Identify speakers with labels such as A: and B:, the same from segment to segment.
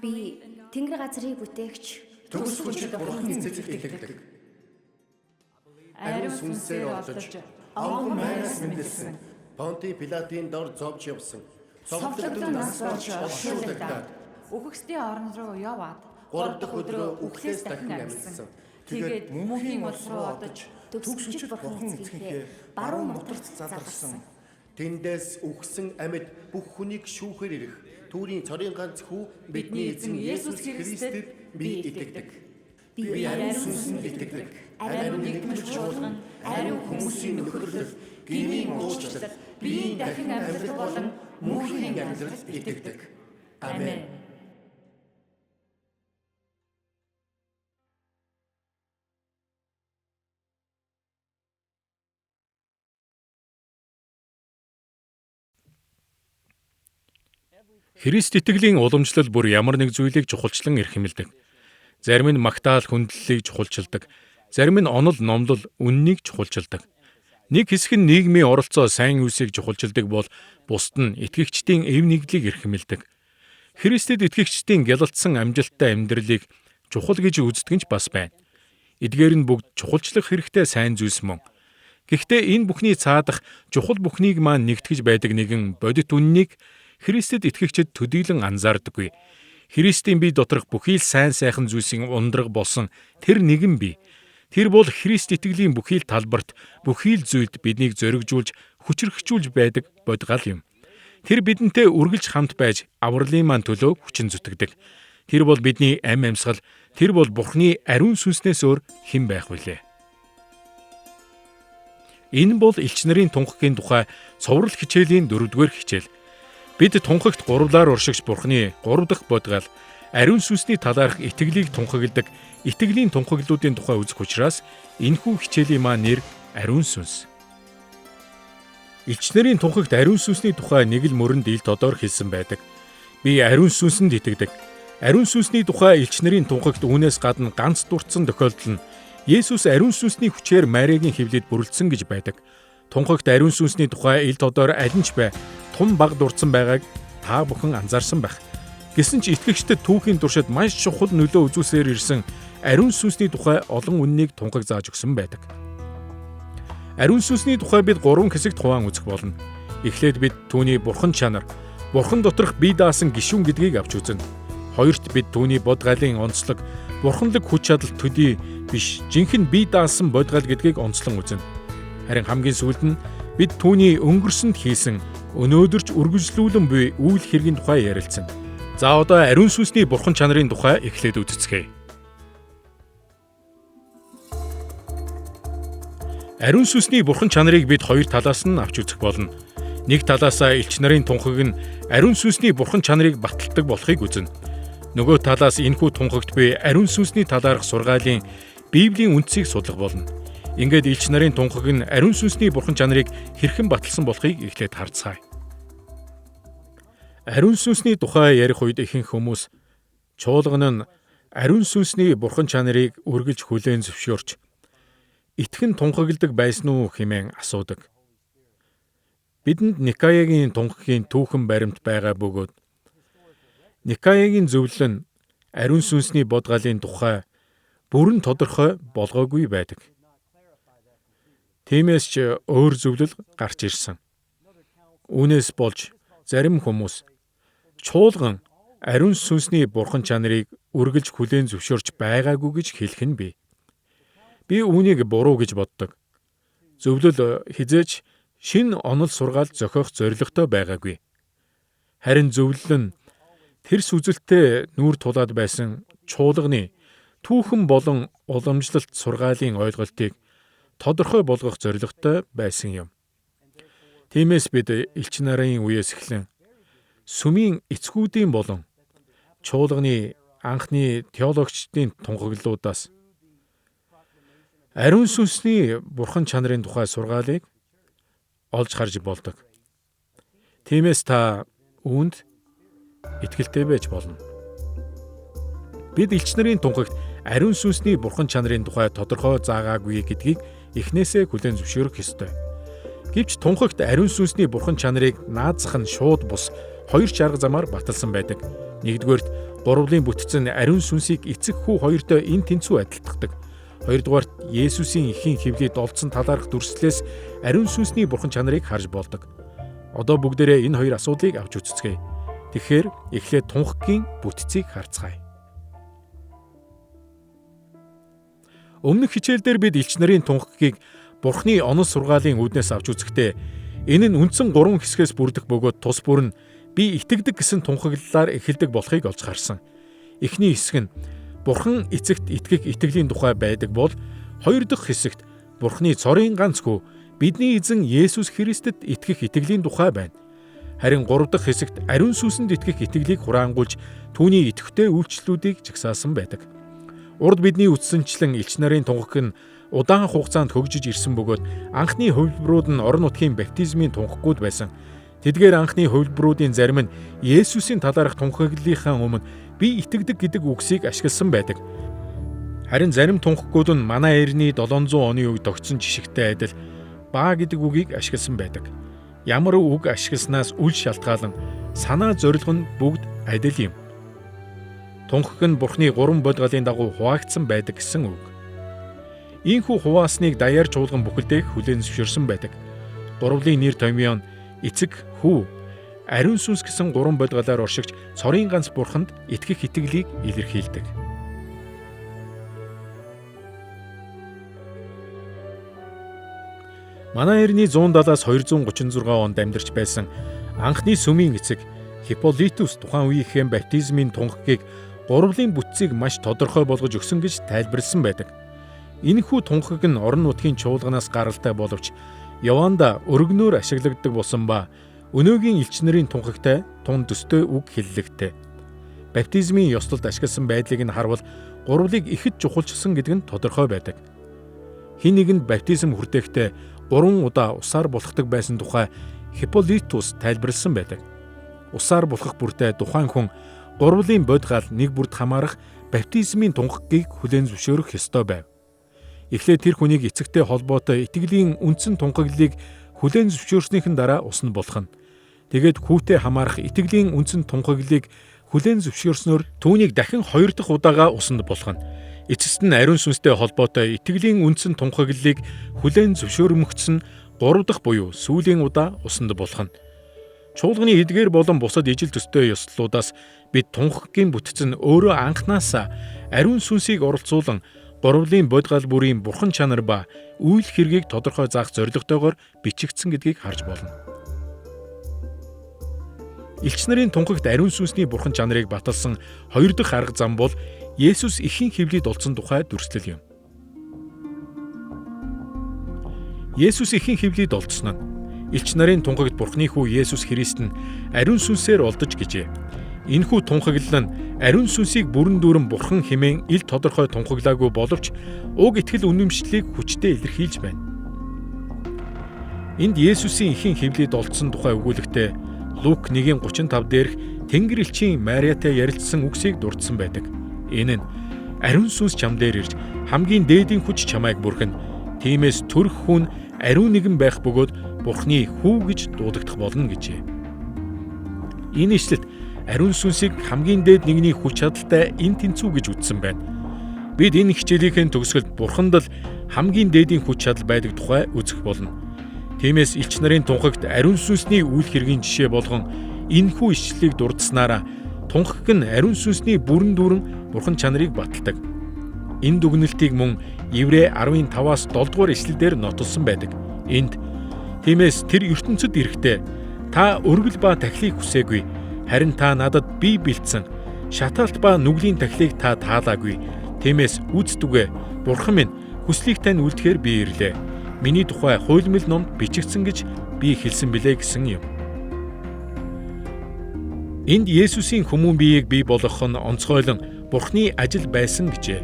A: Би Тэнгэр газрыг бүтээгч
B: Төгс хүчит Бурханы эцэгт итгэдэг.
C: Ариун сүнсээр олдож
B: Авган майраас мэндэлсэн. Понти Пилатын дор зовж явсан.
C: совлогдсон нас болж оршуулгадаад үхэгсдийн орон руу яваад
B: 3 дахь өдрөө үхлээс дахин амьдсан.
C: Тэгээд мөнхийн улс руу одож
A: төгсгчд Бурхан эцгийнхээ баруун моторт задарсан.
B: Тэндээс үхсэн амьд бүх хүнийг шүүхээр ирэх түүний цорын ганц хүү бидний эзэн Есүс Христэд би итгэдэг. Би ариун сүнсэнд итгэдэг. Ариун нэгдмэл чуулган, ариун хүмүүсийн нөхөрлөл, гмийн уучлал, биеийн дахин амьдрал болон мөнхийн амьдралд итгэдэг. Амен.
D: Христ итгэлийн уламжлал бүр ямар нэг зүйлийг чухалчлан эрхэмлдэг. Зарим нь магтаал хүндлэлийг чухалчилдаг. Зарим нь онол номлол үннийг чухалчилдаг. Нэг хэсэг нь нийгмийн оролцоо сайн үсийг чухалчилдаг бол бусд нь итгэгчдийн эв нэгдлийг эрхэмлдэг. Христэд итгэгчдийн гялалтсан амжилттай амьдралыг чухал гэж үздэг нь ч бас байна. Эдгээр нь бүгд чухалчлах хэрэгтэй сайн зүйлс мөн. Гэхдээ энэ бүхний цаадах чухал бүхнийг маань нэгтгэж байдаг нэгэн бодит үннийг Христэд итгэгчид төдийлөн анзаардаггүй. Христийн бие доторх бүхий л сайн сайхан зүйлсийн ундраг болсон тэр нэгэн бие. Тэр бол Христ итгэлийн бүхий л талбарт бүхий л зүйлд биднийг зоригжуулж, хүчрхэгжүүлж байдаг бодгал юм. Тэр бидэнтэй үргэлж хамт байж авралын маань төлөө хүчин зүтгэдэг. Тэр бол бидний амь амьсгал, тэр бол Бурхны ариун сүнснээс өөр хэн байх вүлээ? Энэ бол элч нарын тунхагийн тухай цоврал хичээлийн 4-р хичээл. Бид тунхагт гуравлаар уршигч Бурхны 3 дахь бодгал ариун сүнсний талаарх итгэлийг тунхагладаг итгэлийн тунхаглуудын тухай үзэх учраас энэхүү хичээлийн маань нэр ариун сүнс. Элч нарын тунхагт ариун сүнсний тухай нэг л мөрөнд ил тодор хэлсэн байдаг. Би ариун сүнсэнд итгэдэг. Ариун сүнсний тухай элч нарын тунхагт үүнээс гадна ганц дурдсан тохиолдол нь Есүс ариун сүнсний хүчээр Мариагийн хевлэд бүрэлдсэн гэж байдаг. Тунхагт ариун сүнсний тухай ил тодор аль нь ч бай тун баг дурдсан байгааг та бүхэн анзаарсан байх. Гэсэн ч итгэгчдэд түүхийн туршид маш чухал нөлөө үзүүлсээр ирсэн ариун сүнсний тухай олон үннийг тунхаг зааж өгсөн байдаг. Ариун сүнсний тухай бид 3 хэсэгт хуваан үзэх болно. Эхлээд бид түүний бурхан чанар, бурхан доторх бие даасан гишүүн гэдгийг авч үзнэ. Хоёрт бид түүний бодгалын онцлог, бурханлаг хүч чадал төдий биш, жинхэнэ бие даасан бодгал гэдгийг онцлон үзнэ. Харин хамгийн сүүлд нь бид түүний өнгөрсөнд хийсэн өнөөдөрч үргэлжлүүлэн буй үйл хэргийн тухай ярилцсан. За одоо ариун сүнсний бурхан чанарын тухай эхлээд үздэцгээе. Ариун сүнсний бурхан чанарыг бид хоёр талаас нь авч үзэх болно. Нэг талаасаа элч нарын тунхаг нь ариун сүнсний бурхан чанарыг баталдаг болохыг үзнэ. Нөгөө талаас энэхүү тунхагт буй ариун сүнсний талаарх сургаалын Библийн үндсийг судлах болно. Ингээд элч нарын тунхаг нь ариун сүнсний бурхан чанарыг хэрхэн баталсан болохыг эхлээд харцгаая. Ариун сүнсний тухай ярих үед ихэнх хүмүүс чуулган нь ариун сүнсний бурхан чанарыг үргэлж хүлээн зөвшөөрч итгэн тунхагладаг байсан уу хэмээн асуудаг. Бидэнд Никаягийн тунхагийн түүхэн баримт байгаа бөгөөд Никаягийн зөвлөл нь ариун сүнсний бодгалын тухай бүрэн тодорхой болгоогүй байдаг. Тиймээс ч өөр зөвлөл гарч ирсэн. Үүнээс болж зарим хүмүүс чуулган ариун сүнсний бурхан чанарыг үргэлж хүлээн зөвшөөрч байгаагүй гэж хэлэх нь бий. Би үүнийг буруу гэж боддог. Зөвлөл хизээч шин онол сургаал зохиох зорилготой байгаагүй. Харин зөвлөл нь тэрс үзэлтэй нүүр тулаад байсан чуулганы түүхэн болон уламжлалт сургаалын ойлголтыг тодорхой болгох зорилготой байсан юм. Тиймээс бид элч нарын үеэс эхлэн сүмийн эцгүүдийн болон чуулганы анхны теологчдын тунхаглалуудаас ариун сүнсний бурхан чанарын тухай сургаалыг олж харж болдог. Тиймээс та үүнд итгэлтэй байж болно. Бид элч нарын тунхагт ариун сүнсний бурхан чанарын тухай тодорхой заагаагүй гэдгийг эхнээсээ хүлээн зөвшөөрөх ёстой. Гэвч тунхагт ариун сүнсний бурхан чанарыг наазах нь шууд бус хоёр арга замаар баталсан байдаг. Нэгдүгээрт Гурвлын бүтцэн ариун сүнсийг эцэг хүү хоёртой эн тэнцүү адилтгадаг. Хоёрдугаарт Есүсийн эхийн хөвлөд олдсон талаарх дүрслэлээс ариун сүнсний бурхан чанарыг харж болдог. Одоо бүгдээрээ энэ хоёр асуудлыг авч үзцгээе. Тэгэхээр эхлээд тунхагийн бүтцийг харцгаая. Өмнөх хичээлдэр бид элч нарын тунхагийг Бурхны онос сургаалын үүднээс авч үзэхдээ энэ нь үндсэн 3 хэсгээс бүрдэх бөгөөд тус бүр нь би итгэдэг гэсэн тунхаглалаар эхэлдэг болохыг олж харсан. Эхний хэсэг нь Бурхан эцэгт итгэх итгэлийн тухай байдаг бол хоёр дахь хэсэгт Бурхны цорын ганц хүү бидний эзэн Есүс Христэд итгэх итгэлийн тухай байна. Харин гурав дахь хэсэгт ариун сүнсэнд итгэх итгэлийг хураангуйж түүний идэвхтэй үйлчлэлүүдийг жагсаасан байдаг. Урд бидний үтсэнчлэн элч нарын тунхаг нь удаан хугацаанд хөгжиж ирсэн бөгөөд анхны хувилбарууд нь орон нутгийн баптизмын тунхагууд байсан. Тэдгээр анхны хувилбаруудын зарим нь Есүсийн талаарх тунхаглалынхаа өмнө би итгэдэг гэдэг үгсийг ашигласан байдаг. Харин зарим тунхагууд нь манай эртний 700 оны үед тогтсон жишгтэй адил баа гэдэг үгийг ашигласан байдаг. Ямар үг ашигласнаас үл шалтгаалan санаа зорилго нь бүгд адил юм. Тунхаг нь Бурхны 3 бодгалын дагуу хуваагдсан байдаг гэсэн үг. Ийхүү хуваасныг даяар чуулган бүхэлдээ хүлээн зөвшөөрсөн байдаг. Гурвлын нэр томьёо нь эцэг, хүү, ариун сүнс гэсэн 3 бодгалаар оршигч цорын ганц Бурханд итгэх итгэлийг илэрхийлдэг. Манай эртний 170-аас 236 онд амьдарч байсан анхны сүмийн эцэг Хипполитус тухайн үеийнхэн баптизмын тунхагийг гурвлын бүтцийг маш тодорхой болгож өгсөн гэж тайлбарласан байдаг. Энэхүү тунхаг нь орон нутгийн чуулганаас гаралтай боловч Яванда өргөнөөр ашиглагддаг болсон ба өнөөгийн элч нарын тунхагтай тун төстэй үг хэллэгтэй. Баптизмын ёслолд ашигласан байдлыг нь харвал гурвлыг ихэд чухалчилсан гэдэг нь тодорхой байдаг. Хэн нэгэнд баптизм хүртээхдээ 3 удаа усаар булхдаг байсан тухай Хипполитус тайлбарласан байдаг. Усаар булхах бүртээ тухайн хүн гурвлын бодгал нэг бүрд хамаарах баптизмын тунхагийг хүлээн зөвшөөрөх ёстой байв. Эхлээд тэр хүнийг эцэгтэй холбоотой итгэлийн үндсэн тунхаглалыг хүлээн зөвшөөрснийхэн дараа ус нь булхна. Тэгээд хүүтэй хамаарах итгэлийн үндсэн тунхаглалыг хүлээн зөвшөөрснөөр түүнийг дахин 2 дахь удаага усанд булхна. Эцэст нь ариун сүнстэй холбоотой итгэлийн үндсэн тунхаглалыг хүлээн зөвшөөрмөгдсөн 3 дахь буюу сүүлийн удаа усанд булхна. Чуулганы эдгээр болон бусад ижил төстэй ёслолуудаас бид тунхагийн бүтцэн өөрөө анхнаасаа ариун сүнсийг оролцуулан гурвлын бодгал бүрийн бурхан чанар ба үйл хэргийг тодорхой заах зорилготойгоор бичигдсэн гэдгийг харж болно. Элч нарын тунхагт ариун сүнсний бурхан чанарыг баталсан хоёр дахь арга зам бол Есүс эхийн хөвлөд олдсон тухай дүрслэл юм. Есүс эхийн хөвлөд олдсон нь элч нарын тунхагт Бурхны хүү Есүс Христ нь ариун сүнсээр олдож гэжээ. Энэхүү тунхаглал нь ариун сүнсийг бүрэн дүүрэн Бурхан хэмээн ил тодорхой тунхаглаагүй боловч уг итгэл үнэмшлийг хүчтэй илэрхийлж байна. Энд Есүсийн эхийн хөвлөд олдсон тухай өгүүлэгтээ Лук 1:35 дээрх Тэнгэр элчийн Мариатай ярилцсан үгсийг дурдсан байдаг. Энэ нь ариун сүнс чам дээр ирж хамгийн дээдийн хүч чамайг бүрхэн. Тиймээс төрөх хүн ариун нэгэн байх бөгөөд Бурхны хүү гэж дуудагдах болно гэжээ. Энэ ишлэлд ариун сүнсийг хамгийн дээд нэгний хүч чадалтай эн тэнцүү гэж үздсэн байна. Бид энэ хичээлийнхээ төгсгөлд Бурханд л хамгийн дээдийн хүч чадал байдаг тухай үзэх болно. Тиймээс элч нарын тунхагт ариун сүнсний үйл хэргийн жишээ болгон энэхүү ишлэлийг дурдсанаараа тунхаг нь ариун сүнсний бүрэн дүүрэн бурхан чанарыг баталдаг. Энэ дүгнэлтийг мөн Еврей 15-аас 7 дугаар ишлэлдэр нотолсон байдаг. Энд тиймээс тэр ертөнцид ирэхдээ та өргөл ба тахлыг хүсээгүй, харин та надад бие бэлдсэн шатаалт ба нүглийн тахлыг та таалаагүй. Тиймээс үздүгэ бурхан минь хүслийг тань үлдэхээр би ирлээ. Миний тухай хуйлмал номд бичигдсэн гэж би хэлсэн билээ гэсэн юм. Энд Есүсийн хүмүүн биеийг бий болгох нь онцгойлон Бурхны ажил байсан гэжээ.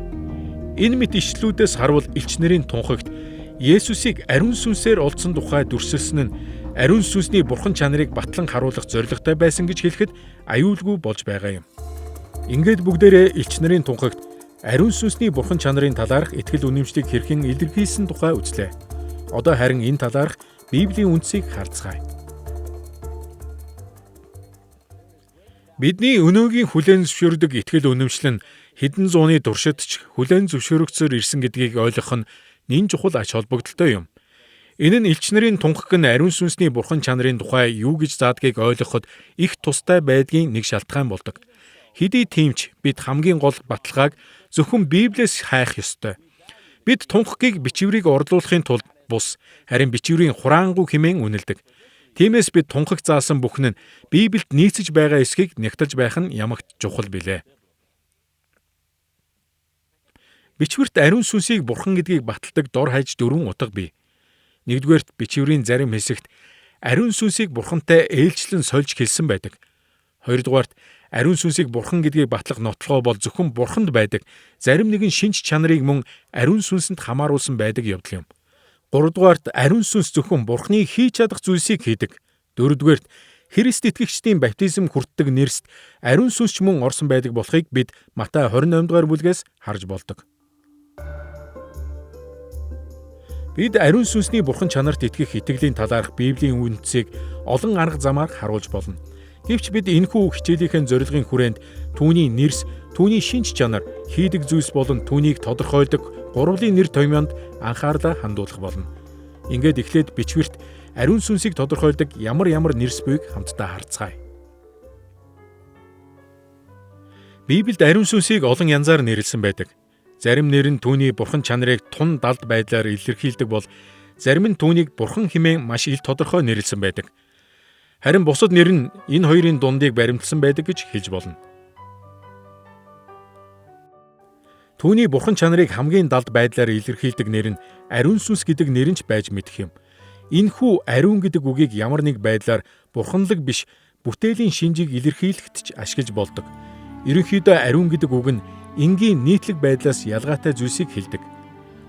D: Энэ мэт ишлүүдээс харвал элч нарын тунхагт Есүсийг ариун сүнсээр олдсон тухай дүрсэлсэн нь ариун сүнсний бурхан чанарыг батлан харуулах зорилготой байсан гэж хэлэхэд аюулгүй болж байгаа юм. Ингээд бүгдээрээ элч нарын тунхагт ариун сүнсний бурхан чанарын талаарх итгэл үнэмшлийг хэрхэн илэрхийлсэн тухай үзлээ. Одоо харин энэ талаарх Библийн үндсийг харцгаая. Бидний өнөөгийн хүлээн зөвшөөрдөг итгэл үнэмшил нь хэдэн зууны туршид ч хүлээн зөвшөөрөгцөөр ирсэн гэдгийг ойлгох нь нэн чухал ач холбогдолтой юм. Энэ нь элч нарын тунхаг нь ариун сүнсний бурхан чанарын тухай юу гэж заадгийг ойлгоход их тустай байдгийн нэг шалтгаан болдог. Хэдий тиймч бид хамгийн гол баталгааг зөвхөн Библиэс хайх ёстой. Бид тунхагийг бичвэрийг орлуулахын тулд бус, харин бичвэрийн хураангуй хэмээн үнэлдэг. Тиймээс бид тунхаг заасан бүхэн нь Библиэд нийцэж байгаа эсхийг нягтлж байх нь ямагт чухал билээ. Бичвэрт ариун сүнсийг бурхан гэдгийг баталдаг дор хаяж 4 утга бий. Нэгдүгээрт бичвэрийн зарим хэсэгт ариун сүнсийг бурхантай ээлжлэн сольж хэлсэн байдаг. Хоёрдугаарт ариун сүнсийг бурхан гэдгийг батлах нотлохоо бол зөвхөн бурханд байдаг зарим нэгэн шинж чанарыг мөн ариун сүнсэнд хамааруулсан байдаг явдал юм. Гуравдугаарт ариун сүнс зөвхөн бурханы хийж чадах зүйлсийг хийдэг. Дөрөвдүгээрт Христ итгэгчдийн баптизм хүртдэг нэрст ариун сүнс ч мөн орсон байдаг болохыг бид Матай 28 дугаар бүлгээс харж болдог. Бид ариун сүнсний бурхан чанарт итгэх итгэлийн талаарх Библийн үндсийг олон арга замаар харуулж болно. Гэвч бид энэхүү хичээлийнхэн зорилгын хүрээнд түүний нэрс, түүний шинж чанар, хийдэг зүйлс болон түүнийг тодорхойлдог гурвын нэр томьёонд анхаарлаа хандуулах болно. Ингээд эхлээд бичвэрт ариун сүнсийг тодорхойлдог ямар нэрс буйг хамтдаа харцгаая. Библиэд ариун сүнсийг олон янзаар нэрлсэн байдаг. Зарим нэр нь түүний бурхан чанарыг тун далд байдлаар илэрхийлдэг бол зарим нь түүнийг бурхан хэмээн маш ил тодорхой нэрлсэн байдаг. Харин бусад нэр нь энэ хоёрын дундыг баримтлсан байдаг гэж хэлж болно. Түүний бурхан чанарыг хамгийн далд байдлаар илэрхийлдэг нэр нь ариун сүнс гэдэг нэр нь ч байж мэдэх юм. Энэхүү ариун гэдэг үгийг ямар нэг байдлаар бурханлаг биш бүтээлийн шинжийг илэрхийлэхэд ч ашиглаж болдог. Ерөнхийдөө ариун гэдэг үг нь энгийн нийтлэг байдлаас ялгаатай зүйлсийг хэлдэг.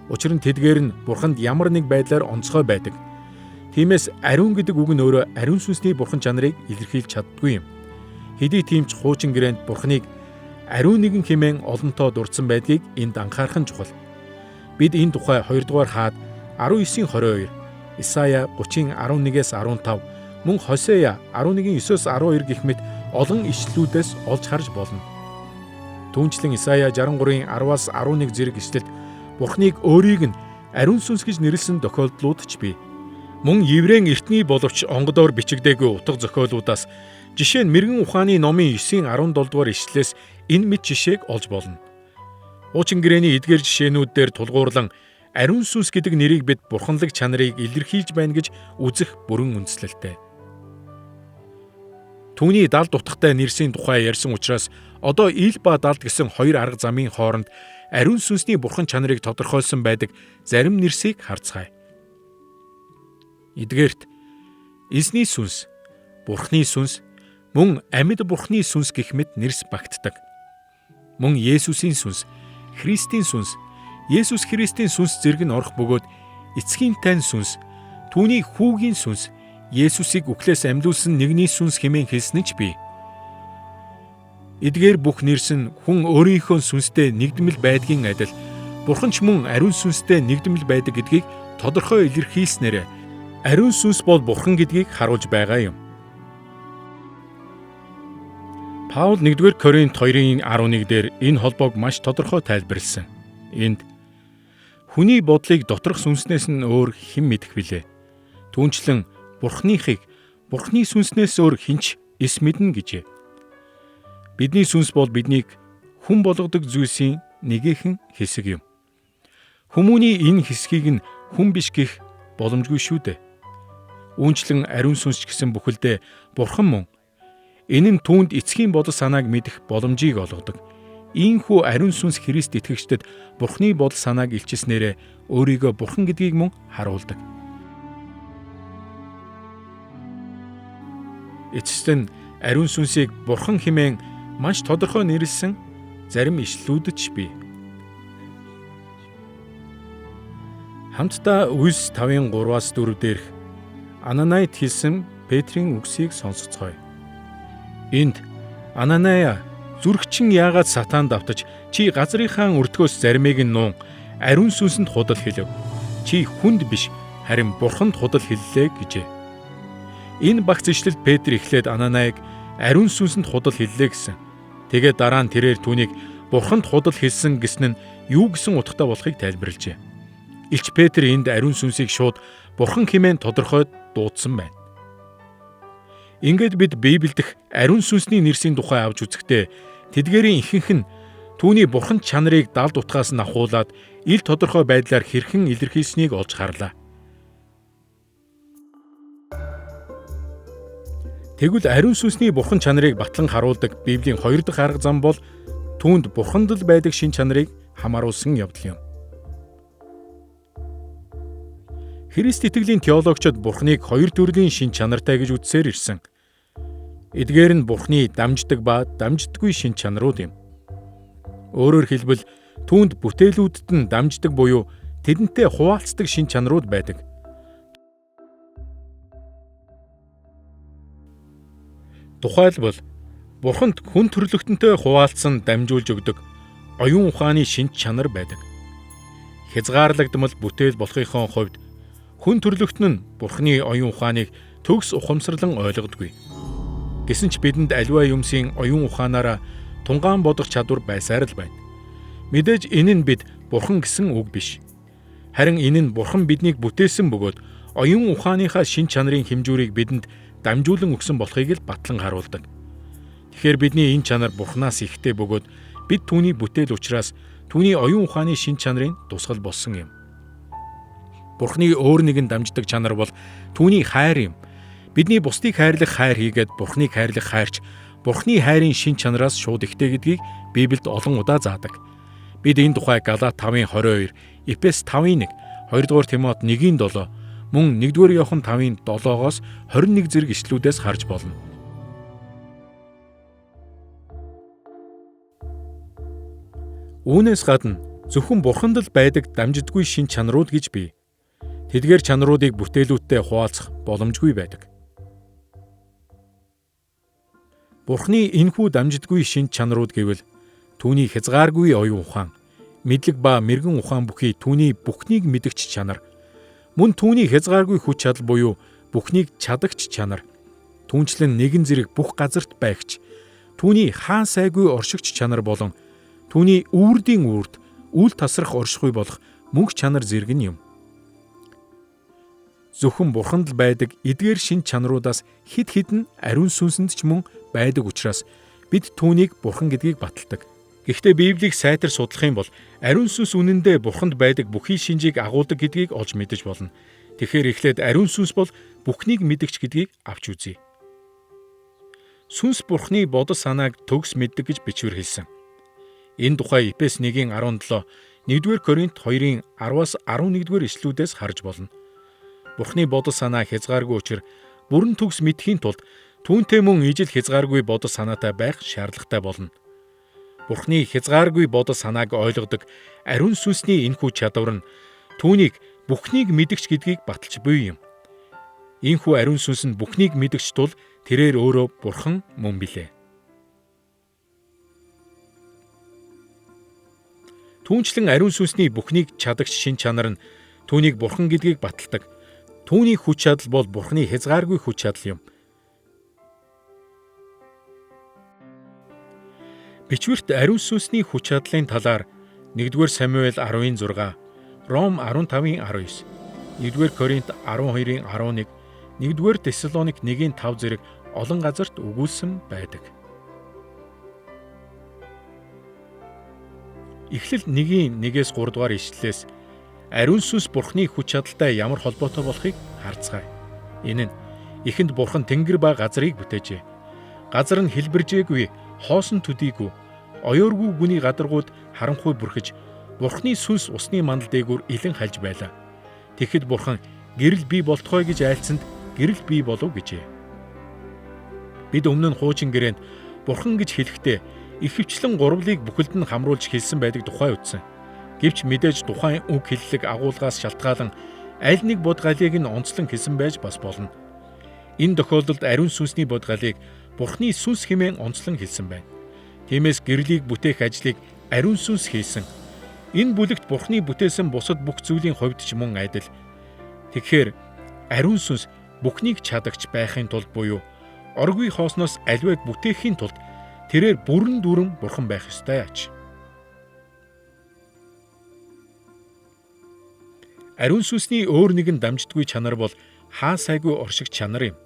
D: Учир нь тэдгээр нь бурханд ямар нэг байдлаар онцгой байдаг. Тиймээс ариун гэдэг үг нь өөрөө ариун сүнсний бурхан чанарыг илэрхийлж чаддгүй юм. Хэдий тийм ч хуучин гэрээнд бурханыг ариун нэгэн хэмээн олонтоо дурдсан байдгийг энд анхаарах нь чухал. Бид энэ тухай 2 дугаар хаад 19:22, Исая 30:11-15, мөн Хосея 11:9-12 гэх мэт олон ишлэлүүдээс олж харж болно. Түүнчлэн Исая 63:10-11 зэрэг ишлэлд Бурхныг өөрийг нь ариун сүнс гэж нэрлсэн тохиолдлууд ч бий. Мөн еврейн эртний боловч онгодоор бичигдээгүй утга зохиолуудаас жишээ нь Мэргэн ухааны номын 9:17 дугаар ишлэлээс энэ мэт жишээг олж болно. Хуучин гэрээний эдгээр жишээнүүд дээр тулгуурлан ариун сүнс гэдэг нэрийг бид бурханлаг чанарыг илэрхийлж байна гэж үзэх бүрэн үндслэлтэй. Түүний далд утгатай нэрсийн тухай ярьсан учраас одоо ил ба далд гэсэн хоёр арга замын хооронд ариун сүнсний бурхан чанарыг тодорхойлсон байдаг зарим нэрсийг харцгаая. Эдгээрт эзний сүнс, бурхны сүнс, мөн амьд бурхны сүнс гэх мэт нэрс багтдаг. Мөн Есүсийн сүнс, Христийн сүнс, Есүс Христийн сүнс зэрэг нь орох бөгөөд эцгийн тань сүнс, түүний хүүгийн сүнс, Есүсийг үхлээс амьдуулсан нэгний сүнс хэмээн хэлсэн ч бий. Эдгээр бүх нэрс нь хүн өөрийнхөө сүнстэй нэгдмэл байдгийн адил бурхан ч мөн ариун сүнстэй нэгдмэл байдаг гэдгийг тодорхой илэрхийлснээр ариун сүнс бол бурхан гэдгийг харуулж байгаа юм. Паул 1-р Коринт 2:11 дээр энэ холбоог маш тодорхой тайлбарлсан. Энд хүний бодлыг доторх сүнснээс нь өөр хэн мэдэх билээ? Түүнчлэн бурхныхыг бурхны сүнснээс өөр хинч эс мэднэ гэжээ. Бидний сүнс бол биднийг хүн болгодог зүйлсийн нэгэн хэсэг юм. Хүмүүний энэ хэсгийг нь хүн биш гэх боломжгүй шүү дээ. Үүнчлэн ариун сүнс ч гэсэн бүхэлдээ бурхан мөн. Энэ нь түүнд эцгийн бодол санааг мэдэх боломжийг олгодог. Ийхүү ариун сүнс Христ итгэгчдэд бурхны бодол санааг илчилснээр өөрийгөө бурхан гэдгийг мөн харуулдаг. Эцэст нь ариун сүнсийг бурхан хэмээн маш тодорхой нэрлсэн зарим ишлэлүүд ч бий. Хамтдаа Үлс 5:3-4 дээрх Ананайд хэлсэн Петрийн үгсийг сонсцгоё. Энд Ананаяа, зүрхчин яагаад сатаанд давтаж чи газрынхаа өртгөөс заримыг нь нуун ариун сүнсэнд худал хэлэв. Чи хүнд биш харин бурханд худал хэллээ гэжээ. Энэ багц ишлэлд Петр эхлээд Ананаяг ариун сүнсэнд худал хэллээ гэсэн. Тэгээд дараа нь тэрээр түүнийг Бурханд худал хэлсэн гэсэн нь юу гэсэн утгатай болохыг тайлбарлажээ. Илч Петр энд ариун сүнсийг шууд Бурхан хэмээн тодорхойд дуудсан байна. Ингээд бид Библиэдх ариун сүнсний нэрсийн тухай авч үзэхдээ тэдгээрийн ихэнх нь түүний Бурханд чанарыг далд утгаас нь ахуулаад ил тодорхой байдлаар хэрхэн илэрхийлсэнийг олж харлаа. Тэгвэл ариун сүнсний Бурхан чанарыг батлан харуулдаг Библийн 2 дахь арга зам бол түүнд Бурханд л байдаг шин чанарыг хамааруулсан явдал юм. Христ итгэлийн теологчид Бурханыг 2 төрлийн шин чанартай гэж үзсээр ирсэн. Эдгээр нь Бурханы дамждаг ба дамждаггүй шин чанарууд юм. Өөрөөр хэлбэл түүнд бүтээлүүдэд нь дамждаг буюу тэдэнтэй хуваалцдаг шин чанарууд байдаг. Тухайлбал Бурханд хүн төрлөختөнтэй хуваалцсан дамжуулж өгдөг оюун ухааны шин чанар байдаг. Хязгаарлагдмал бүтээл болохын хувьд хүн төрлөختөн нь Бурханы оюун ухааныг төгс ухамсарлан ойлгодгүй. Гэсэн ч бидэнд аливаа юмсийн оюун ухаанаараа тунгаан бодох чадвар байсаар л байна. Мэдээж энэ нь бид Бурхан гэсэн үг биш. Харин энэ нь Бурхан биднийг бүтээсэн бөгөөд оюун ухааныхаа шин чанарын хэмжүүрийг бидэнд дамжуулан өгсөн болохыг л батлан харуулдаг. Тэгэхээр бидний энэ чанар Бурханаас ихтэй бөгөөд бид түүний бүтээл учраас түүний оюун ухааны шин чанарын тусгал болсон юм. Бурханы өөр нэгэн дамждаг чанар бол түүний хайр юм. Бидний бусдыг хайрлах хайр хийгээд Бурханыг хайрлах хайрч Бурханы хайрын шин чанараас шууд ихтэй гэдгийг Библиэд олон удаа заадаг. Бид энэ тухай Галаат 5:22, Эфес 5:1, 2-р Тимот 1:7, мөн 1-р Иохан 5:7-оос 21 зэрэг ишлүүдээс харж болно. Үүнээс гадна зөвхөн Бурханд л байдаг дамждаггүй шин чанарууд гэж бий. Тэдгээр чанаруудыг бүтээлүүдтэй хуваалцах боломжгүй байдаг. Бурханы энэхүү дамждаггүй шин чанарууд гэвэл түүний хязгааргүй оюун ухаан, мэдлэг ба мэрэгэн ухаан бүхий түүний бүхнийг мэдгч чанар, мөн түүний хязгааргүй хүч чадал буюу бүхнийг чадагч чанар, түүнчлэн нэгэн зэрэг бүх газарт байгч, түүний хаан сайгүй оршигч чанар болон түүний үрдийн үрд, үл тасрах оршихуй болох мөнх чанар зэрэг нь юм. Зөвхөн Бурханд л байдаг эдгээр шин чанаруудаас хэд хэдэн ариун сүнсэнд ч мөн байдаг учраас бид түүнийг Бурхан гэдгийг баталдаг. Гэхдээ Библийг сайтар судлах юм бол ариун сүнс үнэндээ Бурханд байдаг бүхий шинжийг агуулдаг гэдгийг олж мэдэж болно. Тэгэхээр эхлээд ариун сүнс бол бүхнийг мэдгч гэдгийг авч үзье. Сүнс Бурханы бодол санааг төгс мэддэг гэж бичвэр хэлсэн. Энэ тухай Эфес 1:17, 1-р Коринт 2:10-аас 11-р ишлүүдээс харж болно. Бурханы бодол санаа хязгааргүй учраа бүрэн төгс мэдхийн тулд түүнтэй мөн ижил хязгааргүй бодол санаатай байх шаардлагатай болно. Бурханы хязгааргүй бодол санааг ойлгодог ариун сүнсний энэхүү чадвар нь түүнийг бүхнийг мэдгч гэдгийг баталж буй юм. Ийхүү ариун сүнс нь бүхнийг мэдгч тул тэрээр өөрөө Бурхан мөн билээ. Түүнчлэн ариун сүнсний бүхнийг чадагч шин чанар нь түүнийг Бурхан гэдгийг баталдаг. Түүний хүч чадал бол Бурханы хязгааргүй хүч чадал юм. Бичвэрт ариун сүнсний хүч чадлын талаар 1-р Самуэль 10:6, Ром 15:19, 1-р Коринт 12:11, 1-р Тессалоник 1:5 зэрэг олон газарт өгүүлсэн байдаг. Эхлэл 1:1-3 дугаар ишлэлээс ариун сүнс Бурханы хүч чадалтай ямар холбоотой болохыг харцгаая. Энэ нь эхэнд Бурхан тэнгэр ба газрыг бүтээжээ. Газар нь хэлбэржээгүй, хоосон төдийгүй, оёоргүй гүний гадаргууд харанхуй бүрхэж, Бурханы сүнс усны мандал дээгүүр илэн хальж байлаа. Тэгэхэд Бурхан гэрэл бий болтугай гэж айлцсанд гэрэл бий болов гэжээ. Бид өмнө нь хуучин гэрээнд Бурхан гэж хэлэхдээ ихэвчлэн гурвлыг бүхэлд нь хамруулж хэлсэн байдаг тухай үтсэн. Гэвч мэдээж тухайн үг хэллэг агуулгаас шалтгаалan аль нэг бод галийг нь онцлон хэлсэн байж бас болно. Энэ тохиолдолд ариун сүнсний бод галийг Бурханы сүнс хэмээн онцлон хэлсэн байна. Тиймээс гэрлийг бүтээх ажлыг ариун сүнс хийсэн. Энэ бүлэгт Бурханы бүтээсэн бусад бүх зүйлийн хувьд ч мөн адил. Тэгэхээр ариун сүнс бүхнийг чадагч байхын тулд буюу оргүй хоосноос аливааг бүтээхийн тулд тэрээр бүрэн дүүрэн бурхан байх ёстой аж. Ариун сүнсний өөр нэгэн дамждаггүй чанар бол хаа сайгүй оршигч чанар юм.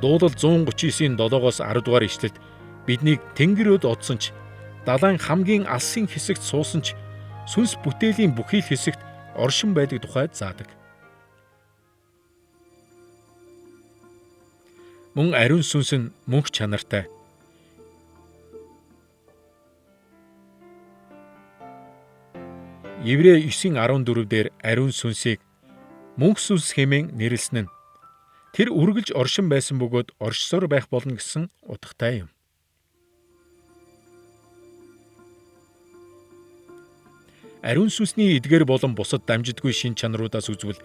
D: Дуулал 139-ийн 7-оос 10 дугаар ишлэлд биднийг тэнгэрөд одсон ч, далайн хамгийн алсын хэсэгт суусан ч, сүнс бүтээлийн бүхий л хэсэгт оршин байдаг тухайд заадаг. Мөн ариун сүнс нь мөнх чанартай. Еврей 9:14 дээр ариун сүнсийг мөнх сүнс хэмээн нэрлсэн нь тэр үргэлж оршин байсан бөгөөд оршсоор байх болно гэсэн утгатай юм. Ариун сүнсний эдгээр болон бусад дамждаггүй шин чанаруудаас үзвэл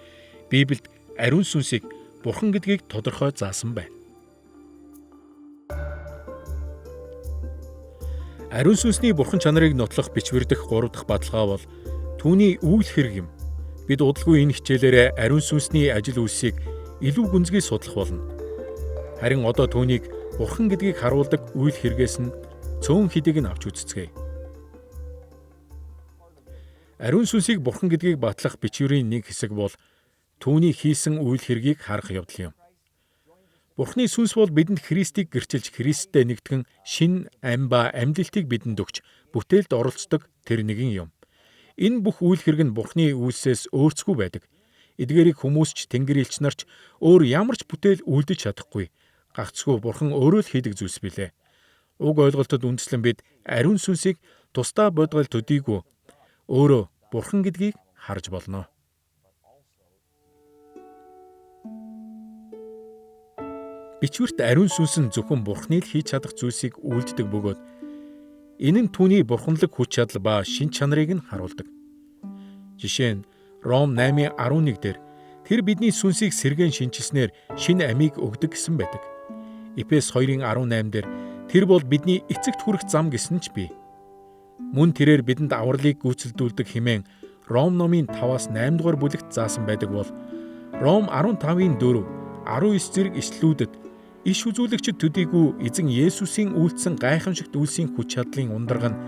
D: Библиэд ариун сүнсийг бурхан гэдгийг тодорхой заасан байна. Ариун сүнсний бурхан чанарыг нотлох бичвэрдэх 3 дахь баталгаа бол түүний үйл хэрэг юм. Бид удалгүй энэ хичээлээрээ ариун сүнсний ажил үйлсийг илүү гүнзгий судлах болно. Харин одоо түүнийг бурхан гэдгийг харуулдаг үйл хэрэгээс нь цөөн хэдийг нь авч үзцгээе. Ариун сүнсийг бурхан гэдгийг батлах бичвэрийн нэг хэсэг бол түүний хийсэн үйл хэргийг харах явдал юм. Бурханы сүнс бол бидэнд Христийг гэрчилж Христтэй нэгтгэн шин ам ба амьдлалтыг бидэнд өгч бүтээлд оролцдог тэр нэгэн юм. Энэ бүх үйл хэрэг нь Бурханы үйлсээс өөрцгүй байдаг. Эдгээрийг хүмүүс ч Тэнгэр элч нар ч өөр ямар ч бүтээл үлдэж чадахгүй. Гагцхүү Бурхан өөрөө л хийдэг зүйлс билээ. Уг ойлголтод үндэслэн бид ариун сүнсийг тусдаа бодгол төдийгүй өөрөө Бурхан гэдгийг харж болно. Бичвэрт ариун сүнс нь зөвхөн Бурханы л хийж чадах зүйлсийг үйлддэг бөгөөд энэ нь түүний бурханлаг хүч чадал ба шин чанарыг нь харуулдаг. Жишээ нь Ром 8:11 дээр тэр бидний сүнсийг сэргээн шинчилснээр шинэ амийг өгдөг гэсэн байдаг. Эфес 2:18 дээр тэр бол бидний эцэгт хүрэх зам гэсэн ч бий. Мөн тэрээр бидэнд авралыг гүйцэлдүүлдэг хэмээн Ром номын 5-8 дугаар бүлэгт заасан байдаг бол Ром 15:4 19 зэрэг ишлэлүүдэд иш үзүүлэгчид төдийгүй эзэн Есүсийн үйлдсэн гайхамшигт үйлсийн хүч чадлын ундраг нь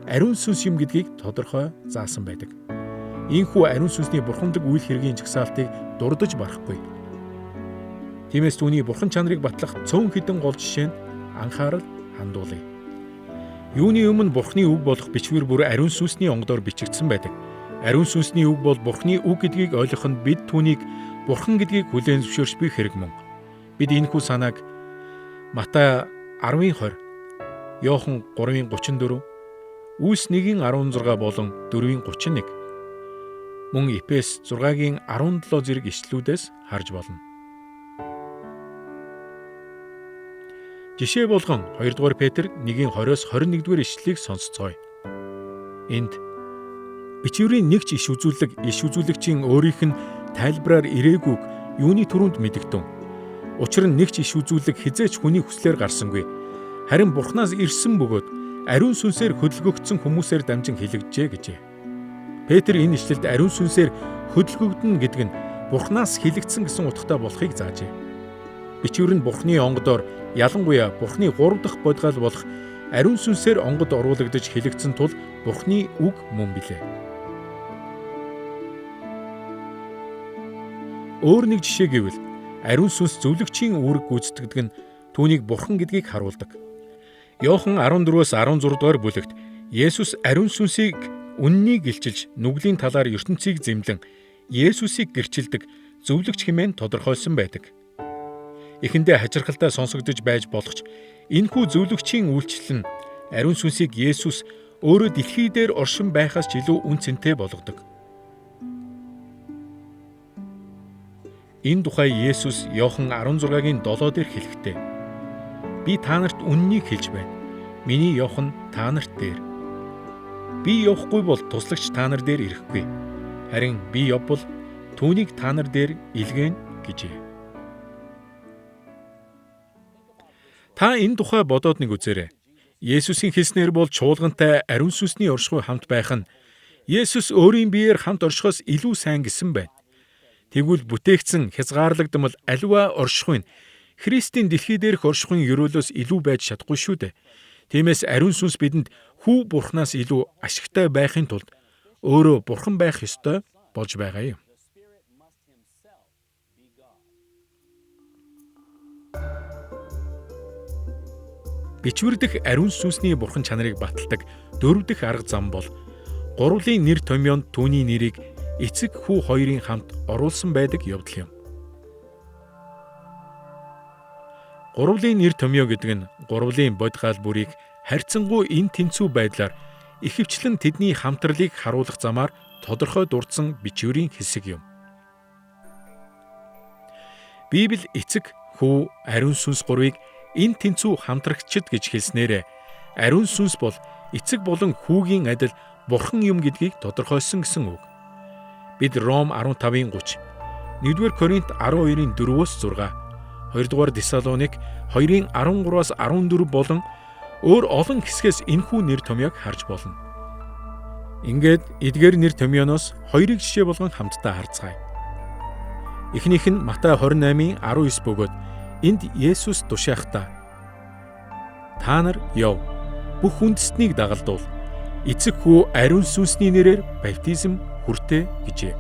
D: ариун сүнс юм гэдгийг тодорхой заасан байдаг. Ийхүү ариун сүнсний бурхандаг үйл хэргийн жагсаалтыг дурдж барахгүй. Тиймээс түүний бурхан чанарыг батлах цөөн хэдэн гол жишээнд анхаарал хандуулъя. Юуны өмнө бурханы үг болох бичвэр бүр ариун сүнсний онгодоор бичигдсэн байдаг. Ариун сүнсний үг бол бурханы үг гэдгийг ойлгох нь бид түүнийг бурхан гэдгийг хүлээн зөвшөөрч буй хэрэг мөн. Бид энэхүү санааг Матай 10:20, Иохан 3:34, Үлс 1:16 болон 4:31, мөн Эфес 6:17 зэрэг ишлэлүүдээс харж болно. Жишээ болгон 2 дугаар Петр 1:20-оос 21-р ишлэлийг сонсцгоё. Энд бичвэрийн нэг ч иш үзүүлэгчийн өөрийнх нь тайлбараар ирээгүйг юуны түрүүнд мэдэгдэн. Учир нь нэг ч иш үзүүлэг хизээч хүний хүслээр гарсангүй. Харин Бурханаас ирсэн бөгөөд ариун сүнсээр хөдөлгөгдсөн хүмүүсээр дамжин хэлэгджээ гэжээ. Петр энэ ишлэлд ариун сүнсээр хөдөлгөгдөн гэдэг нь Бурханаас хэлэгдсэн гэсэн утгатай болохыг заажээ. Бичвэр нь Бурханы онгодоор, ялангуяа Бурханы 3 дахь бодгал болох ариун сүнсээр онгод оруулагдж хэлэгдсэн тул Бурханы үг мөн билээ. Өөр нэг жишээ гэвэл ариун сүнс зөвлөгчийн үүрэг гүйцэтгэдэг нь түүнийг бурхан гэдгийг харуулдаг. Иохан 14-өөс 16 дугаар бүлэгт Есүс ариун сүнсийг үннийг илчилж нүглийн талаар ертөнцийг зэмлэн Есүсийг гэрчилдэг зөвлөгч хэмээн тодорхойлсон байдаг. Эхэндээ хачирхалтай сонсогдож байж болох ч энэхүү зөвлөгчийн үйлчлэл нь ариун сүнсийг Есүс өөрөө дэлхий дээр оршин байхаас ч илүү үн цэнтэй болгодог. Энэ тухай Есүс Иохан 16-гийн 7 дээр хэлэхдээ би та нарт үннийг хэлж байна. Миний явах нь та нарт дээр. Би явахгүй бол туслагч та нар дээр ирэхгүй. Харин би явбал түүнийг та нар дээр илгээн гэжээ. Та энэ тухай бодоод нэг үзээрэй. Есүсийн хэлснээр бол чуулгантай ариун сүнсний оршихуй хамт байх нь Есүс өөрийн биеэр хамт оршихоос илүү сайн гэсэн байна. Тэгвэл бүтээгдсэн хязгаарлагдмал аливаа оршихуйн Христийн дэлхий дээрх оршихуйн ёроолоос илүү байж чадахгүй шүү дээ. Тиймээс ариун сүнс бидэнд хүү Бурханаас илүү ашигтай байхын тулд өөрөө Бурхан байх ёстой болж байгаа юм. Бичвэр дэх ариун сүнсний Бурхан чанарыг баталдаг дөрөв дэх арга зам бол гурвлын нэр томьёонд түүний нэрийг эцэг хүү хоёрын хамт оруулсан байдаг явдал юм. Гурвлын нэр томьёо гэдэг нь гурвлын бодгаал бүрийг харьцангуй эн тэнцүү байдлаар ихэвчлэн тэдний хамтралыг харуулах замаар тодорхой дурдсан бичвэрийн хэсэг юм. Библи эцэг, хүү, ариун сүнс гурвыг эн тэнцүү хамтрагчид гэж хэлснээр ариун сүнс бол эцэг болон хүүгийн адил Бурхан юм гэдгийг тодорхойлсон гэсэн үг. Бид Ром 15:30, 1-р Коринт 12:4-6, 2-р Тесалоник 2:13-14 болон өөр олон хэсгээс энэхүү нэр томьёог харж болно. Ингээд эдгээр нэр томьёоноос хоёрыг жишээ болгон хамтдаа харцгаая. Эхнийх нь Матай 28:19 бөгөөд энд Есүс тушаахтаа та нар яв бүх үндэстнийг дагалдуул эцэг хүү ариун сүнсний нэрээр баптизм хүртээ гэжээ.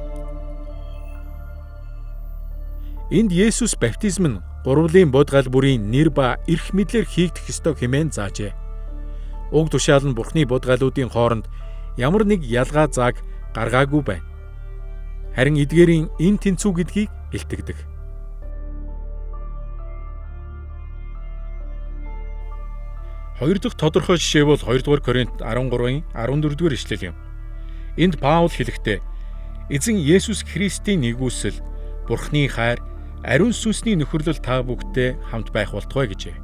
D: Энд Есүс баптизм нь гурвлын бодгал бүрийн нэр ба эрх мэдлэр хийгдэх ёстой хэмээн заажээ. Уг тушаал нь Бурхны бодгалуудын хооронд ямар нэг ялгаа зааг гаргаагүй байна. Харин эдгээрийн эн тэнцүү гэдгийг илтгэдэг. Хоёр дахь тодорхой жишээ бол 2-р Коринт 13:14-р ишлэл юм. Энд Паул хэлэхдээ эзэн Есүс Христийн нэгүсэл, Бурхны хайр, ариун сүнсний нөхөрлөл та бүгдтэй хамт байх болтугай гэжээ.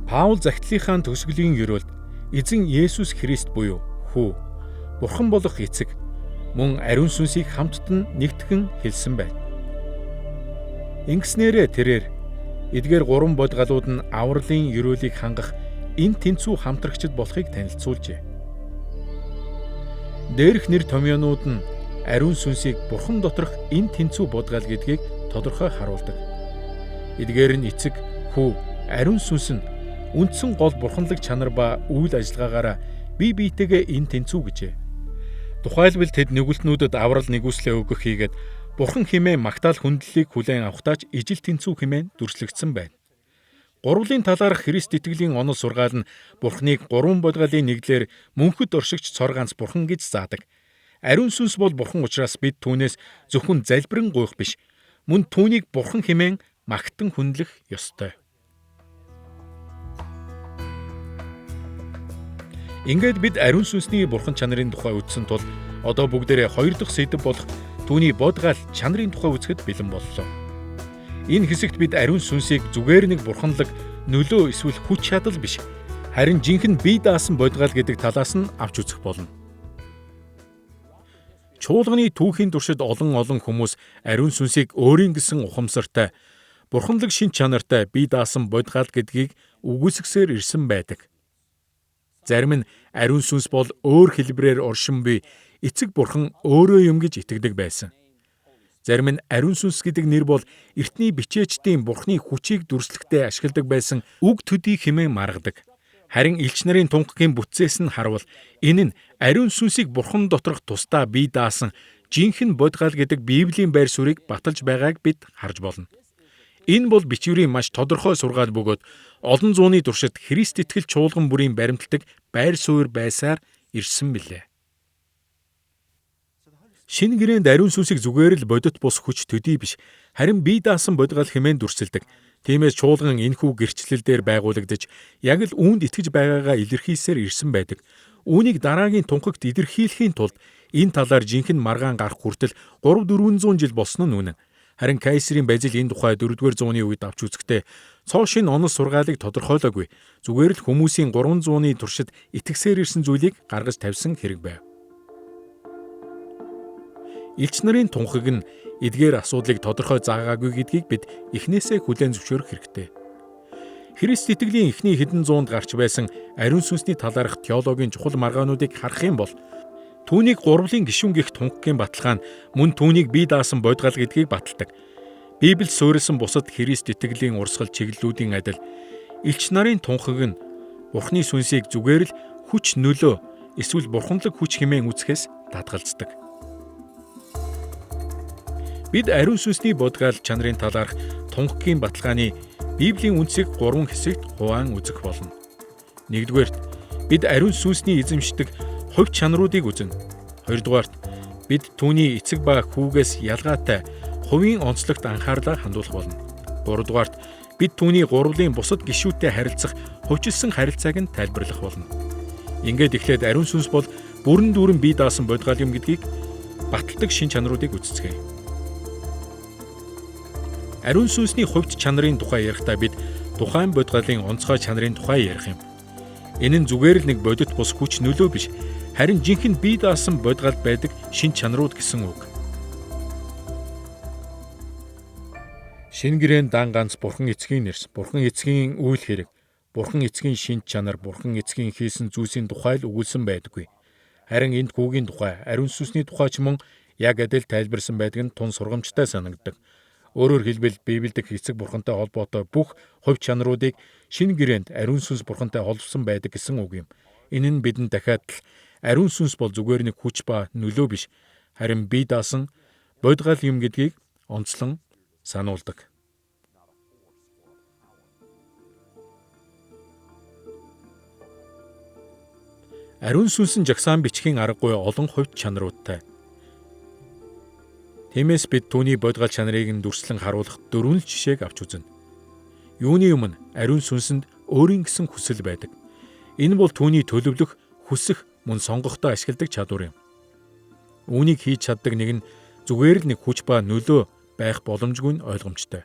D: Паул загтлынхаа төгсгөлийн ёроолд эзэн Есүс Христ буюу хүү, Бурхан болох эцэг, мөн ариун сүнсийг хамтд нь нэгтгэн хэлсэн байна. Ингэснээрээ тэрээр эдгээр гурван бодгалууд нь авралын ёроолыг хангах эн тэнцүү хамтрагчид болохыг танилцуулжээ. Дээрх нэр томьёонууд нь ариун сүнсийг Бурхан доторх эн тэнцүү бодгал гэдгийг тодорхой харуулдаг. Эдгээр нь эцэг, хүү, ариун сүнс нь үндсэн гол бурханлаг чанар ба үйл ажиллагаагаараа бие биетэйгээ эн тэнцүү гэжээ. Тухайлбал тэд нүгэлтнүүдэд аврал нэгүслээ өгөх хийгээд Бурхан хэмээн магтаал хүндлэлийг хүлээн авахтаач ижил тэнцүү хэмээн дүрслэгдсэн байна. Гурвлын талаарх Христ итгэлийн онол сургаал нь Бурханыг гурван бодгалын нэглээр мөнхөд оршигч цор ганц Бурхан гэж заадаг. Ариун сүнс бол Бурхан учраас бид түүнээс зөвхөн залбирэн гуйх биш, мөн түүнийг Бурхан хэмээн магтан хүндлэх ёстой. Ингээд бид ариун сүнсний Бурхан чанарын тухай үзсэн тул одоо бүгдээрээ хоёр дахь сэдэв болох түүний бодгал чанарын тухай үзэхэд бэлэн боллоо. Энэ хэсэгт бид ариун сүнсийг зүгээр нэг бурханлаг нөлөө эсвэл хүч чадал биш, харин жинхэнэ бие даасан бодгал гэдэг талаас нь авч үзэх болно. Чуулганы түүхийн туршид олон хүмүүс ариун сүнсийг өөрийн гэсэн ухамсартай, бурханлаг шин чанартай бие даасан бодгал гэдгийг үгүйсгэсээр ирсэн байдаг. Зарим нь ариун сүнс бол өөр хэлбэрээр оршин буй эцэг Бурхан өөрөө юм гэж итгэдэг байсан. Зарим нь ариун сүнс гэдэг нэр бол эртний бичээчдийн Бурханы хүчийг дүрслэхдээ ашигладаг байсан үг төдий хэмээн маргадаг. Харин элч нарын тунхагийн бүтцээс нь харвал энэ нь ариун сүнсийг Бурхан доторх тусдаа бие даасан жинхэнэ бодгал гэдэг Библийн байр суурийг баталж байгааг бид харж болно. Энэ бол бичвэрийн маш тодорхой сургаал бөгөөд олон зууны туршид Христ итгэл чуулган бүрийн баримтлагдаг байр суурь байсаар ирсэн билээ. Шинэ гэрээнд ариун сүнсийг зүгээр л бодит бус хүч төдий биш, харин бие даасан бодгал хэмээн дүрсэлдэг. Тиймээс чуулган энэхүү гэрчлэл дээр байгуулагдаж, яг л үүнд итгэж байгаагаа илэрхийлсээр ирсэн байдаг. Үүнийг дараагийн тунхагт илэрхийлэхийн тулд энэ талаар жинхэнэ маргаан гарах хүртэл 300-400 жил болсон нь үнэн. Харин Кайсерийн Базил энэ тухай 4-р зууны үед авч үзэхдээ цоо шин онол сургаалыг тодорхойлоогүй. Зүгээр л хүмүүсийн 300-ны туршид итгэсээр ирсэн зүйлийг гаргаж тавьсан хэрэг байв. Элч нарын тунхаг нь эдгээр асуудлыг тодорхой заагаагүй гэдгийг бид эхнээсээ хүлээн зөвшөөрөх хэрэгтэй. Христ итгэлийн эхний хэдэн зуунд гарч байсан ариун сүнсний талаарх теологийн чухал маргаануудыг харах юм бол Түүнийг гурвлын гишүүн гих тунхагийн баталгаа нь мөн түүнийг бие даасан бодгал гэдгийг баталдаг. Библиэд суурилсан бусад Христ итгэлийн урсгал чиглэлүүдийн адил элч нарын тунхаг нь Бурхны сүнсийг зүгээр л хүч нөлөө эсвэл бурханлаг хүч хэмээн үзэхээс дадгалздаг. Бид ариун сүнсний бодгал чанарын талаарх тунхагийн баталгааны Библийн үндсийг 3 хэсэгт хуваан үзэх болно. Нэгдүгээрт бид ариун сүнсний эзэмшдэг хувь чанаруудыг үзнэ. Хоёрдугаарт бид түүний эцэг ба хүүгээс ялгаатай хувийн онцлогт анхаарлаа хандуулах болно. Гуравдугаарт бид түүний гурвлын бусад гишүүтэй харилцах хувьчилсан харилцааг нь тайлбарлах болно. Ингээд эхлээд ариун сүнс бол бүрэн дүүрэн бие даасан бодгал юм гэдгийг баталдаг шин чанаруудыг үздэцгээе. Ариун сүнсний хувьд чанарын тухай ярихдаа бид тухайн бодгалын онцгой чанарын тухай ярих юм. Энэ нь зүгээр л нэг бодит бус хүч нөлөө биш, харин жинхэнэ бие даасан бодгалд байдаг шин чанарууд гэсэн үг. Шинэ гэрээн дан ганц Бурхан эцгийн нэрс, Бурхан эцгийн үйл хэрэг, Бурхан эцгийн шин чанар, Бурхан эцгийн хийсэн зүйлсийн тухай л өгүүлсэн байдаггүй. Харин энд хүүгийн тухай, ариун сүнсний тухай ч мөн яг адил тайлбарсан байдаг нь тун сургамжтай санагддаг. Өөрөөр хэлбэл Библиэд эцэг Бурхантай холбоотой бүх хувь чанаруудыг шинэ гэрээнд ариун сүнс Бурхантай холбосон байдаг гэсэн үг юм. Энэ нь бидэнд дахиад л ариун сүнс бол зүгээр нэг хүч ба нөлөө биш, харин бие даасан бодгал юм гэдгийг онцлон сануулдаг. Ариун сүнс нь жагсаан бичгийн аргагүй олон хувь чанаруудтай. Тиймээс бид түүний бодгал чанарыг нь дүрслэн харуулах 4 жишээг авч үзнэ. Юуны өмнө ариун сүнсэнд өөрийн гэсэн хүсэл байдаг. Энэ бол түүний төлөвлөх, хүсэх, мөн сонгохдоо ашигладаг чадвар юм. Үүнийг хийж чаддаг нэг нь зүгээр л нэг хүч ба нөлөө байх боломжгүй нь ойлгомжтой.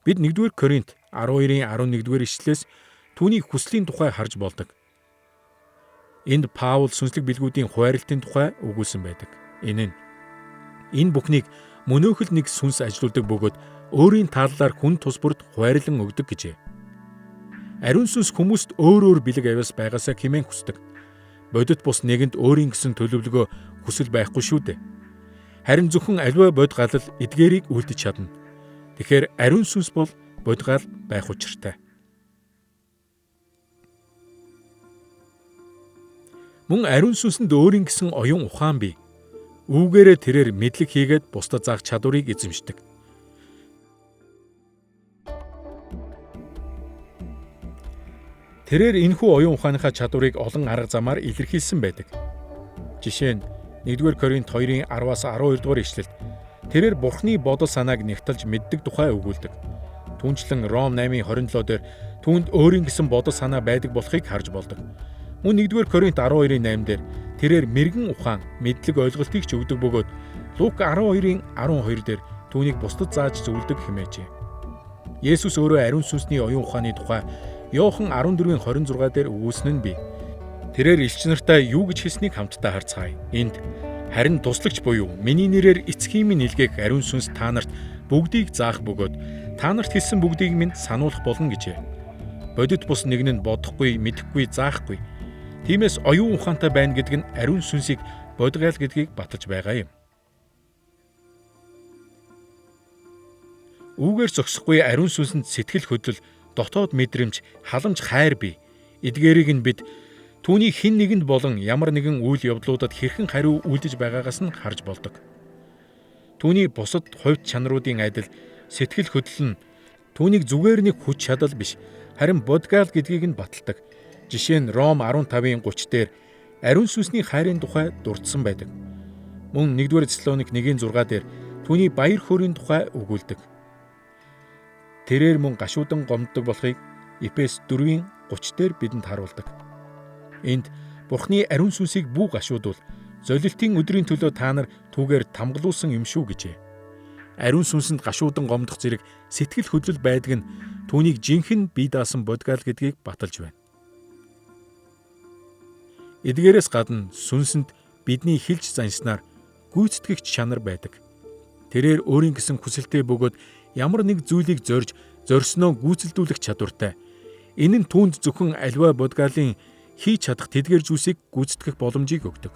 D: Бид 1-р Коринт 12-ийн 11-р ишлэлээс түүний хүслийн тухай харж болдог. Энд Паул сүнслэг билгүүдийн хуваарлтын тухай өгүүлсэн байдаг. Энэ бүхнийг мөнөөхөл нэг сүнс ажилуулдаг бөгөөд өөрийн тааллаар хүн тус бүрд хуваарлан өгдөг гэжээ. Ариун сүнс хүмүүст өөр бэлэг авяас байгаасаа хэмээн хүсдэг. Бодит бус нэгэнд өөрийн гэсэн төлөвлөгөө хүсэл байхгүй шүү дээ. Харин зөвхөн аливаа бодгалал эдгээрийг үлдэж чадна. Тэгэхээр ариун сүнс бол бодгал байх учиртай. Мөн ариун сүнсэнд өөрийн гэсэн оюун ухаан бий. Үүгээрээ тэрээр мэдлэг хийгээд бусдад заах чадварыг эзэмшдэг. Тэрээр энэхүү оюун ухааныхаа чадварыг олон арга замаар илэрхийлсэн байдаг. Жишээ нь 1-р Коринт 2-ын 10-аас 12-р ишлэлд тэрээр Бурхны бодол санааг нэгтэлж мэддэг тухай өгүүлдэг. Түүнчлэн Ром 8:27 дээр түүнд өөрийн гэсэн бодол санаа байдаг болохыг харж болдог. Мөн 1-р Коринт 12-ын 8 дээр тэрээр мэрэгэн ухаан, мэдлэг ойлголтыг ч өгдөг бөгөөд Лук 12-ын 12 дээр түүнийг бусдад зааж зөвлөдөг хэмээжээ. Есүс өөрөө ариун сүнсний оюун ухааны тухай Иохан 14:26 дээр өгүүлсэн нь бий. Тэрээр элч нартай юу гэж хэлснийг хамтдаа харцгаая. Энд харин туслагч буюу миний нэрээр эцгийн минь илгээх ариун сүнс та нарт бүгдийг заах бөгөөд та нарт хэлсэн бүгдийг минь сануулах болно гэжээ. Бодит бус нэг нь бодохгүй, мэдэхгүй, заахгүй. Тиймээс оюун ухаантай байна гэдэг нь ариун сүнсийг бодгал гэдгийг баталж байгаа юм. Үүгээр зогсохгүй ариун сүнсэнд сэтгэл хөдлөл, дотоод мэдрэмж, халамж, хайр бий. Эдгээрийг нь бид түүний хэн нэгэнд болон ямар нэгэн үйл явдлуудад хэрхэн хариу үйлдэж байгаагаас нь харж болдог. Түүний бусад хувьд чанаруудын адил сэтгэл хөдлөл нь түүнийг зүгээр нэг хүч чадал биш, харин бодгал гэдгийг нь баталдаг. Жишээ нь Ром 15:30 дээр ариун сүнсний хайрын тухай дурдсан байдаг. Мөн 1-р Тесалоник 1:6 дээр түүний баяр хөөрийн тухай өгүүлдэг. Тэрээр мөн гашуудан гомддог болохыг Эфес 4:30 дээр бидэнд харуулдаг. Энд Бурхны ариун сүнсийг бүү гашуудвал золилтын өдрийн төлөө та нар түүгээр тамгалуулсан юм шүү гэжээ. Ариун сүнсэнд гашуудан гомдох зэрэг сэтгэл хөдлөл байдаг нь түүнийг жинхэнэ бие даасан бодгал гэдгийг баталж байна. Эдгээрээс гадна сүнсэнд бидний хэлж занснаар гүйцэтгэгч чанар байдаг. Тэрээр өөрийн гэсэн хүсэлтэй бөгөөд ямар нэг зүйлийг зорьсноо гүйцэлдүүлэх чадвартай. Энэ нь түүнд зөвхөн аливаа бодгалын хийж чадах тэдгээр зүйлсийг гүйцэтгэх боломжийг өгдөг.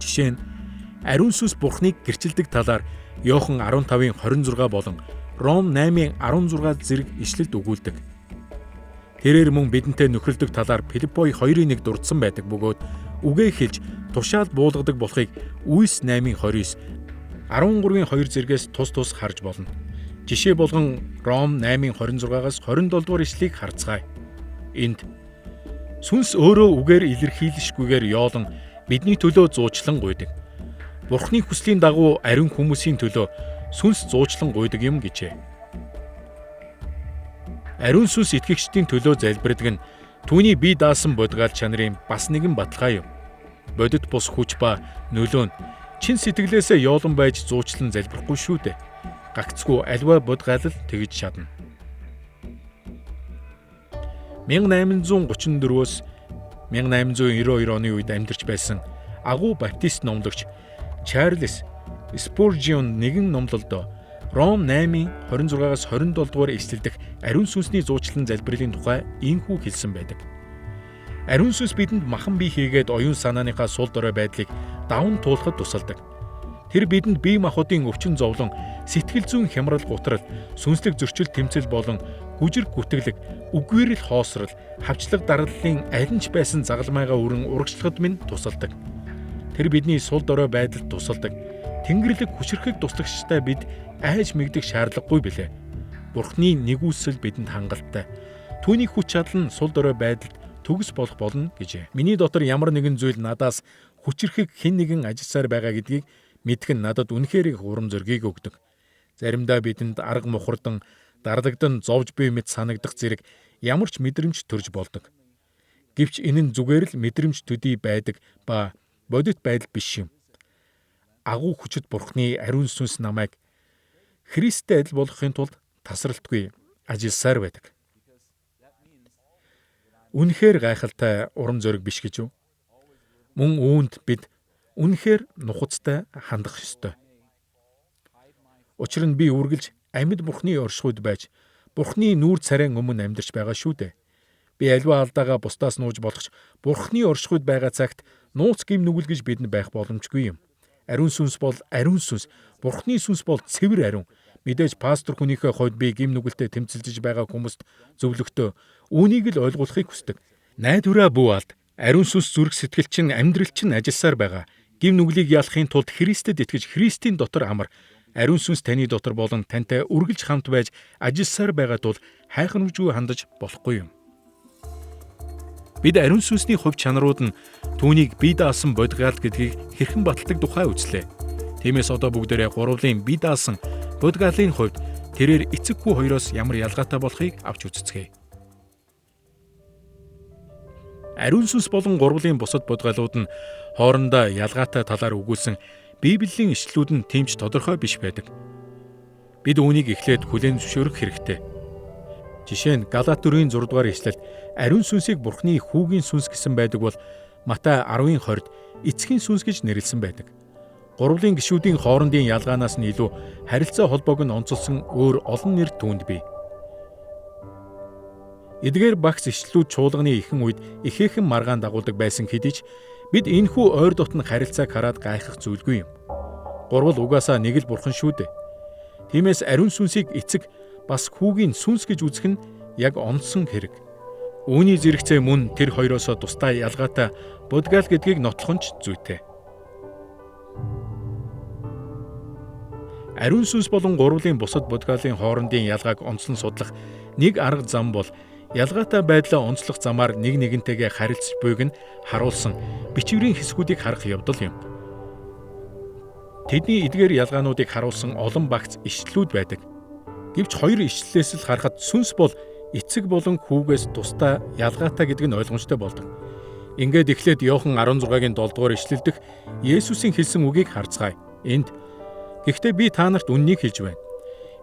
D: Жишээ нь ариун сүнс Бурхныг гэрчилдэг талаар Иохан 15:26 болон Ром 8:16 зэрэг ишлэлд өгүүлдэг. Тэрээр мөн бидэнтэй нөхрөлдөг талаар Филиппой 2:1 дурдсан байдаг бөгөөд үгээ хэлж тушаал буулгадаг болохыг Үйлс 8:29, 13:2 зэрэгээс тус харж болно. Жишээ болгон Ром 8:26-аас 27 дугаар ишлэгийг харцгаая. Энд сүнс өөрөө үгээр илэрхийлшгүйгээр яолон бидний төлөө зуучлан гуйдаг. Бурхны хүслийн дагуу ариун хүмүүсийн төлөө сүнс зуучлан гуйдаг юм гэжээ. Ариун сүнс итгэгчдийн төлөө залбирдаг нь түүний бие даасан бодгаал чанарын бас нэгэн баталгаа юм. Бодит бус хүч ба нөлөө нь чин сэтгэлээсээ яолон байж зуучлан залбирахгүй шүү дээ. Гагцгүй аливаа бодгаал л тэгж чадна. 1834-өөс 1892 оны үед амьдарч байсан агуу баптист номлогч Чарльз Спуржион нэгэн номлолд Ром 8:26-аас 27 дугаар эшлэлдэх ариун сүнсний зуучлан залбирлын тухай ийхүү хэлсэн байдаг. Ариун сүнс бидэнд махан бие хийгээд оюун санааныхаа сул дорой байдлыг даван туулахад тусалдаг. Тэр бидэнд бие махбодын өвчин зовлон, сэтгэл зүйн хямрал гутрал, сүнслэг зөрчил тэмцэл болон гүжир гүтгэлэг, үгээр л хоосрол, хавчлаг дардлалын аль нь ч байсан загалмайгаа өрн урагшлахад минь тусалдаг. Тэр бидний сул дорой байдалд тусалдаг. Тэнгэрлэг хүчрхэг туслагчтай бид айж мэгдэх шаардлагагүй билээ. Бурхны нэгүсэл бидэнд хангалттай. Түүний хүч чадал нь сул дорой байдалд төгс болох болно гэжээ. Миний дотор ямар нэгэн зүйл надаас хүчрхэг хэн нэгэн ажилласаар байгаа гэдгийг мэдэх нь надад үнэхээр их урам зориг өгдөг. Заримдаа бидэнд арга мухардан, дарлагдсан зовж буй мэт санагдах зэрэг ямар ч мэдрэмж төрж болдог. Гэвч энэ нь зүгээр л мэдрэмж төдий байдаг ба бодит байдал биш юм. Агуу хүчит Бурхны ариун сүнс намайг Христтэй адил болгохын тулд тасралтгүй ажилласаар байдаг. Үнэхээр гайхалтай урам зориг биш гэж юу? Мөн үүнд бид үнэхээр нухацтай хандах ёстой. Учир нь би үргэлж амьд Бурхны оршихуйд байж Бурхны нүүр царайн өмнө амьдарч байгаа шүү дээ. Би аливаа алдаагаа бусдаас нууж болох ч Бурхны оршихуйд байгаа цагт нууц гим нүгэл гэж бидэнд байх боломжгүй юм. Ариун сүнс бол ариун сүнс, Бурхны сүнс бол цэвэр ариун. Мэдээж пастор хүнийхээ хувьд би гим нүгэлтэй тэмцэлж байгаа хүмүүст зөвлөхдөө үүнийг л ойлгуулахыг хүсдэг. Найдвараа бүү алд. Ариун сүнс зүрх сэтгэл чинь амьдрал чинь ажилласаар байгаа. Гим нүглийг ялахын тулд Христэд итгэж Христийн дотор амар. Ариун сүнс таны дотор болон тантай үргэлж хамт байж ажилласаар байгаа тул хайханвжгүй хандаж болохгүй юм. Бид ариун сүнсний хувь чанарууд нь түүнийг бие даасан бодгаал гэдгийг хэрхэн баталдаг тухай үзлээ. Тиймээс одоо бүгдээрээ гурвын бие даасан бодгаалын хувьд тэрээр эцэггүй хоёроос ямар ялгаатай болохыг авч үзцгээе. Ариун сүнс болон гурвын бусад бодгаалууд нь хоорондоо ялгаатай талаар өгүүлсэн Библийн ишлэлүүд нь тэмч тодорхой биш байдаг. Бид үүнийг эхлээд хүлээн зөвшөөрөх хэрэгтэй. Жишээ нь Галаат 4-ийн 6 дугаар ишлэлд ариун сүнсийг Бурхны хүүгийн сүнс гэсэн байдаг бол Матай 10-20-д эцгийн сүнс гэж нэрлсэн байдаг. Гурвын гишүүдийн хоорондын ялгаанаас нь илүү харилцаа холбоог нь онцолсон өөр олон нэр түүнд бий. Эдгээр багц ишлэлүүд чуулганы ихэнх үед ихээхэн маргаан дагуулдаг байсан хэдий ч бид энэхүү ойр дотн харилцааг хараад гайхах зүйлгүй юм. Гурвал угаасаа нэг л Бурхан шүү дээ. Тиймээс ариун сүнсийг эцэг бас хүүгийн сүнс гэж үзэх нь яг онцсон хэрэг. Үүний зэрэгцээ мөн тэр хоёроосоо тусдаа ялгаатай бодгаал гэдгийг нотлох нь ч зүйтэй. Ариун сүнс болон гурвын бусад бодгаалын хоорондын ялгааг онцлон судлах нэг арга зам бол ялгаатай байдлаа онцлох замаар нэг нэгнтэйгээ харилцаж буйг нь харуулсан бичвэрийн хэсгүүдийг харах явдал юм. Тэдний эдгээр ялгаануудыг харуулсан олон багц ишлэлүүд байдаг. Гэвч хоёр ишлэлээс л харахад сүнс бол эцэг болон хүүгээс тусдаа ялгаатай гэдэг нь ойлгомжтой болдог. Ингээд эхлээд Иохан 16-гийн 7 дугаар ишлэлдэх Есүсийн хэлсэн үгийг харцгаая. Энд "Гэхдээ би та нарт үннийг хэлж байна.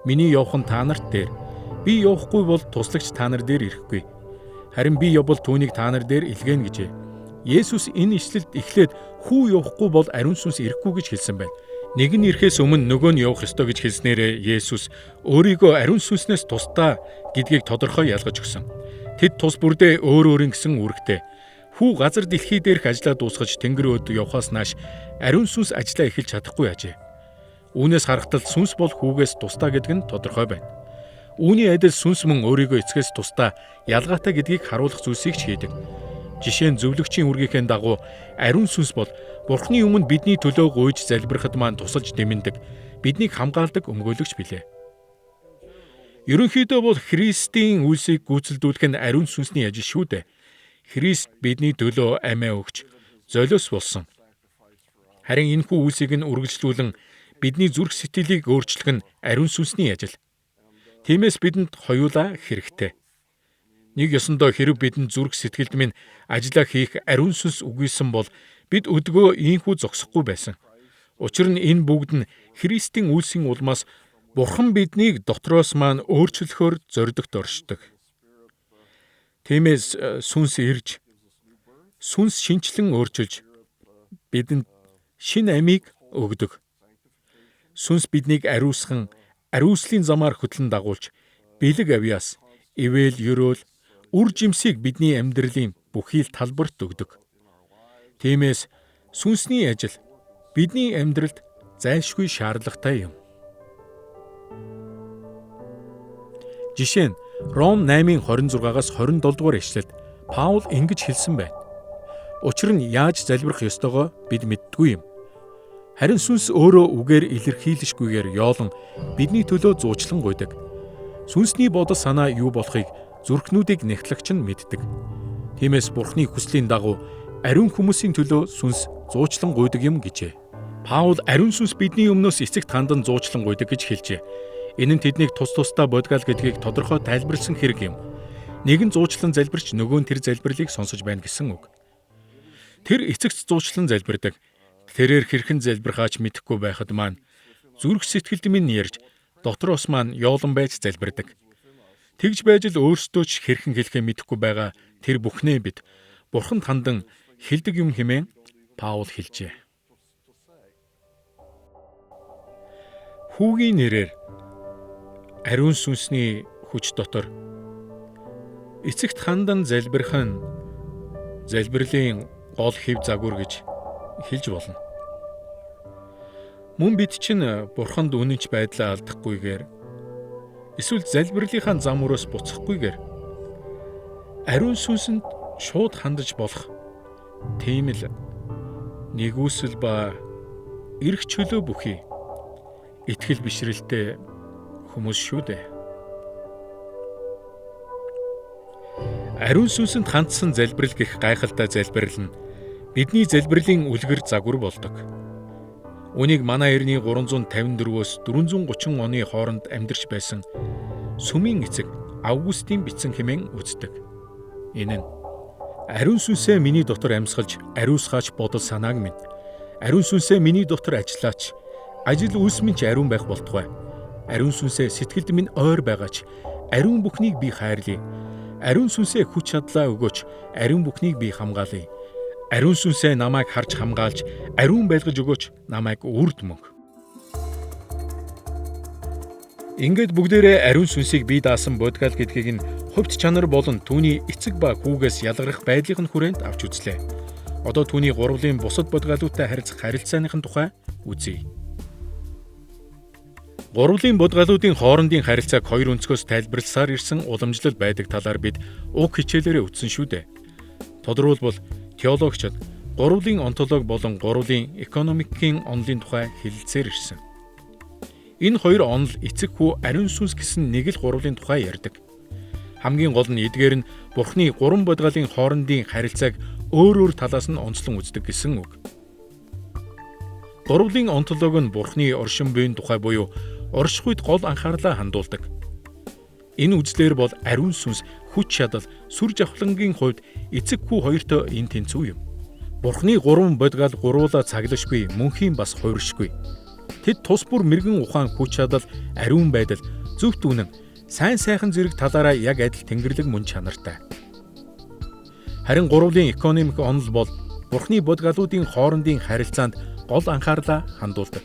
D: Миний явах нь та нарт дээр. Би явахгүй бол туслагч та нар дээр ирэхгүй. Харин би явбал түүнийг та нар дээр илгээнэ" гэжээ. Есүс энэ ишлэлд эхлээд хүү явахгүй бол ариун сүнс ирэхгүй гэж хэлсэн байна. Нэг нь ирэхээс өмнө нөгөө нь явах ёстой гэж хэлснээрээ Есүс өөрийгөө ариун сүнснээс тусдаа гэдгийг тодорхой ялгаж өгсөн. Тэд тус бүрдээ өөр өөрийн гэсэн үүрэгтэй. Хүү газар дэлхий дээрх ажлаа дуусгаж тэнгэр өөд явхаас нааш ариун сүнс ажлаа эхэлж чадахгүй ажээ. Үүнээс харахад сүнс бол хүүгээс тусдаа гэдэг нь тодорхой байна. Үүний адил сүнс мөн өөрийгөө эцгээс тусдаа ялгаатай гэдгийг харуулах зүйлсийг ч хийдэг. Жишээ нь зөвлөгчийн үргийнхээ дагуу ариун сүнс бол Бурхны өмнө бидний төлөө гуйж залбирахад маань тусалж дэмэндэг, биднийг хамгаалдаг өмгөөлөгч билээ. Ерөнхийдөө бол Христийн үйлсийг гүйцэлдүүлэх нь ариун сүнсний ажил шүү дээ. Христ бидний төлөө амиа өгч золиос болсон. Харин энэхүү үйлсийг нь үргэлжлүүлэн бидний зүрх сэтгэлийг өөрчлөх нь ариун сүнсний ажил. Тиймээс бидэнд хоёулаа хэрэгтэй. Нэг ёсондоо хэрэг бидэнд зүрх сэтгэлд минь ажиллаа хийх ариун сүнс үгүйсэн бол бид өдгөө ийхүү зогсохгүй байсан. Учир нь энэ бүгд нь Христийн үйлсийн улмаас Бурхан биднийг дотроос маань өөрчлөхөөр зоригт оршдог. Тиймээс сүнс ирж, сүнс шинчлэн өөрчилж бидэнд шинэ амийг өгдөг. Сүнс биднийг ариусган, ариуслын замаар хөтлөн дагуулж, бэлэг авьяас, ивэл ёроол, үр жимсийг бидний амьдралын бүхий л талбарт өгдөг. Тиймээс сүнсний ажил бидний амьдралд зайлшгүй шаардлагатай юм. Жишээ нь Ром 8:26-аас 27 дугаар эшлэлд Паул ингэж хэлсэн байна. Учир нь яаж залбирах ёстойгоо бид мэддгүй юм. Харин сүнс өөрөө үгээр илэрхийлэшгүйгээр ёолон бидний төлөө зуучлан гуйдаг. Сүнсний бодол санаа юу болохыг зүрхнүүдийг нягтлагч нь мэддэг. Тиймээс Бурхны хүслийн дагуу ариун хүмүүсийн төлөө сүнс зуучлан гуйдаг юм гэжээ. Паул ариун сүнс бидний өмнөөс эцэгт хандан зуучлан гуйдаг гэж хэлжээ. Энэ нь тэднийг тус тусдаа бодгаал гэдгийг тодорхой тайлбарлсан хэрэг юм. Нэгэн зуучлан залбирч нөгөө нь тэр залбирлыг сонсож байна гэсэн үг. Тэр эцэгт зуучлан залбирдаг. Тэрээр хэрхэн залбирхаач мэдэхгүй байхад маань зүрх сэтгэлд минь ярьж дотроос маань ёолон байж залбирдаг. Тэгж байж л өөрсдөө ч хэрхэн хэлэхээ мэдэхгүй байгаа тэр бүхнээ бид Бурханд хандан хэлдэг юм хэмээн Паул хэлжээ. Хүүгийн нэрээр ариун сүнсний хүч дотор эцэгт хандан залбирх нь залбирлын гол хэв загвар гэж хэлж болно. Мөн бид чинь Бурханд үнэнч байдлаа алдахгүйгээр эсвэл залбирлынхаа зам өрөөс буцахгүйгээр ариун сүнсэнд шууд хандаж болох тийм л нэгүсэл ба эрх чөлөө бүхий итгэл бишрэлтэй хүмүүс шүү дээ. Ариун сүнсэнд хандсан залбирал гэх гайхалтай залбирал нь бидний залбирлын үлгэр загвар болдог. Үүнийг манай эртний 354-өөс 430 оны хооронд амьдарч байсан сүмийн эцэг Августин бичсэн хэмээн үздэг. Энэ нь ариун сүнсээ миний дотор амьсгалж ариусгаач бодол санааг минь. Ариун сүнсээ миний дотор ажиллаач. Ажил үйлс минь ч ариун байх болтугай. Ариун сүнсээ сэтгэлд минь ойр байгаач. Ариун бүхнийг би хайрлая. Ариун сүнсээ хүч чадлаа өгөөч. Ариун бүхнийг би хамгаалъя. Ариун сүнсээ намайг харж хамгаалж, ариун байлгаж өгөөч. Намайг үрд мөнх. Ингээд бүгдээрээ ариун сүнсийг бие даасан бодгаал гэдгийг нь хувьд чанар болон түүний эцэг ба хүүгээс ялгарх байдлын хүрээнд авч үзлээ. Одоо түүний гурвын бусад бодгаалуудтай харилцах харилцааныхын тухай үзье. Гурвын бодгаалуудын хоорондын харилцааг хоёр өнцгөөс тайлбарласаар ирсэн уламжлал байдаг талаар бид уг хичээлээрээ үзсэн шүү дээ. Тодорхойлбол теологчид гурвын онтолог болон гурвын экономикийн онолын тухай хэлэлцээр ирсэн. Энэ хоёр онол эцэг хүү ариун сүнс гэсэн нэг л гурвын тухай ярьдаг. Хамгийн гол нь эдгээр нь Бурхны гурван бодгаалын хоорондын харилцааг өөр талаас нь онцлон үздэг гэсэн үг. Гурвын онтолог нь Бурхны оршин буйн тухай буюу оршихуйд гол анхаарлаа хандуулдаг. Энэ үзлэр бол ариун сүнс хүч чадал сүр жавхлангийн хувьд эцэг хүү хоёртой энэ тэнцүү юм. Бурхны гурван бодгаал гуруула цаглашгүй, мөнхийн бас хувиршгүй. Тэд тус бүр мэрэгэн ухаан хүч чадал, ариун байдал, зөвхт үнэн, сайн сайхан зэрэг талаараа яг адил тэнгэрлэг мөн чанартай. Харин гурвын экономик онол бол Бурхны бодгаалуудын хоорондын харилцаанд гол анхаарлаа хандуулдаг.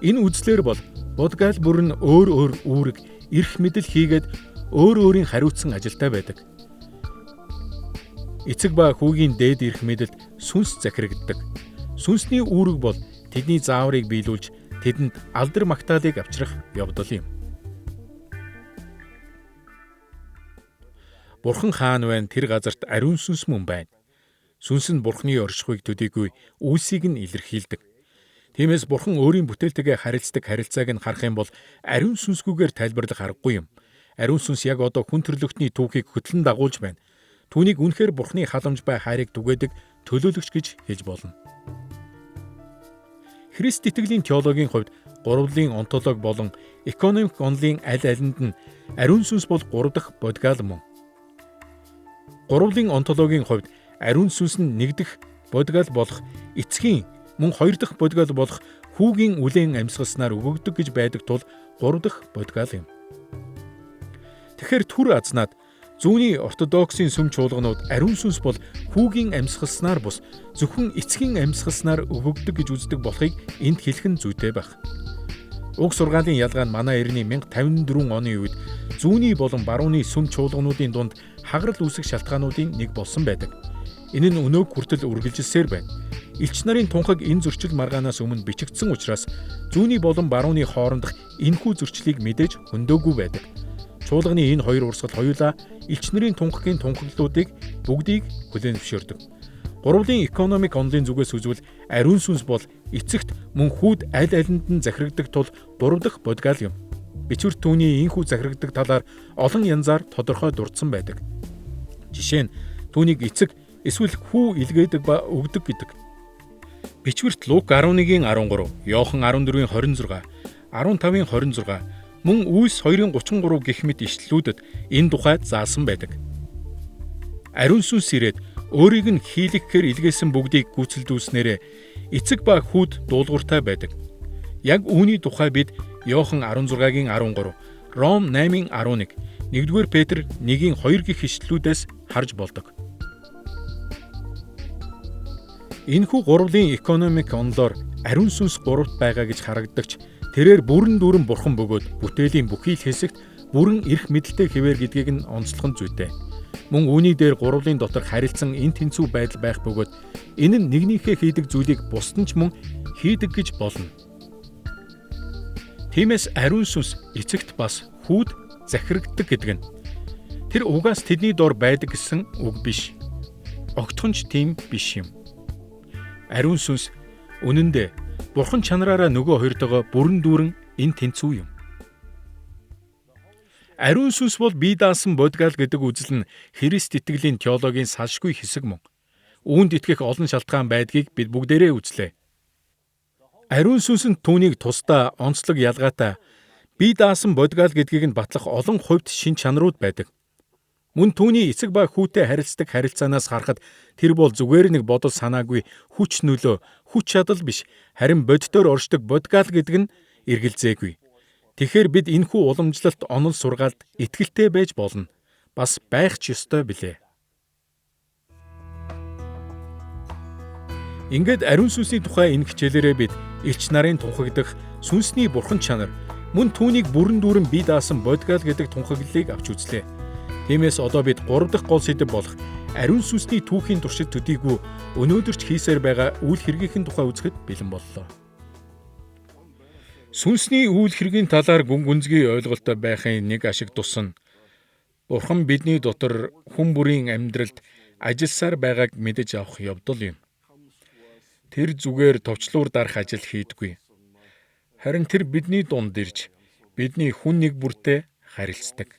D: Энэ үзлэр бол бодгаал бүр нь өөр үүрэг, эрх мэдэл хийгээд өөр өөрийн хариуцсан ажилтай байдаг. эцэг ба хүүгийн дээд эрх мэдэлд сүнс захирагддаг. Сүнсний үүрэг бол тэдний зааврыг биелүүлж тэдэнд алдар магтаалыг авчрах явдал юм. Бурхан хаан байна, тэр газарт ариун сүнс мөн байна. Сүнс нь Бурханы оршихуйг төдийгүй үүсийг нь илэрхийлдэг. Тиймээс Бурхан өөрийн бүтээлтэйгээ харилцдаг харилцааг нь харах юм бол ариун сүнсгүйгээр тайлбарлах аргагүй юм. Ариун сүнс яг одоо хүн төрлөختний түүхийг хөтлөн дагуулж байна. Түүнийг үнэхээр Бурханы халамж бай хайрыг түгээдэг төлөөлөгч гэж хэлж болно. Христ итгэлийн теологийн хувьд гурвлын онтологи болон экономик онолын аль алинд нь ариун сүнс бол 3 дахь бодгал мөн. Гурвлын онтологийн хувьд ариун сүнс нь 1 дахь бодгал болох эцгийн мөн 2 дахь бодгал болох хүүгийн үлэн амьсгалснаар өгөгдөг гэж байдаг тул 3 дахь бодгал юм. Тэгэхээр түр азнаад зүүнний ортодоксийн сүм чуулганууд ариун сүнс бол хүүгийн амьсгалснаар бус зөвхөн эцгийн амьсгалснаар өгөгдөг гэж үздэг болохыг энд хэлэх нь зүйтэй байх. Уг сургаалын ялгаа нь манай эртний 1054 оны үед зүүнний болон барууны сүм чуулгануудын дунд хагарал үүсэх шалтгаануудын нэг болсон байдаг. Энэ нь өнөөг хүртэл үргэлжилсээр байна. Элч нарын тунхаг энэ зөрчил маргаанаас өмнө бичигдсэн учраас зүүнний болон барууны хоорондох энэхүү зөрчлийг мэдээж хөндөөгүй байдаг. Чуулганы энэ хоёр урсгал хоёулаа элч нарын тунхагийн тунхаглалуудыг бүгдийг хүлээн зөвшөөрдөг. Гурвлын экономик онолын зүгээс үзвэл ариун сүнс бол эцэгт мөн хүүд аль алинд нь захирагддаг тул 3 дахь бодгал юм. Бичвэрт түүний энэхүү захирагддаг талаар олон янзаар тодорхой дурдсан байдаг. Жишээ нь түүнийг эцэг эсвэл хүү илгээдэг ба өгдөг гэдэг. Бичвэрт Лук 11-ийн 13, Иохан 14-ийн 26, 15-ийн 26 мөн Үлс 2-33 гэх мэт ишлэлүүдэд энэ тухайд заасан байдаг. Ариун сүнс ирээд өөрийг нь хийлгэхээр илгээсэн бүгдийг гүйцэлдүүлснээрээ эцэг ба хүүд дуулууртай байдаг. Яг үүний тухай бид Иохан 16-гийн 13, Ром 8-ийн 11, 1-р Петр 1-ийн 2 гэх ишлэлүүдээс харж болдог. Энэхүү гурвлын экономик онолоор ариун сүнс 3-т байгаа гэж харагдагч тэрээр бүрэн дүүрэн бурхан бөгөөд бүтээлийн бүхий л хэсэгт бүрэн эрх мэдэлтэй хэвээр гэдгийг нь онцлох нь зүйтэй. Мөн үүний дээр гурвлын дотор харилцан эн тэнцүү байдал байх бөгөөд энэ нь нэгнийхээ хийдэг зүйлийг бусд нь ч мөн хийдэг гэж болно. Тиймээс ариун сүнс эцэгт бас хүүд захирагддаг гэдэг нь тэр угаас тэдний дор байдаг гэсэн үг биш. Огтхон ч тийм биш юм. Ариун сүнс үнэн дээр Бурхан чанараараа нөгөө хоёртойгоо бүрэн дүүрэн эн тэнцүү юм. Ариун сүнс бол бие даасан бодгал гэдэг үзэл нь Христ итгэлийн теологийн салшгүй хэсэг мөн. Үүнд итгэх олон шалтгаан байдгийг бид бүгдээрээ үзлээ. Ариун сүнс нь түүнийг тусдаа онцлог ялгаатай бие даасан бодгал гэдгийг нь батлах олон хувьд шин чанарууд байдаг. Мөн түүний эцэг ба хүүтэй харилцдаг харилцаанаас харахад тэр бол зүгээр нэг бодол санаагүй хүч нөлөө, хүч чадал биш, харин боддоор оршдог бодгал гэдэг нь эргэлзээгүй. Тэгэхээр бид энэхүү уламжлалт онол сургаалд итгэлтэй байж болно. Бас байх ч ёстой билээ. Ингээд ариун сүнсний тухай энэ хичээлээрээ бид элч нарын тунхагдах сүнсний бурхан чанар, мөн түүнийг бүрэн дүүрэн бие даасан бодгал гэдэг тунхаглалыг авч үзлээ. Тиймээс одоо бид 3 дахь гол сэдэв болох ариун сүнсний түүхийн туршид төдийгүй өнөөдөр ч хийсээр байгаа үйл хэргийн тухай үзэхэд бэлэн боллоо. Сүнсний үйл хэргийн талаар гүн гүнзгий ойлголттой байхын нэг ашиг тус нь Бурхан бидний дотор хүн бүрийн амьдралд ажилласаар байгааг мэдэж авах явдал юм. Тэр зүгээр товчлуур дарах ажил хийдэггүй. Харин тэр бидний дунд ирж бидний хүн нэг бүртээ харилцдаг.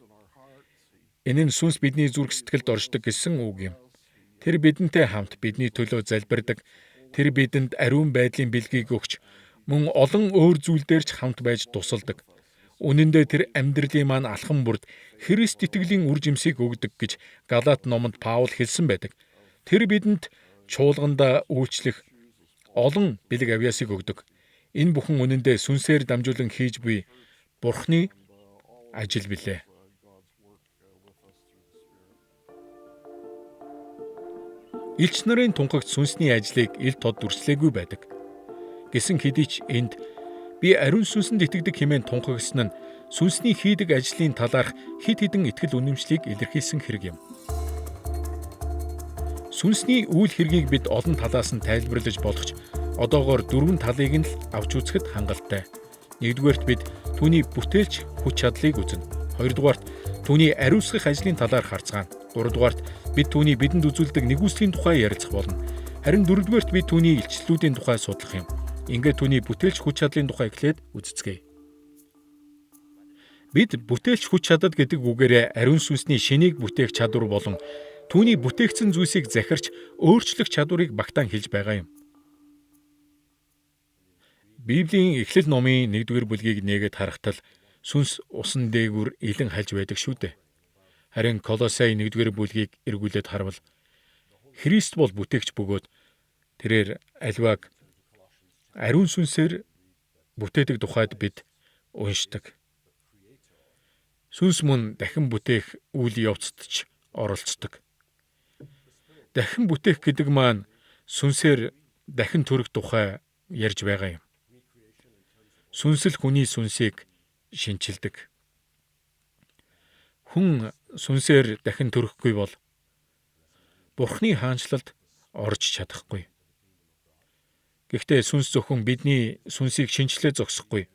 D: Энэ нь сүнс бидний зүрх сэтгэлд оршдог гэсэн үг юм. Тэр бидэнтэй хамт бидний төлөө залбирдаг. Тэр бидэнд ариун байдлын бэлгийг өгч мөн олон өөр зүйлдер ч хамт байж тусалдаг. Үнэн дээр тэр амьдралын маань алхам бүрд Христ итгэлийн үр жимсийг өгдөг гэж Галаат номонд Паул хэлсэн байдаг. Тэр бидэнд чуулгандаа үйлчлэх олон бэлэг авьяасыг өгдөг. Энэ бүхэн үнэн дээр сүнсээр дамжуулан хийж буй Бурхны ажил билээ. Элч нарын тунхагт сүнсний ажлыг ил тод дүрслээгүй байдаг. Гэсэн хэдий ч энд би ариун сүнсэнд итгэдэг хэмээн тунхагсан нь сүнсний хийдэг ажлын талаарх хэд хэдэн итгэл үнэмшлийг илэрхийлсэн хэрэг юм. Сүнсний үйл хэргийг бид олон талаас нь тайлбарлаж болох ч одоогоор 4 талыг нь л авч үзэхэд хангалттай. Нэгдүгээрт бид түүний бүтээлч хүч чадлыг үзнэ. Хоёрдугаарт түүний ариусгах ажлын талаар харцгаана. Гуравдугаарт бид түүний бидэнд үзүүлдэг нэгүслийн тухай ярилцах болно. Харин дөрөвдүгээрт бид түүний илчлэлүүдийн тухай судлах юм. Ингээд түүний бүтээлч хүч чадлын тухай эхлээд үздэцгээе. Бид бүтээлч хүч чадал гэдэг үгээрээ ариун сүнсний шинийг бүтээх чадвар болон түүний бүтээгдсэн зүйлсийг захирч өөрчлөх чадварыг багтаан хэлж байгаа юм. Библийн Эхлэл номын 1-р бүлгийг нээгээд харахтал сүнс усан дээгүр илэн хальж байдаг шүү дээ. Харин Колосай 1-р бүлгийг эргүүлээд харвал Христ бол бүтээгч бөгөөд тэрээр аливааг ариун сүнсээр бүтээдэг тухайд бид уншдаг. Сүнс мөн дахин бүтээх үйл явцад ч оролцдог. Дахин бүтээх гэдэг маань сүнсээр дахин төрөх тухай ярьж байгаа юм. Сүнсэл хүний сүнсийг шинчилдэг. Хүн сүнсээр дахин төрөхгүй бол Бурхны хаанчлалд орж чадахгүй. Гэхдээ сүнс зөвхөн бидний сүнсийг шинчлээ зогсохгүй.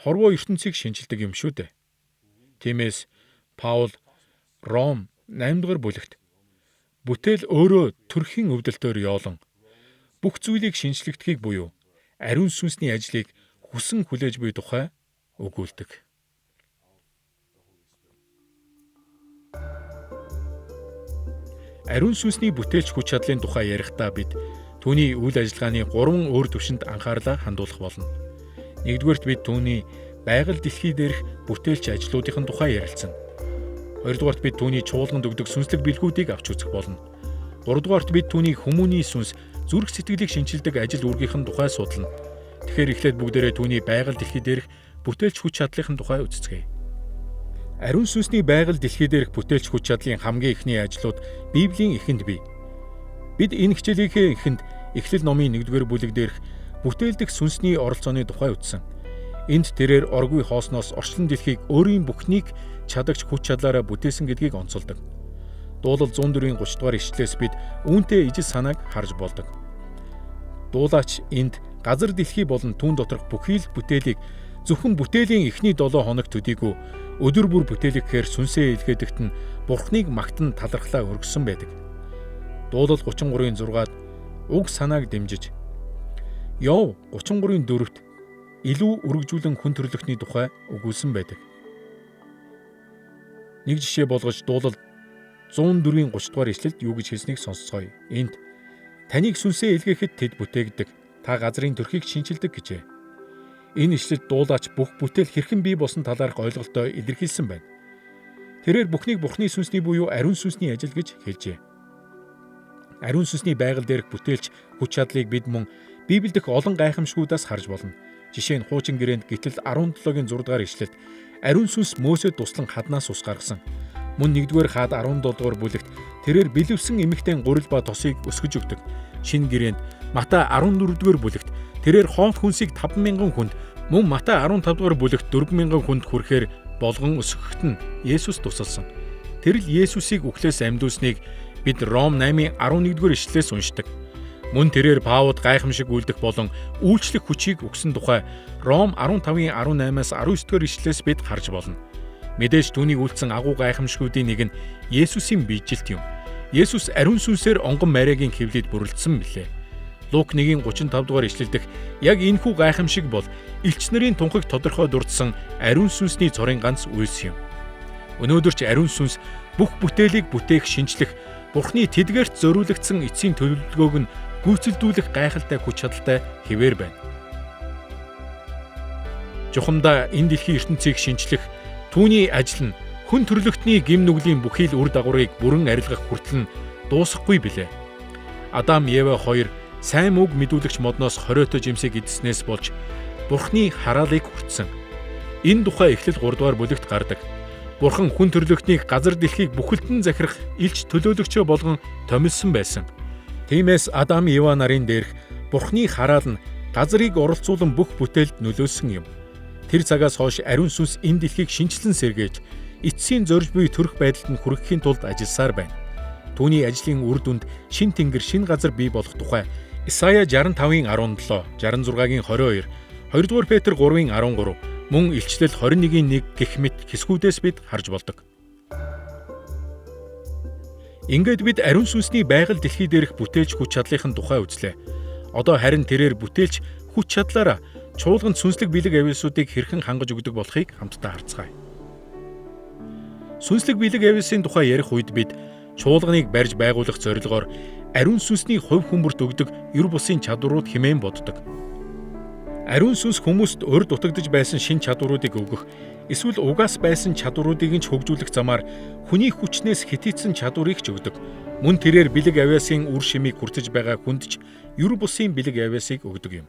D: Хорвоо ертөнцийг шинчилдэг юм шүү дээ. Тиймээс Паул Ром 8-р бүлэгт бүтээл өөрөө төрхийн өвдөлтөөр яолон бүх зүйлийг шинчлэгдэхийг буюу ариун сүнсний ажлыг хүсэн хүлээж буй тухай өгүүлдэг. Ариун сүнсний бүтээлч хүч чадлын тухай ярихдаа бид түүний үйл ажиллагааны 3 өөр түвшинд анхаарлаа хандуулах болно. Нэгдүгээрт бид түүний байгаль дэлхий дээрх бүтээлч ажлуудын тухай ярилцсан. Хоёрдугаарт бид түүний чуулганд өгдөг сүнслэг бэлгүүдийг авч үзэх болно. Гуравдугаарт бид түүний хүмүүний сүнс зүрх сэтгэлийг шинчилдэг ажил үүргийнхэн тухай судална. Тэгэхээр эхлээд бүгдээрээ түүний байгаль дэлхий дээрх бүтээлч хүч чадлын тухай үздэцгээе. Ариун сүнсний байгаль дэлхий дээрх бүтээлч хүч чадлын хамгийн ихний ажлууд Библийн эхэнд бий. Бид энэ хичээлийнхээ эхэнд Эхлэл номын 1-р бүлэг дээрх бүтээлдэх сүнсний оролцооны тухай үзсэн. Энд тэрээр оргүй хоосноос орчлон дэлхийг өөрийн бүхнийг чадагч хүч чадлаараа бүтээсэн гэдгийг онцолдог. Дуулал 104-ийн 30 дугаар ишлэлээс бид үүнтэй ижил санааг харж болдог. Дуулаач энд газар дэлхий болон түүн доторх бүхий л бүтээлийг зөвхөн бүтээлийн эхний 7 хоног төдийгүй өдөр бүр бүтээлэхээр сүнсээ илгээдэгт нь Бурхныг магтан талархлаа өргөсөн байдаг. Дуулал 33-ийн 6-ад уг санааг дэмжиж Йов 33-ийн 4-т илүү үргэлжлүүлэн хүн төрлөختний тухай өгүүлсэн байдаг. Нэг жишээ болгож дуулал 104-ийн 30 дугаар ишлэлд юу гэж хэлснийг сонсцгоё. Энд таныг сүнсээ илгээхэд тэд бүтээгдэг. Та газрын төрхийг шинчилдэг гэжээ. Энэ ишлэлд дуулаач бүх бүтээл хэрхэн бий болсон талаарх ойлголтоо илэрхийлсэн байна. Тэрээр бүхнийг Бурхны сүнсний буюу ариун сүнсний ажил гэж хэлжээ. Ариун сүнсний байгаль дээрх бүтээлч хүч чадлыг бид мөн Библиэд олон гайхамшгуудаас харж болно. Жишээ нь хуучин гэрээнд гítэл 17-гийн 6 дугаар ишлэлд ариун сүнс Мөсед туслан хаднаас ус гаргасан. Мөн 1-р хаад 17 дугаар бүлэгт тэрээр бэлэвсэн эмэгтэй гурил ба тосыг өсгөж өгдөг. Шинэ гэрээнд Матай 14-р бүлэгт тэрээр хоол хүнсийг 5,000 хүнд, мөн Матай 15 дугаар бүлэгт 4,000 хүнд хүрэхээр болгон өсгөхөд нь Есүс тусалсан. Тэр л Есүсийг үхлээс амьдуулсныг бид Ром 8-ийн 11-р ишлэлээс уншдаг. Мөн тэрээр Паулд гайхамшиг үлдэх болон үйлчлэх хүчийг өгсөн тухай Ром 15-ийн 18-аас 19-р ишлэлээс бид харж болно. Мэдээж түүнийг үлдсэн агуу гайхамшгуудын нэг нь Есүсийн биежилт юм. Есүс ариун сүнсээр онгон Мариагийн хэвлэлд бүрлдсэн билээ. Лук 1-ийн 35 дугаар ишлэлдэх яг энэхүү гайхамшиг бол элч нарын тунхаг тодорхой дурдсан ариун сүнсний цорын ганц үйлс юм. Өнөөдөр ч ариун сүнс бүх бүтээлийг бүтээх, шинчлэх, Бурхны тэдгээрт зориулагдсан эцсийн төлөвлөгөөг нь гүйцэлдүүлэх гайхалтай хүч чадалтай хэвээр байна. Жухамдаа энэ дэлхийн ертөнцийг шинчлэх түүний ажил нь хүн төрлөختний гим нүглийн бүхий л үр дагаврыг бүрэн арилгах хүртэл нь дуусахгүй билээ. Адам, Ева хоёр сайн үг мэдүүлэгч модноос хориотой жимсийг идснээс болж Бурхны хараалыг хүртсэн. Энэ тухай Эхлэл 3 дугаар бүлэгт гардаг. Бурхан хүн төрлөختнийг газар дэлхийг бүхэлдэн захирах илч төлөөлөгчөө болгон томилсон байсан. Тиймээс Адам, Ева нарын дээрх Бурхны хараал нь газрыг оролцуулан бүх бүтээлд нөлөөлсөн юм. Тэр цагаас хойш ариун сүнс энэ дэлхийг шинчлэн сэргээж эцсийн зорж буй төрөх байдалд нь хүрэхийн тулд ажилласаар байна. түүний ажлын үр дүнд шин тэнгэр, шин газар бий болох тухай Исая 65-ын 17, 66-гийн 22, 2-р Петр 3-ын 13, мөн Илчлэл 21-ийн 1 гэх мэт хэсгүүдээс бид харж болдог. Ингээд бид ариун сүнсний байгаль дэлхий дээрх бүтээлч хүч чадлын тухай үзлээ. Одоо харин тэрээр бүтээлч хүч чадлаараа чуулганд сүнслэг бэлэг авьяасуудыг хэрхэн хангаж өгдөг болохыг хамтдаа харцгаая. Сүнслэг бэлэг авьяасын тухай ярих үед бид чуулганыг барьж байгуулах зорилгоор ариун сүнсний хувь хүмүүрт өгдөг ер бусын чадварууд хэмээн боддог. Ариун сүнс хүмүүст урд дутагдж байсан шин чадваруудыг өгөх, эсвэл угаас байсан чадваруудыг нь ч хөгжүүлэх замаар хүний хүчнээс хэтийцсэн чадварыг ч өгдөг. Мөн тэрээр бэлэг авьяасын үр шимийг хүртэж байгаа хүнд ч ер бусын бэлэг авьяасыг өгдөг юм.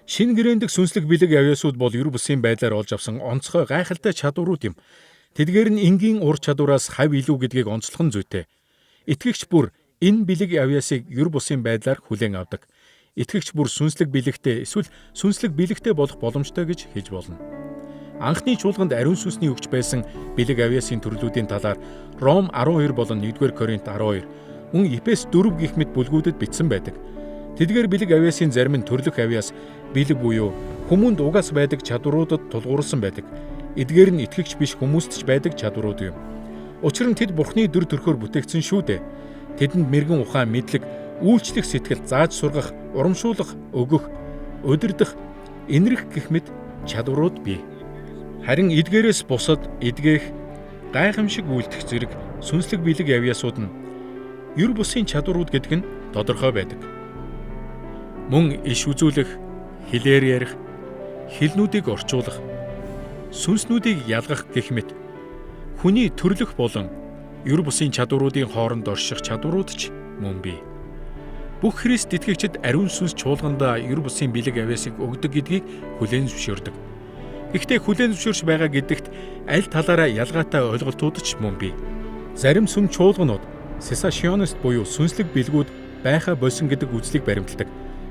D: Шинэ гэрээн дэх сүнслэг бэлэг авьяасууд бол ер бусын байдлаар олж авсан онцгой гайхалтай чадварууд юм. Тэдгээр нь энгийн ур чадвараас хав илүү гэдгийг онцлох нь зүйтэй. Итгэгч бүр энэ бэлэг авьяасыг ер бусын байдлаар хүлээн авдаг. Итгэгч бүр сүнслэг бэлэгтэй эсвэл сүнслэг бэлэгтэй болох боломжтой гэж хэлж болно. Анхны чуулганд ариун сүнсний өгч байсан бэлэг авьяасын төрлүүдийн талаар Ром 12 болон 1-р Коринт 12, мөн Эфес 4 гэх мэт бүлгүүдэд бичсэн байдаг. Тэдгээр бэлэг авьяасын зарим нь төрлөх авьяас, бэлэг буюу хүмүүнд угаас байдаг чадваруудад тулгуурласан байдаг. Эдгээр нь итгэгч биш хүмүүст ч байдаг чадварууд юм. Учир нь тэд Бурхны дүр төрхөөр бүтээгдсэн шүү дээ. Тэдэнд мэрэгэн ухаан, мэдлэг, үйлчлэх сэтгэл, зааж сургах, урамшуулах, өгөх, удирдах, инрэх гэх мэт чадварууд бий. Харин эдгээрээс бусад эдгэх, гайхамшиг үйлдэх зэрэг сүнслэг бэлэг авьяасууд нь ер бусын чадварууд гэдэг нь тодорхой байдаг. Мөн иш үзүүлэх, хэлээр ярих, хэлнүүдийг орчуулах, сүнснүүдийг ялгах гэх мэт хүний төрлөх болон ер бусын чадваруудын хооронд орших чадварууд ч мөн бий. Бүх Христ итгэгчид ариун сүнс чуулгандаа ер бусын бэлэг авьяасыг өгдөг гэдгийг хүлээн зөвшөөрдөг. Гэхдээ хүлээн зөвшөөрч байгаа гэдэгт аль талаараа ялгаатай ойлголтууд ч мөн бий. Зарим сүм чуулганууд сесашионист буюу сүнслэг бэлгүүд байха болсон гэдэг үзлийг баримталдаг.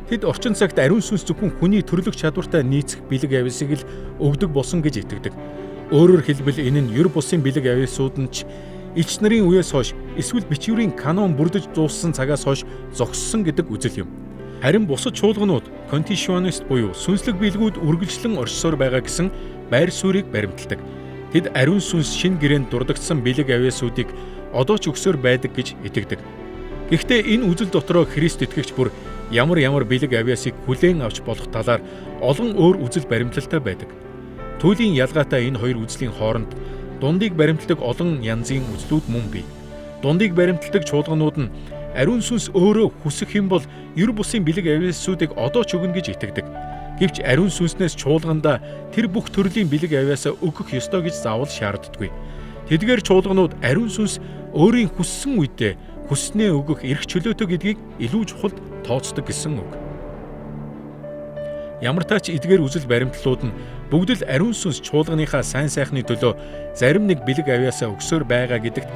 D: Тэд орчин цагт ариун сүнс зөвхөн хүний төрлөх чадвартай нийцэх бэлэг авьяасыг л өгдөг болсон гэж итгэдэг. Өөрөөр хэлбэл энэ нь ер бусын бэлэг авьяасууд нь ч Илч нарын үеэс хойш эсвэл бичвэрийн канон бүрдэж дууссан цагаас хойш зогссон гэдэг үзэл юм. Харин бусад чуулганууд контишионист буюу сүнслэг бэлгүүд үргэлжлэн оршсоор байгаа гэсэн байр суурийг баримталдаг. Тэд ариун сүнс шинэ гэрээнд дурдгдсан бэлэг авьяасуудыг одоо ч өгсөөр байдаг гэж итгэдэг. Гэхдээ энэ үзэл дотроо Христ итгэгч бүр ямар бэлэг авьяасыг хүлээн авч болох талаар олон өөр үзэл баримталтай байдаг. Туйлын ялгаатай энэ хоёр үзлийн хооронд дундыг баримталдаг олон янзын үзлүүд мөн бий. Дундыг баримталдаг чуулганууд нь ариун сүнс өөрөө хүсэх юм бол ер бусын бэлэг авьяасуудыг одоо ч өгнө гэж итгэдэг. Гэвч ариун сүнснээс чуулгандаа тэр бүх төрлийн бэлэг авьяасаа өгөх ёстой гэж заавал шаарддаггүй. Тэдгээр чуулганууд ариун сүнс өөрийн хүссэн үедээ хүснээ өгөх эрх чөлөөтэй гэдгийг илүү чухалд тооцдог гэсэн үг. Ямар тач эдгээр үзэл баримтлууд нь бүгд л ариун сүнс чуулганыхаа сайн сайхны төлөө зарим нэг бэлэг авьяасаа өгсөөр байгаа гэдэгт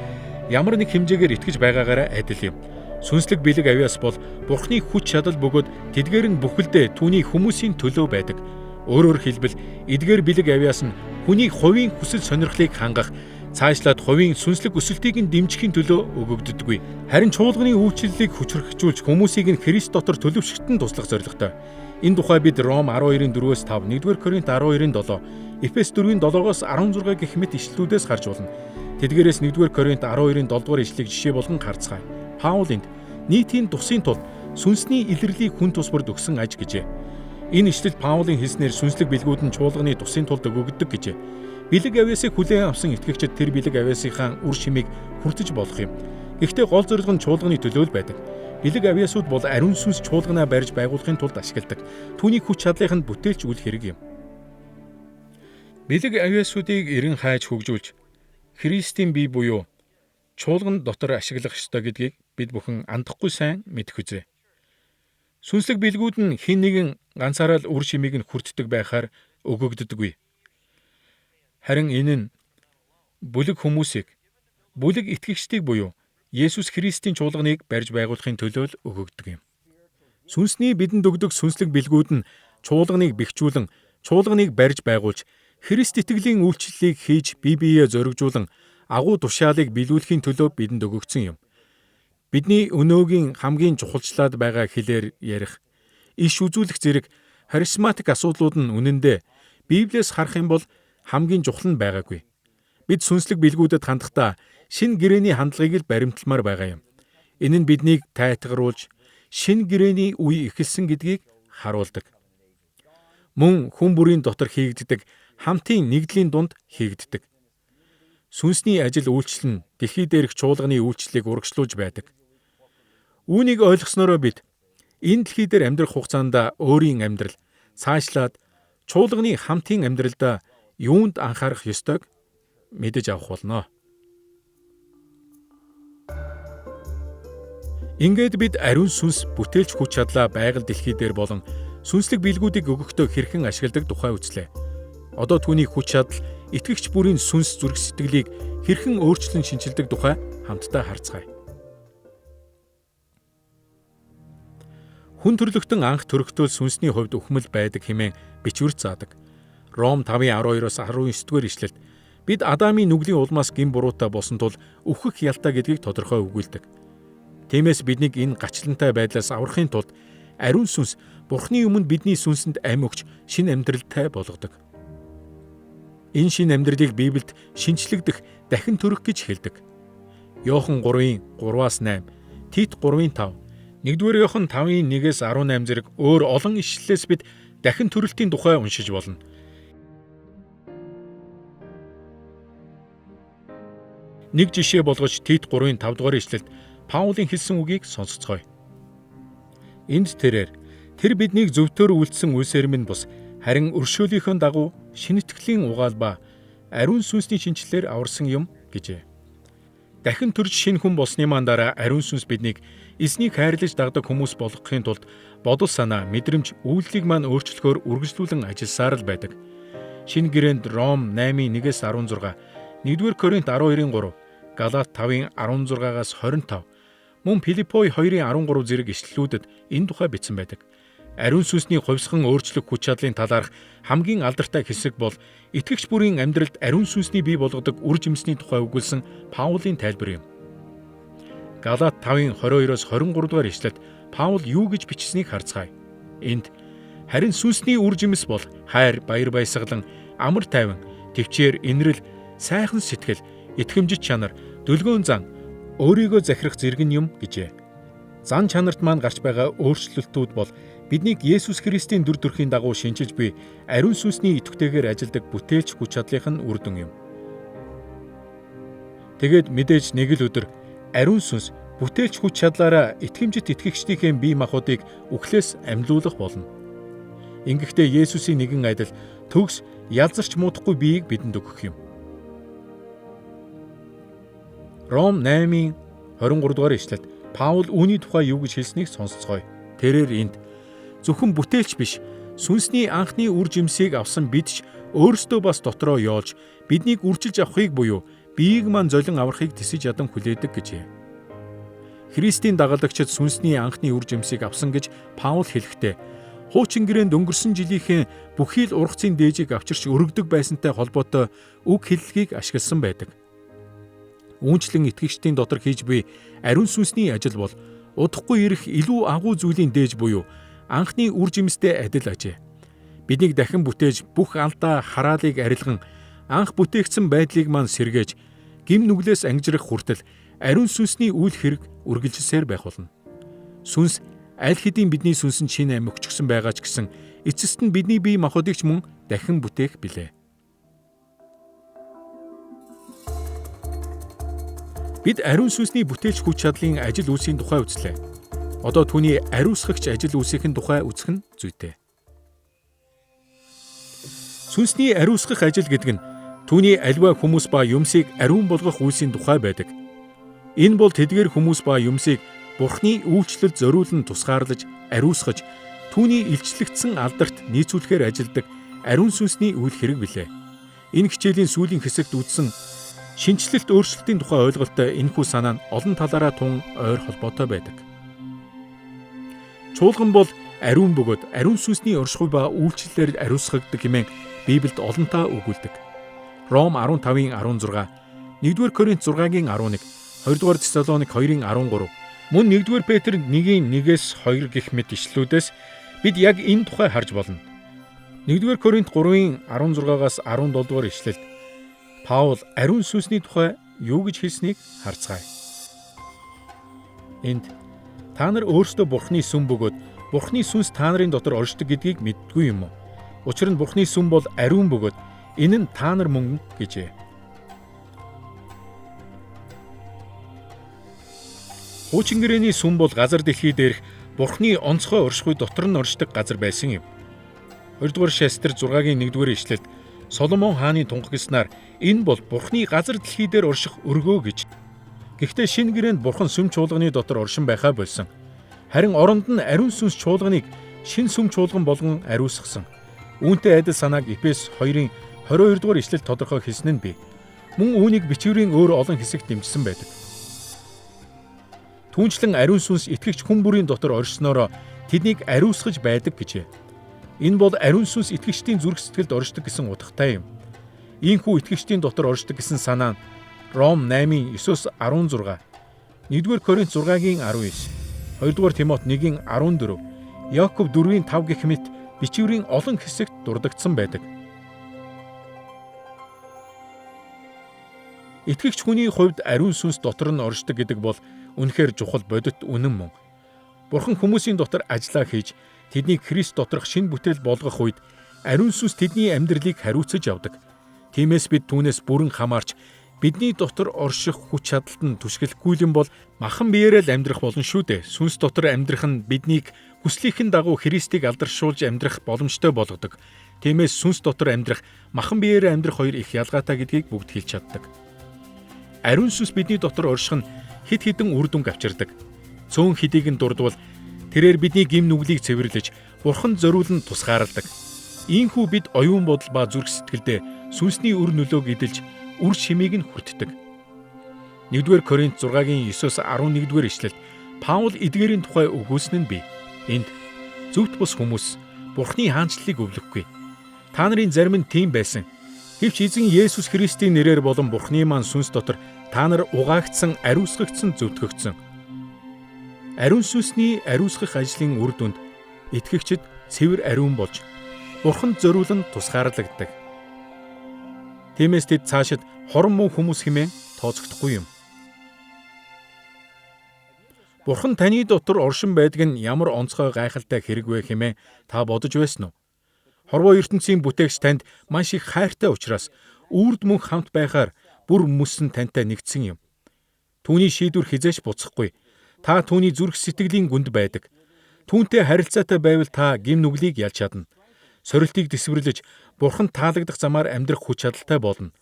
D: ямар нэг хэмжээгээр итгэж байгаагаараа адил юм. Сүнслэг бэлэг авьяас бол Бурхны хүч чадал бөгөөд тэдгээр нь бүхэлдээ түүний хүмүүсийн төлөө байдаг. Өөрөөр хэлбэл эдгээр бэлэг авьяас нь хүний хувийн хүсэл сонирхлыг хангах, цаашлаад хувийн сүнслэг өсөлтийг нь дэмжихийн төлөө өгөгддөггүй. Харин чуулганы үйлчлэлийг хүчрхэгжүүлж хүмүүсийг нь Христ дотор төлөвшөлтөнд туслах зорилготой. Энэ тухай бид Ром 12-ын 4-өөс 5, 1-р Коринт 12-ын 7, Эфес 4-ийн 7-оос 16 гэх мэт ишлэлүүдээс харж болно. Тэдгээрээс 1-р Коринт 12-ын 7-р ишлэгийг жишээ болгон харцгаая. Паул энд нийтийн тусын тулд сүнсний илэрлийг хүн тус бүрд өгсөн аж гэжээ. Энэ ишлэл Паулын хэлснээр сүнслэг бэлгүүд нь чуулганы тусын тулд өгөгддөг гэжээ. Бэлэг авьяасыг хүлээн авсан итгэгчид тэр бэлэг авьяасынхаа үр шимийг хүртэж болох юм. Гэхдээ гол зорилго нь чуулганы төлөө л байдаг. Бэлэг авьяасууд бол ариун сүнс чуулганаа барьж байгуулахын тулд ашигладаг. Түүний хүч чадлынханд бүтээлч үйл хэрэг юм. Бэлэг авьяасуудыг эрен хайж хөгжүүлж Христийн бие буюу чуулган дотор ашиглах ёстой гэдгийг бид бүхэн андахгүй сайн мэдэх үзье. Сүнслэг бэлгүүд нь хэн нэгэн ганцаараа л үр шимийг нь хүртдэг байхаар өгөгддөггүй. Харин энэ нь бүлэг хүмүүсийг, бүлэг итгэгчдийг буюу Есүс Христийн чуулганыг барьж байгуулахын төлөө л өгөгдөг юм. Сүнсний бидэнд өгдөг сүнслэг бэлгүүд нь чуулганыг бэхжүүлэн, чуулганыг барьж байгуулж, Христ итгэлийн үйлчлэлийг хийж бие биеэ зоригжуулан, агуу тушаалыг биелүүлэхийн төлөө бидэнд өгөгдсөн юм. Бидний өнөөгийн хамгийн чухалчлаад байгаа хэлээр ярих, иш үзүүлэх зэрэг харизматик асуудлууд нь үнэндээ Библиэс харах юм бол хамгийн чухал нь байгаагүй. Бид сүнслэг билгүүдэд хандахдаа шинэ гэрээний хандлагыг л баримталмаар байгаа юм. Энэ нь биднийг тайтгаруулж шинэ гэрээний үе эхэлсэн гэдгийг харуулдаг. Мөн хүн бүрийн дотор хийгддэг хамтын нэгдлийн дунд хийгддэг. Сүнсний ажил үйлчлэл нь дэлхий дээрх чуулганы үйлчлэлийг урагшлуулж байдаг. Үүнийг ойлгоснороо бид энэ дэлхий дээр амьдрах хугацаанд өөрийн амьдрал цаашлаад чуулганы хамтын амьдралдаа юунд анхаарах ёстойг мэдэж авах болно. Ингээд бид ариун сүнс бүтээлч хүч чадлаа байгаль дэлхий дээр болон сүнслэг билгүүдийг өгөхдөө хэрхэн ашигладаг тухай үзлээ. Одоо түүний хүч чадал итгэгч бүрийн сүнс зүрх сэтгэлийг хэрхэн өөрчлөн шинчилдэг тухай хамтдаа харцгаая. Хүн төрлөختөн анх төрөгтөл сүнсний хувьд өхмөл байдаг хэмээн бичвэр заадаг. Ром 5:12-оос 19-р ишлэлд бид Адамын нүглийн улмаас гин буруутай болсон тул үхэх ялтай гэдгийг тодорхой өгүүлдэг. Тиймээс биднийг энэ гачлантай байдлаас аврахын тулд ариун сүнс Бурхны өмнө бидний сүнсэнд ам өгч шинэ амьдралтай болгодог. Энэ шинэ амьдралыг Библиэд шинчлэгдэх, дахин төрөх гэж хэлдэг. Иохан 3:3-8, Тит 3:5, 1-р Иохан 5:1-18 зэрэг өөр олон ишлэлээс бид дахин төрөлтийн тухай уншиж болно. Нэг жишээ болгож Тит 3:5 ишлэлд Паулын хэлсэн үгийг сонсцгоё. Энд тэр биднийг зөвтөөр үйлдсэн үлсээр минь бус харин өршөөлийнхөө дагуу шинэтгэлийн угаал ба ариун сүнсний шинчлэлээр аварсан юм гэжээ. Дахин төрж шинэ хүн болсны маань дараа ариун сүнс биднийг эзнийг хайрлаж дагдаг хүмүүс болгохын тулд бодол санаа, мэдрэмж, үйлдэлийг маань өөрчлөхөөр үргэлжлүүлэн ажилласаар л байдаг. Шинэ гэрээнд Ром 8:1-16, 1-р Коринт 12:3, Галаат 5:16-аас 25, мөн Филиппой 2:13 зэрэг ишлэлүүдэд энэ тухай бичсэн байдаг. Ариун сүнсний хувьсган өөрчлөх хүч чадлын талаарх хамгийн алдартай хэсэг бол итгэгч бүрийн амьдралд ариун сүнсний бий болгодог үр жимсний тухай өгүүлсэн Паулийн тайлбар юм. Галаат 5:22-оос 23-р ишлэлд Паул юу гэж бичсэнийг харцгаая. Энд харин сүнсний үр жимс бол хайр, баяр баясгалан, амар тайван, тэвчээр, инрэл, сайхан сэтгэл, итгэмжит чанар, дүлгөөн зан, өөрийгөө захирах зэрэгэн юм гэжээ. Зан чанарт маань гарч байгаа өөрчлөлтүүд бол биднийг Есүс Христийн дүр төрхийн дагуу шинжилж буй ариун сүнсний идэвхтэйгээр ажилдаг бүтээлч хүч чадлынх нь үр дүн юм. Тэгээд мэдээж нэг л өдөр ариун сүнс бүтээлч хүч чадлаараа итгэмжит итгэгчдийнхээ бие махбодыг үхлээс амьлуулах болно. Ингэхдээ Есүсийн нэгэн адил төгс ялзарч муудахгүй биеийг бидэнд өгөх юм. Ром 8:23-р ишлэлд Паул үүний тухай юу гэж хэлснийг сонсцгоё. Тэрээр энд зөвхөн бүтээлч биш, сүнсний анхны үр жимсийг авсан бид ч өөрсдөө бас дотроо yoolж биднийг үржилж авахыг буюу биеийг маань золин аврахыг тэсэж ядан хүлээдэг гэжээ. Христийн дагалдагчид сүнсний анхны үр жимсийг авсан гэж Паул хэлэхдээ хуучин гэрээнд өнгөрсөн жилийнхээ бүхий л ургацын дээжийг авчирч өргөдөг байсантай холбоотой үг хэллэгийг ашигласан байдаг. Үүнчлэн итгэгчдийн дотор хийж буй ариун сүнсний ажил бол удахгүй ирэх илүү агуу зүйлийн дээж буюу анхны үр жимстэй адил ажээ. Биднийг дахин бүтээж бүх алдаа хараалыг арилган анх бүтээгдсэн байдлыг маань сэргээж гим нүглээс ангижрах хүртэл ариун сүнсний үйл хэрэг үргэлжилсээр байх болно. Сүнс аль хэдийн бидний сүнсэнд шинэ амь өгчгсөн байгаа ч гэсэн эцэст нь бидний бие махбодыг ч мөн дахин бүтээх билээ. Бид ариун сүнсний бүтээлч хүч чадлын ажил үйлсийн тухай үзлээ. Одоо түүний ариусгагч ажил үйлсийн тухай үзэх нь зүйтэй. Сүнсний ариусгах ажил гэдэг нь түүний аливаа хүмүүс ба юмсыг ариун болгох үйлсийн тухай байдаг. Энэ бол тэдгээр хүмүүс ба юмсыг Бурхны үйлчлэлд зориулан тусгаарлаж, ариусгаж, түүний илчлэгдсэн алдарт нийцүүлэхээр ажилдаг ариун сүнсний үйл хэрэг билээ. Энэ хичээлийн сүүлийн хэсэгт үзсэн шинчлэлт өөрчлөлтийн тухай ойлголттой энэхүү санаа нь олон талаараа тун ойр холбоотой байдаг. Чуулган бол ариун бөгөөд ариун сүнсний оршихуй ба үйлчлэлээр ариусгагддаг хэмээн Библиэд олонтаа өгүүлдэг. Ром 15:16, 1-р Коринт 6:11, 2-р Тесалоник 2:13, Мөн 1-р Петр 1:1-2 гэх мэт ишлүүдээс бид яг энэ тухай харж болно. 1-р Коринт 3:16-аас 17-р ишлэлд Паул ариун сүнсний тухай юу гэж хэлснийг харцгаая. Энд та нар өөрсдөө Бурхны сүм бөгөөд Бурхны сүнс та нарын дотор оршдог гэдгийг мэддгүй юм уу? Учир нь Бурхны сүм бол ариун бөгөөд энэ нь та нар мөн гэжээ. Хуучин гэрээний сүм бол газар дэлхий дээрх Бурхны онцгой оршихуй дотор нь оршдог газар байсан юм. 2-р Шестер 6-гийн 1-р ишлэлд Соломон хааны тунхагласнаар энэ бол Бурхны газар дэлхий дээр орших өргөө гэж. Гэхдээ шинэ гэрээнд Бурхан сүм чуулганы дотор оршин байхаа болсон. Харин оронд нь ариун сүнс чуулганыг шинэ сүм чуулган болгон ариусгасан. Үүнтэй адил санааг Эфес 2-ын 22-р ишлэлд тодорхой хэлсэн нь бий. Мөн үүнийг бичвэрийн өөр олон хэсэгт дэмжсэн байдаг. Түүнчлэн ариун сүнс итгэгч хүн бүрийн дотор оршсноор тэднийг ариусгаж байдаг гэжээ. Энэ бол ариун сүнс итгэгчдийн зүрх сэтгэлд оршдог гэсэн утгатай юм. Ийхүү итгэгчдийн дотор оршдог гэсэн санаа нь Ром 8:9-16, 1-р Коринт 6-гийн 19, 2-р Тимот 1-14, Яков 4-5 гэх мэт бичвэрийн олон хэсэгт дурддагдсан байдаг. Итгэгч хүний хувьд ариун сүнс дотор нь оршдог гэдэг бол үнэхээр чухал бодит үнэн мөн. Бурхан хүмүүсийн дотор ажиллаа хийж тэднийг Христ доторх шинэ бүтээл болгох үед ариун сүнс тэдний амьдралыг хариуцаж явдаг. Тиймээс бид түүнээс бүрэн хамаарч бидний дотор орших хүч чадалт нь түшгэлэхгүй юм бол махан биеэрээ л амьдрах болно шүү дээ. Сүнс дотор амьдрах нь биднийг хүслийнхэн дагуу Христийг алдаршуулж амьдрах боломжтой болгодог. Тиймээс сүнс дотор амьдрах, махан биеэрээ амьдрах хоёр их ялгаатай гэдгийг бүгд хэлж чаддаг. Ариун сүнс бидний дотор орших нь хэд хэдэн үр дүнг авчирдаг. Цөөн хэдийг нь дурдвал тэрээр бидний гим нүглийг цэвэрлэж, Бурханд зориулан тусгаарладаг. Ийхүү бид оюун бодол ба зүрх сэтгэлдээ сүнсний үр нөлөөг эдэлж үр шимийг нь хүртдэг. 1-р Коринт 6-гийн 9-11-р ишлэлд Паул эдгээрийн тухай өгүүлсэн нь бий. Энд зөвхт бус хүмүүс Бурхны хаанчлалыг өвлөхгүй. Та нарын зарим нь тийм байсан. Гэвч эзэн Есүс Христийн нэрээр болон Бурхны маань сүнс дотор та нар угаагдсан, ариусгагдсан, зөвтгөгдсөн. Ариун сүнсний ариусгах ажлын үр дүнд итгэгчид цэвэр ариун болж Бурханд зориулан тусгаарлагддаг. Тиймээс тэд цаашид хорон муу хүмүүс хэмээн тооцогдохгүй юм. Бурхан таны дотор оршин байдаг нь ямар онцгой гайхалтай хэрэг вэ хэмээн та бодож байсан уу? Хорвоо ертөнцийн бүтээгч танд маш их хайртай учраас үрд мөнх хамт байхаар бүр мөсөн тантай нэгдсэн юм. Түүний шийдвэр хизээч буцахгүй. Та түүний зүрх сэтгэлийн гүнд байдаг. Түүнтэй харилцаатай байвал та гим нүглийг ялж чадна. Сорилтыг дэсвэрлэж Бурханд таалагдах замаар амьдрах хүч чадалтай болно.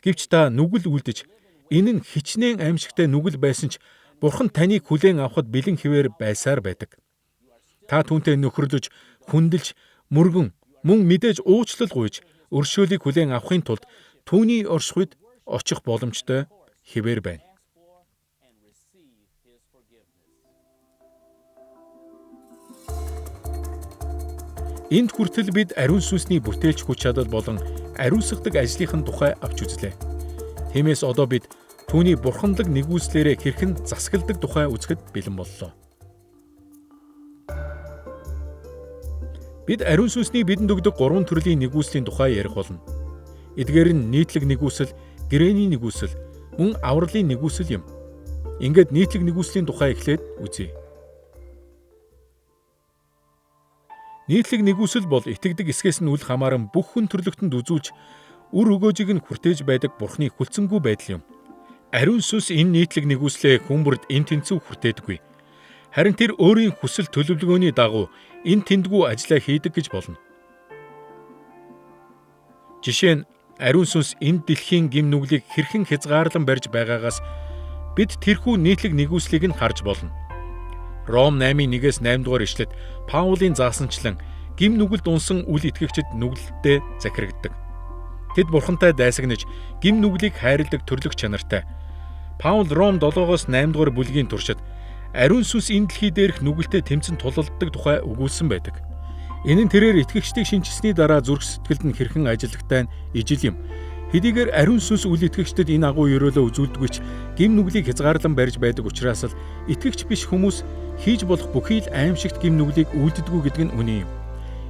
D: Гэвч та нүгэл үлдэж энэ нь хичнээн аимшигтай нүгэл байсан ч Бурхан таныг хүлээн авахд бэлэн хэвээр байсаар байдаг. Та түүнтэй нөхөрлөж, хүндэлж, мөргөн, мөн мэдээж уучлал гуйж, өршөөлийг хүлээн авахын тулд түүний оршихуйд очих боломжтой хэвээр байна. Энд хүртэл бид ариун сүнсний бүтээлч хүч чадал болон ариусгадаг ажлынхын тухай авч үзлээ. Тиймээс одоо бид түүний бурханлаг нэгүслээрээ хэрхэн засагладаг тухай үзэхэд бэлэн боллоо. Бид ариун сүнсний бидэнд өгдөг 3 төрлийн нэгүслийн тухай ярих болно. Эдгээр нь нийтлэг нэгүсэл, гэрээний нэгүсэл, мөн авралын нэгүсэл юм. Ингээд нийтлэг нэгүслийн тухай эхлээд үзье. Нийтлэг нэгүсэл бол итгэдэг эсгээс нь үл хамааран бүх хүн төрлөختөнд үзүүлж үр өгөөжийг нь хүртээж байдаг Бурхны хүлцэнгүй байдал юм. Ариун сүнс энэ нийтлэг нэгүслээ хүмүүрд эн тэнцүү хүртээдэггүй. Харин тэр өөрийн хүсэл төлөвлөгөөний дагуу эн тэндгүү ажиллаа хийдэг гэж болно. Жишээ нь ариун сүнс энэ дэлхийн гим нүглийг хэрхэн хязгаарлан барьж байгаагаас бид тэрхүү нийтлэг нэгүслийг нь харж болно. Ром 8:1-8 дугаар ишлэд Паулийн заасанчлан гим нүгэлд унсан үл итгэгчид нүгэлтэд захирагддаг. Тэд Бурхантай дайсагнаж гим нүглийг хайрладаг төрлөх чанартай. Паул Ром 7-8 дугаар бүлгийн туршид ариун сүнс энэ дэлхий дээрх нүгэлтэд тэмцэн тулалддаг тухай өгүүлсэн байдаг. Энэ нь тэрээр итгэгчдийг шинчилсэний дараа зүрх сэтгэлд нь хэрхэн ажиллагтай нь ижил юм. Хэдийгээр ариун сүнс үл итгэгчдэд энэ агуу ёроолоо үзүүлдэгвч гим нүглийг хязгаарлан барьж байдаг учраас л итгэгч биш хүмүүс хийж болох бүхий л аимшигт гим нүглийг үлддэггүй гэдэг нь үнэн юм.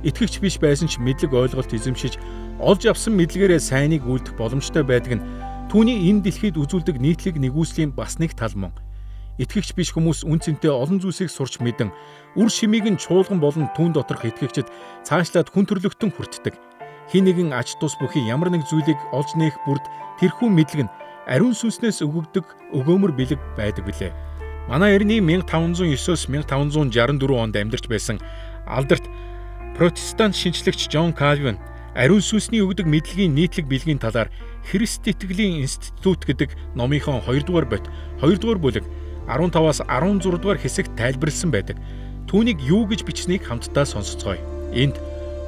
D: Итгэгч биш байсан ч мэдлэг ойлголт эзэмшиж олж авсан мэдлэгээрээ сайныг үлдэх боломжтой байдаг нь түүний энэ дэлхийд үзүүлдэг нийтлэг нэгүслийн бас нэг тал мөн. Итгэгч биш хүмүүс үн цэнтэй олон зүйлсийг сурч мэдэн үр шимийг нь чуулган болон түүн доторх итгэгчид цаашлаад хүн төрлөختөн хүртдэг. Хин нэгэн ач тус бүхий ямар нэг зүйлийг олж нээх бүрд тэрхүү мэдлэг нь ариун сүнснээс өгөгдөг өгөөмөр бэлэг байдаг билээ. Манай эртний 1509-1564 онд амьдарч байсан алдарт протестант шинжлэгч Жон Кальвин ариун сүнсний өгдөг мэдлэгийн нийтлэг бэлгийн талаар Христ итгэлийн институт гэдэг номынхон 2 дугаар бот 2 дугаар бүлэг 15-аас 16 дугаар хэсэгт тайлбарлсан байдаг. Түүнийг юу гэж бичсэнийг хамтдаа сонсцгоё. Энд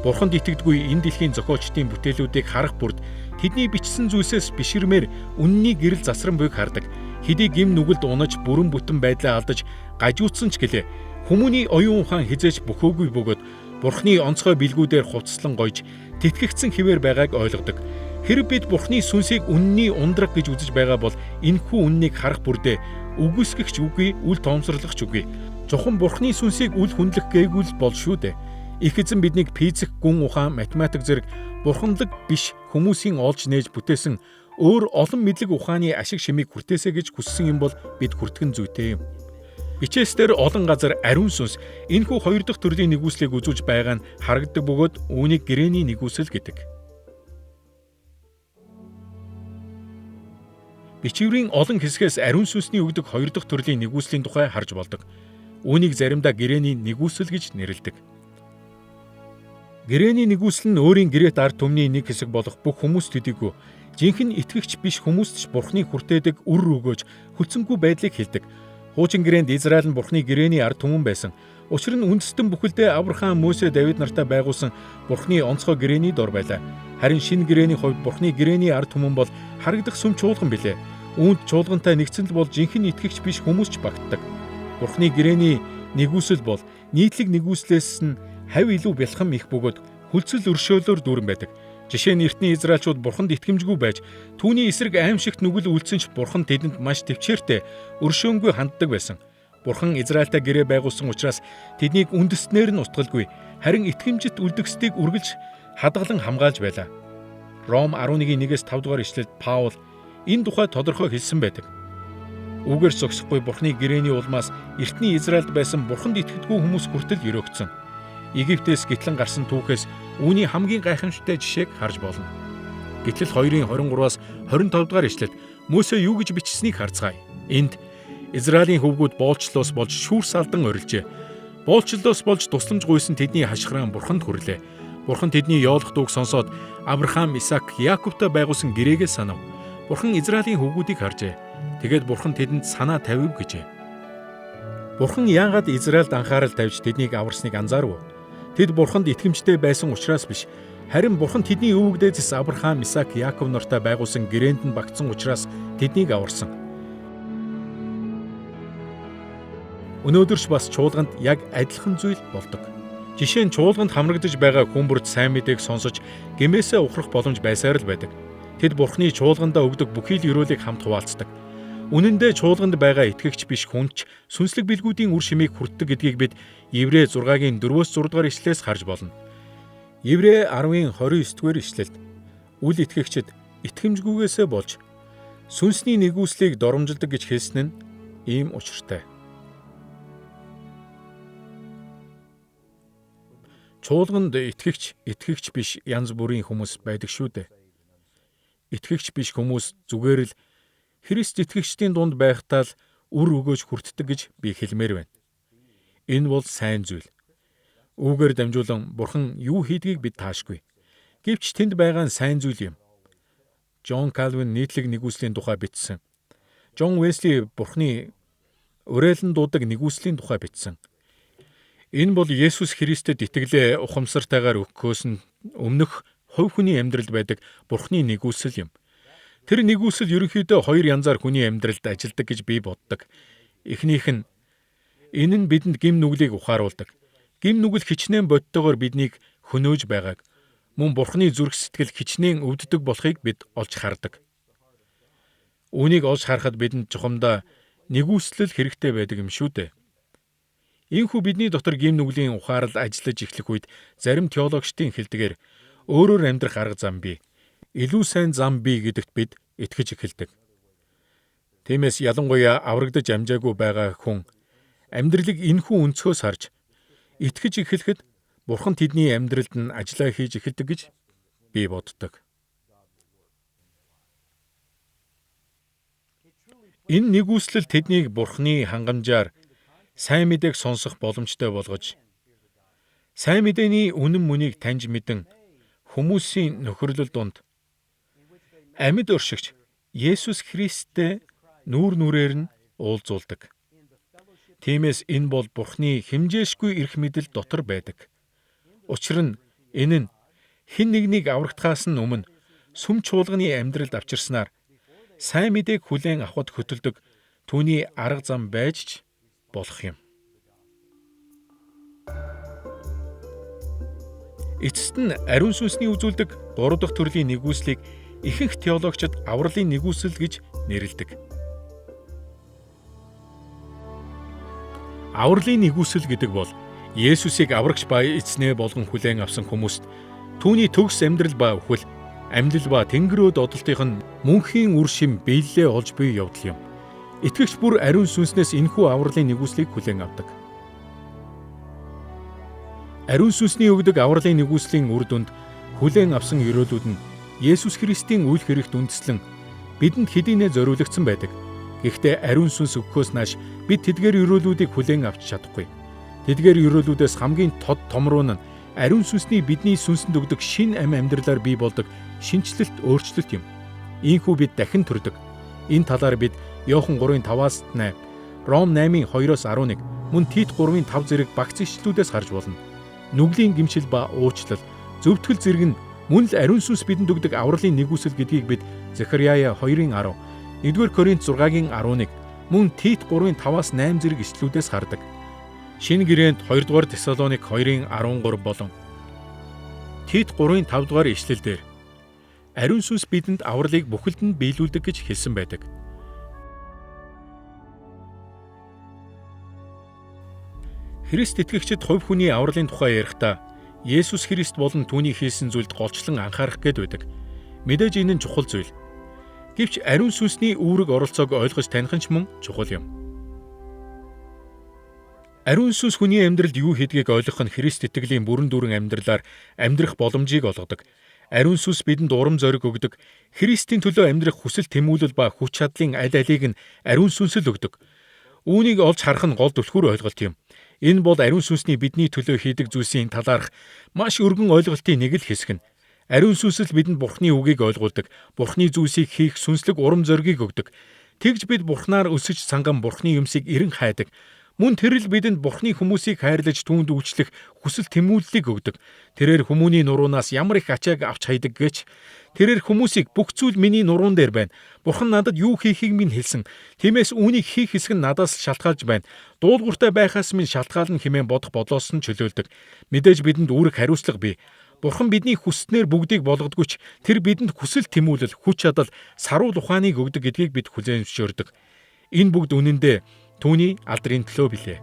D: Бурханд итгэдэггүй энэ дэлхийн зохиолчдын бүтээлүүдийг харах бүрд тэдний бичсэн зүйлсээс биширмээр үнний гэрэл засран буйг хардаг. Хэдий гим нүгэлд унаж бүрэн бүтэн байдлаа алдаж гажуутсан ч гэлээ хүмүүний оюун ухаан хизээч бөхөөгүй бөгөөд Бурхны онцгой бэлгүүдээр хувцаслан гойж тэтгэгдсэн хിവэр байгааг ойлгодог. Хэрэг бид Бурхны сүнсийг үнний ундраг гэж үзэж байгаа бол энэхүү үннийг харах бүрдээ үгүйсгэгч үгүй, үл тоомсорлагч үгүй. Зөвхөн Бурхны сүнсийг үл хүндлэх гээгүй л бол шүү дээ. Их эзэн биднийг физик, гүн ухаан, математик зэрэг бурханлаг биш хүмүүсийн олж нээж бүтээсэн өөр олон мэдлэг ухааны ашиг шимийг хүртээсэй гэж хүссэн юм бол бид хүртгэн зүйтэй юм. Бичээсээр олон газар ариун сүнс энэхүү хоёр дахь төрлийн нэгүслийг үзүүлж байгаа нь харагддаг бөгөөд үүнийг гэрээний нэгүсэл гэдэг. Бичвэрийн олон хэсгээс ариун сүнсний өгдөг хоёр дахь төрлийн нэгүслийн тухай харж болдог. Үүнийг заримдаа гэрээний нэгүсэл гэж нэрлэдэг. Гэрээний нэгүсэл нь өөрийн гэрээт ард түмний нэг хэсэг болох бүх хүмүүс төдийгүй жинхэнэ итгэгч биш хүмүүст ч Бурхны хүртээдэг үр өгөөж хүлцэнгүй байдлыг хэлдэг. Хуучин гэрээнд Израиль нь Бурхны гэрээний ард түмэн байсан. Учир нь үндэстэн бүхэлдээ Авраам, Мөсе, Давид нартай байгуулсан Бурхны онцгой гэрээний дор байлаа. Харин шинэ гэрээний хувьд Бурхны гэрээний ард түмэн бол харагдах сүм чуулган билээ. Үүнд чуулгантай нэгцэн л бол жинхэнэ итгэгч биш хүмүүс ч багтдаг. Бурхны гэрээний нэгүсэл бол нийтлэг нэгүслээс нь хав илүү бэлхам их бөгөөд хүлцэл өршөөлөөр дүүрэн байдаг. Жишээ нь эртний Израильчууд Бурханд итгэмжгүй байж түүний эсрэг аимшигт нүгэл үйлцэн ч Бурхан тэдэнд маш төвчээртэй өршөөнгүй ханддаг байсан. Бурхан Израильтай гэрээ байгуулсан учраас тэднийг үндэстнээр нь устгалгүй харин итгэмжит үлдгэсдийг үргэлж хадгалан хамгаалж байлаа. Ром 11:1-5 дугаар ишлэлд Паул энэ тухай тодорхой хэлсэн байдаг. Үгээр зогсохгүй Бурхны гэрээний улмаас эртний Израильд байсан Бурханд итгэдэггүй хүмүүс хүртэл өрөөгдсөн. Египтээс гитлэн гарсан түүхээс үүний хамгийн гайхамшигтай жишээг харж болно. Гитлэл 2:23-аас 25 дугаар ишлэлд Мөсе юу гэж бичсэнийг харцгаая. Энд Израилийн хөвгүүд боолчлоос болж шүүрс алдан орилжээ. Боолчлоос болж тусламж гуйсан тэдний хашгираан Бурханд хүрлээ. Бурхан тэдний yoолох дууг сонсоод Авраам, Исаак, Яаковтай байгуулсан гэрээгээ санав. Бурхан Израилийн хөвгүүдийг харжээ. Тэгээд Бурхан тэдэнд санаа тавив гэжээ. Бурхан яагаад Израильд анхаарал тавьж тэднийг аварсныг анзаарав? Тэд Бурханд итгэмжтэй байсан учраас биш, харин Бурхан тэдний өвөг дээдэс Авраам, Исаак, Яаков нартай байгуулсан гэрээнд нь багтсан учраас тэднийг аварсан. Өнөөдөрч бас чуулганд яг адилхан зүйл болдог. Жишээ нь чуулганд хамрагдаж байгаа хүн бүрд сайн мэдээг сонсож гэмээсээ ухрах боломж байсаар л байдаг. Тэд Бурханы чуулгандаа өгдөг бүхий л ёроолыг хамт хуваалцдаг. Үнэн дээр чуулганд байгаа итгэгч биш хүнч сүнслэг бэлгүүдийн үр шимийг хүртдэг гэдгийг бид Еврэ 6-гийн 4-6 дугаар ишлээс харж болно. Еврэ 10-29 дугаар ишлэлд үл итгэгчид итгэмжгүйгээсээ болж сүнсний нэгүслийг доромжилдог гэж хэлсэн нь ийм учиртай. Чуулганд итгэгч биш янз бүрийн хүмүүс байдаг шүү дээ. Итгэгч биш хүмүүс зүгээр л Христ итгэгчдийн дунд байхдаа л үр өгөөж хүртдэг гэж би хэлмээр байна. Энэ бол сайн зүйл. Үүгээр дамжуулан Бурхан юу хийдгийг бид таашгүй. Гэвч тэнд байгаа нь сайн зүйл юм. Жон Кальвин нийтлэг нэгүслийн тухай бичсэн. Жон Уэсли Бурханы уриалан дуудаг нэгүслийн тухай бичсэн. Энэ бол Есүс Христэд итгэлээ ухамсартайгаар өгөхөөс нь өмнөх хувь хүний амьдралд байдаг Бурханы нэгүсэл юм. Тэр нэгүсэл ерөнхийдөө хоёр янзаар хүний амьдралд ажилдаг гэж би боддог. Эхнийх нь энэ нь бидэнд гим нүглийг ухааруулдаг. Гим нүгэл хичнээн бодтойгоор биднийг хөнөөж байгааг, мөн Бурхны зүрх сэтгэл хичнээн өвддөг болохыг бид олж хардаг. Үүнийг олж харахад бидэнд чухамдаа нэгүслэл хэрэгтэй байдаг юм шүү дээ. Ийхүү бидний дотор гин нүглийн ухаарал ажиллаж эхлэх үед зарим теологчдын хэлдгээр өөрөөр амьдрах арга зам бий, илүү сайн зам бий гэдэгт бид итгэж эхэлдэг. Тиймээс ялангуяа аврагдаж амжаагүй байгаа хүн амьдралыг энэхүү өнцгөөс харж итгэж эхлэхэд Бурхан тэдний амьдралд нь ажиллаа хийж эхэлдэг гэж би боддог. Энэ нэгүслэл тэднийг Бурханы хангамжаар сайн мэдээг сонсох боломжтой болгож, сайн мэдээний үнэн мөнийг таньж мэдэн хүмүүсийн нөхөрлөл донд амьд оршигч Есүс Христтэй нүүр нүрээр нь уулзуулдаг. Тиймээс энэ бол Бурханы хэмжээшгүй эрх мэдэл дотор байдаг. Учир нь энэ нь хэн нэгнийг аврагдахаас нь өмнө сүм чуулганы амьдралд авчирснаар сайн мэдээг хүлээн авахд хөтөлдөг түүний арга зам байж ч болох юм. Эцэст нь ариун сүнсний үзүүлдэг 3 дахь төрлийн нэгүслийг ихэнх теологчид авралын нэгүсэл гэж нэрлэдэг. Авралын нэгүсэл гэдэг бол Есүсийг аврагч ба эзнээ болгон хүлээн авсан хүмүүст түүний төгс амьдрал ба үхэл, амьлал ба Тэнгэрөө додолтынх нь мөнхийн үр шим биелэлээ олж буй явдал юм. Итгэгч бүр ариун сүнснээс энэхүү авралын нэгүслийг хүлээн авдаг. Ариун сүнсний өгдөг авралын нэгүслийн үр дүнд хүлээн авсан өрөөлүүд нь Есүс Христийн үйл хэрэгт үндэслэн бидэнд хэдийнэ зориулагдсан байдаг. Гэхдээ ариун сүнс өгөхөөс нааш бид тэдгээр өрөөлүүдийг хүлээн авч чадахгүй. Тэдгээр өрөөлүүдээс хамгийн тод томруу нь ариун сүнсний бидний сүнсэнд өгдөг шин амьдралаар бий болдог шинчлэлт, өөрчлөлт юм. Ийхүү бид дахин төрдөг. Энэ талаар бид Иохан 3:5-аас 8, Ром 8:2-оос 11, мөн Тит 3:5 зэрэг багц ишлэлүүдээс харж болно. Нүглийн гимшил ба уучлал, зөвтгөл зэрэг нь мөн л ариун сүнс бидэнд өгдөг авралын нэгүсэл гэдгийг бид Захария 2:10, 1-р Коринт 6:11, мөн Тит 3:5-аас 8 зэрэг ишлэлүүдээс хардаг. Шинэ гэрээнд 2-р Тесалоник 2:13 болон Тит 3:5 ишлэлдэр ариун сүнс бидэнд авралыг бүхэлд нь биелүүлдэг гэж хэлсэн байдаг. Христ итгэгчид хувь хүний авралын тухай ярихдаа Есүс Христ болон түүний хийсэн зүйлд голчлон анхаарах гээд байдаг. Мэдээж энэ нь чухал зүйл. Гэвч ариун сүнсний үүрэг оролцоог ойлгож таних нь ч мөн чухал юм. Ариун сүнс хүний амьдралд юу хийдгийг ойлгох нь Христ итгэлийн бүрэн дүүрэн амьдралаар амьдрах боломжийг олгодог. Ариун сүнс бидэнд урам зориг өгдөг. Христийн төлөө амьдрах хүсэл тэмүүлэл ба хүч чадлын аль алийг нь ариун сүнс л өгдөг. Үүнийг олж харах нь гол түлхүүр ойлголт юм. Энэ бол ариун сүнсний бидний төлөө хийдэг зүйлсийн талаарх маш өргөн ойлголтын нэг л хэсэг нь. Ариун сүнс л бидэнд Бурхны үгийг ойлгуулдаг. Бурхны зүйлсийг хийх сүнслэг урам зоригийг өгдөг. Тэгж бид Бурхнаар өсөж санган Бурхны юмсыг эрен хайдаг. Мөн тэр л бидэнд Бурхны хүмүүсийг хайрлаж түүнд үйлчлэх хүсэл тэмүүллийг өгдөг. Тэрээр хүмүүний нуруунаас ямар их ачааг авч хайдаг гэж тэрээр хүмүүсийг бүх зүйл миний нуруун дээр байна. Бурхан надад юу хийхийг минь хэлсэн. Тиймээс үүнийг хийх хэсэг нь надаас шалтгаалж байна. Дуулууртай байхаас минь шалтгаална хэмээн бодох бодлоос нь чөлөөлдөг. Мэдээж бидэнд үүрэг хариуцлага бий. Бурхан бидний хүснээр бүгдийг болгодогч тэр бидэнд хүсэл тэмүүлэл, хүч чадал, саруул ухааныг өгдөг гэдгийг бид хүлээн зөвшөөрдөг. Энэ бүгд үнэндээ түүний алдрын төлөө билээ.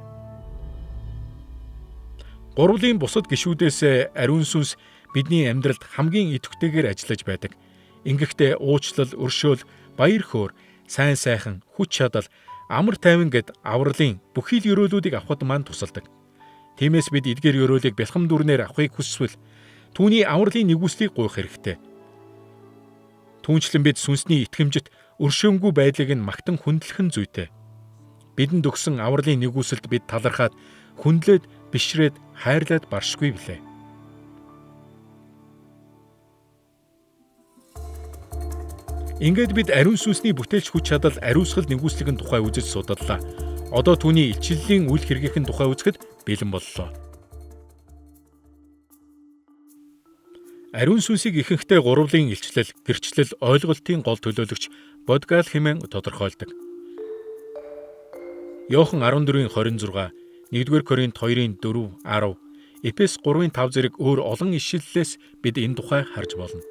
D: Гурвын бусад гишүүдээс ариун сүнс бидний амьдралд хамгийн идэвхтэйгээр ажиллаж байдаг. Ингэхдээ уучлал, өршөөл, баяр хөөр, сайн сайхан, хүч чадал, амар тайван гэд авралын бүхий л өрөөлүүдийг авахд маань тусалдаг. Тиймээс бид эдгээр өрөөлийг бэлхэм дүрнээр авахыг хүсвэл түүний авралын нэгүслийг гуйх хэрэгтэй. Түүнчлэн бид сүнсний итгэмжит өршөөнгүй байдлыг нь магтан хүндлэх нь зүйтэй. Бидэнд өгсөн авралын нэгүсэлд бид талархаад, хүндлээд, бишрээд, хайрлаад баршгүй билээ. Ингээд бид ариун сүнсний бүтээлч хүч чадал ариусгал нэгүслэгийн тухай үзэж судлаа. Одоо түүний илчиллийн үйл хэргийнхэн тухай үзэхэд бэлэн боллоо. Ариун сүнсийг ихэнхдээ гурвын илчлэл, гэрчлэл, ойлголтын гол төлөөлөгч Бодгал хэмээн тодорхойлдог. Иохан 14:26, 1-р Коринт 2:4-10, Эфес 3:5 зэрэг өөр олон ишлэлээс бид энэ тухай харж болно.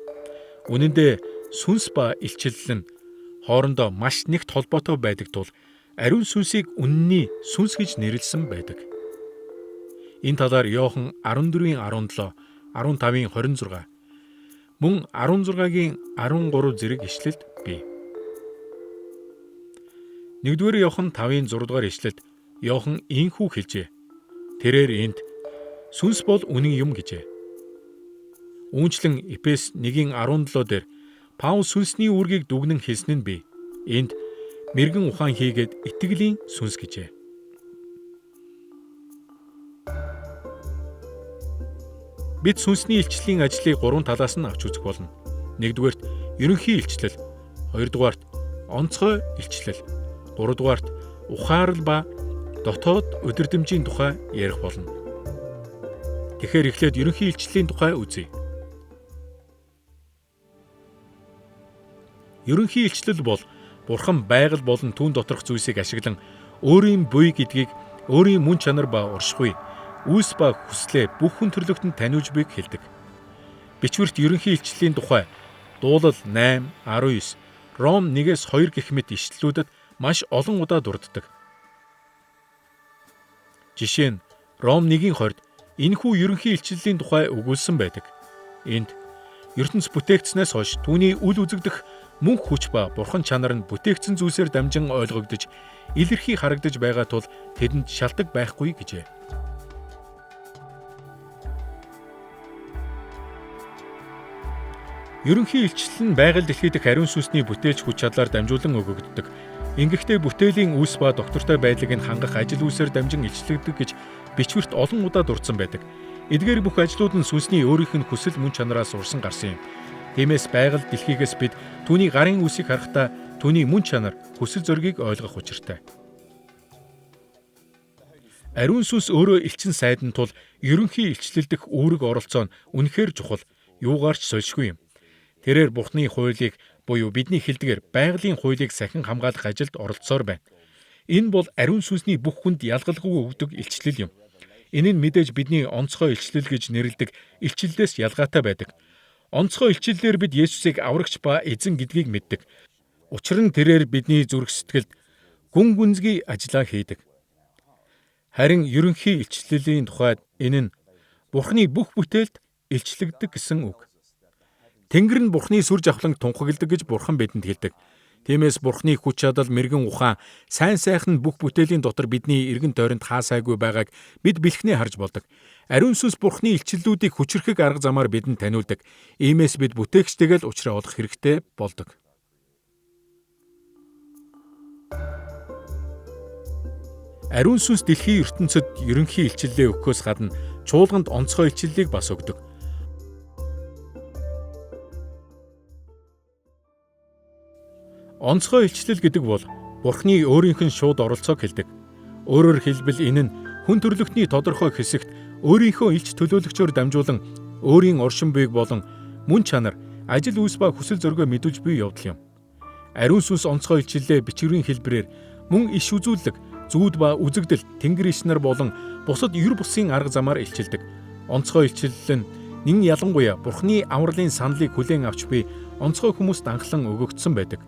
D: Үнэн дээр сүнс ба илчиллэл нь хоорондоо маш нэгт холбоотой байдаг тул ариун сүнсийг үнний сүнс гэж нэрлсэн байдаг. Энэ талаар Иохан 14:17, 15:26, мөн 16-гийн 13 зэрэг ишлэлд бий. 1-р Иохан 5:6 дугаар ишлэлд Иохан ийхүү хэлжээ. Тэрээр энд сүнс бол үнэн юм гэжээ. Үүнчлэн Эфес 1:17 дээр Паул сүнсний үүргийг дүгнэн хэлсэн нь бий. Энд мэргэн ухаан хийгээд итгэлийн сүнс гэжээ. Бид сүнсний илчлийн ажлыг 3 талаас нь авч үзэх болно. 1-дүгээрт ерөнхий илчлэл, 2-дугаарт онцгой илчлэл, 3-дугаарт ухаарал ба дотоод өдөрдмжийн тухай ярих болно. Тэгэхээр эхлээд ерөнхий илчлэлийн тухай үзье. Ерөнхий илчлэл бол Бурхан байгаль болон түүн доторх зүйлсийг ашиглан өөрийн буй гэдгийг өөрийн мөн чанар ба уршихуй, үүс ба хүслээ бүх хүн төрлөختөнд таниулж буйг хэлдэг. Бичвэрт ерөнхий илчлэлийн тухай Дуулал 8, 19, Ром 1-2 гэх мэт ишлэлүүдэд маш олон удаа дурддаг. Жишээ нь Ром 1:20 энэхүү ерөнхий илчлэлийн тухай өгүүлсэн байдаг. Энд ертөнц бүтээгдснээс хойш түүний үл үзэгдэх мөнх хүч ба бурхан чанар нь бүтээгдсэн зүйлсээр дамжин ойлгогдож, илэрхий харагдаж байгаа тул тэдэнд шалтгаан байхгүй гэжээ. Ерөнхий илчлэл нь байгаль дэлхий дэх ариун сүнсний бүтээлч хүч чадлаар дамжуулан өгөгддөг. Ингэхдээ бүтээлийн үүс ба доктортой байдлыг нь хангах ажил үүсээр дамжин илчлэгдэх гэж бичвэрт олон удаа дурдсан байдаг. Эдгээр бүх ажлууд нь сүнсний өөрийнх нь хүсэл мөн чанараас урсан гарсан юм. Тиймээс байгаль дэлхийгээс бид түүний гарын үсийг харахтаа түүний мөн чанар, хүсэл зоригийг ойлгох учиртай. Ариун сүнс өөрөө элчин сайдан тул ерөнхий илчлэлдэх үүрэг оролцоо нь үнэхээр чухал, юугаарч сольшгүй юм. Тэрээр Бурхны хуулийг буюу бидний хэлдгээр байгалийн хуулийг сахин хамгаалах ажилд оролцсоор байна. Энэ бол ариун сүнсний бүх хүнд ялгалгүй өгдөг илчлэл юм. Энэ нь мэдээж бидний онцгой илчлэл гэж нэрлэдэг илчлэлээс ялгаатай байдаг. Онцгой илчлэлээр бид Есүсийг аврагч ба эзэн гэдгийг мэддэг. Учир нь тэрээр бидний зүрх сэтгэлд гүн гүнзгий ажиллаа хийдэг. Харин ерөнхий илчлэлийн тухайд энэ нь Бурхны бүх бүтээлд илчлэгддэг гэсэн үг. Тэнгэр нь Бурхны сүр жавхлан тунхагладаг гэж Бурхан бидэнд хэлдэг. Тиймээс Бурхны хүч чадал, мэргэн ухаан, сайн сайхан бүх бүтээлийн дотор бидний эргэн тойронд хаасайгүй байгааг бид бэлхнээ харж болдог. Ариун сүнс Бурхны илчлэлүүдийг хүчрхэг арга замаар бидэнд таниулдаг. Иймээс бид бүтээгчтэйгээ л уулзраа олох хэрэгтэй болдог. Ариун сүнс дэлхийн ертөнцид ерөнхий илчлэлээ өгөхөөс гадна чуулганд онцгой илчлэлийг бас өгдөг. Онцгой илчлэл гэдэг бол Бурхны өөрийнх нь шууд оролцоог хэлдэг. Өөрөөр хэлбэл энэ нь хүн төрлөختний тодорхой хэсэгт өөрийнхөө илч төлөөлөгчөөр дамжуулан өөрийн оршин буйг болон мөн чанар, ажил үүс ба хүсэл зоригоо мэдүүлж буй явдал юм. Ариун сүнс онцгой илчлэлээ бичвэрийн хэлбэрээр мөн иш үзүүлэг, зүүд ба үзэгдэл, тэнгэр иш нар болон бусад ер бусын арга замаар илчилдэг. Онцгой илчлэл нь нэн ялангуяа Бурхны авралын саналыг хүлээн авч буй онцгой хүмүүст анхлан өгөгдсөн байдаг.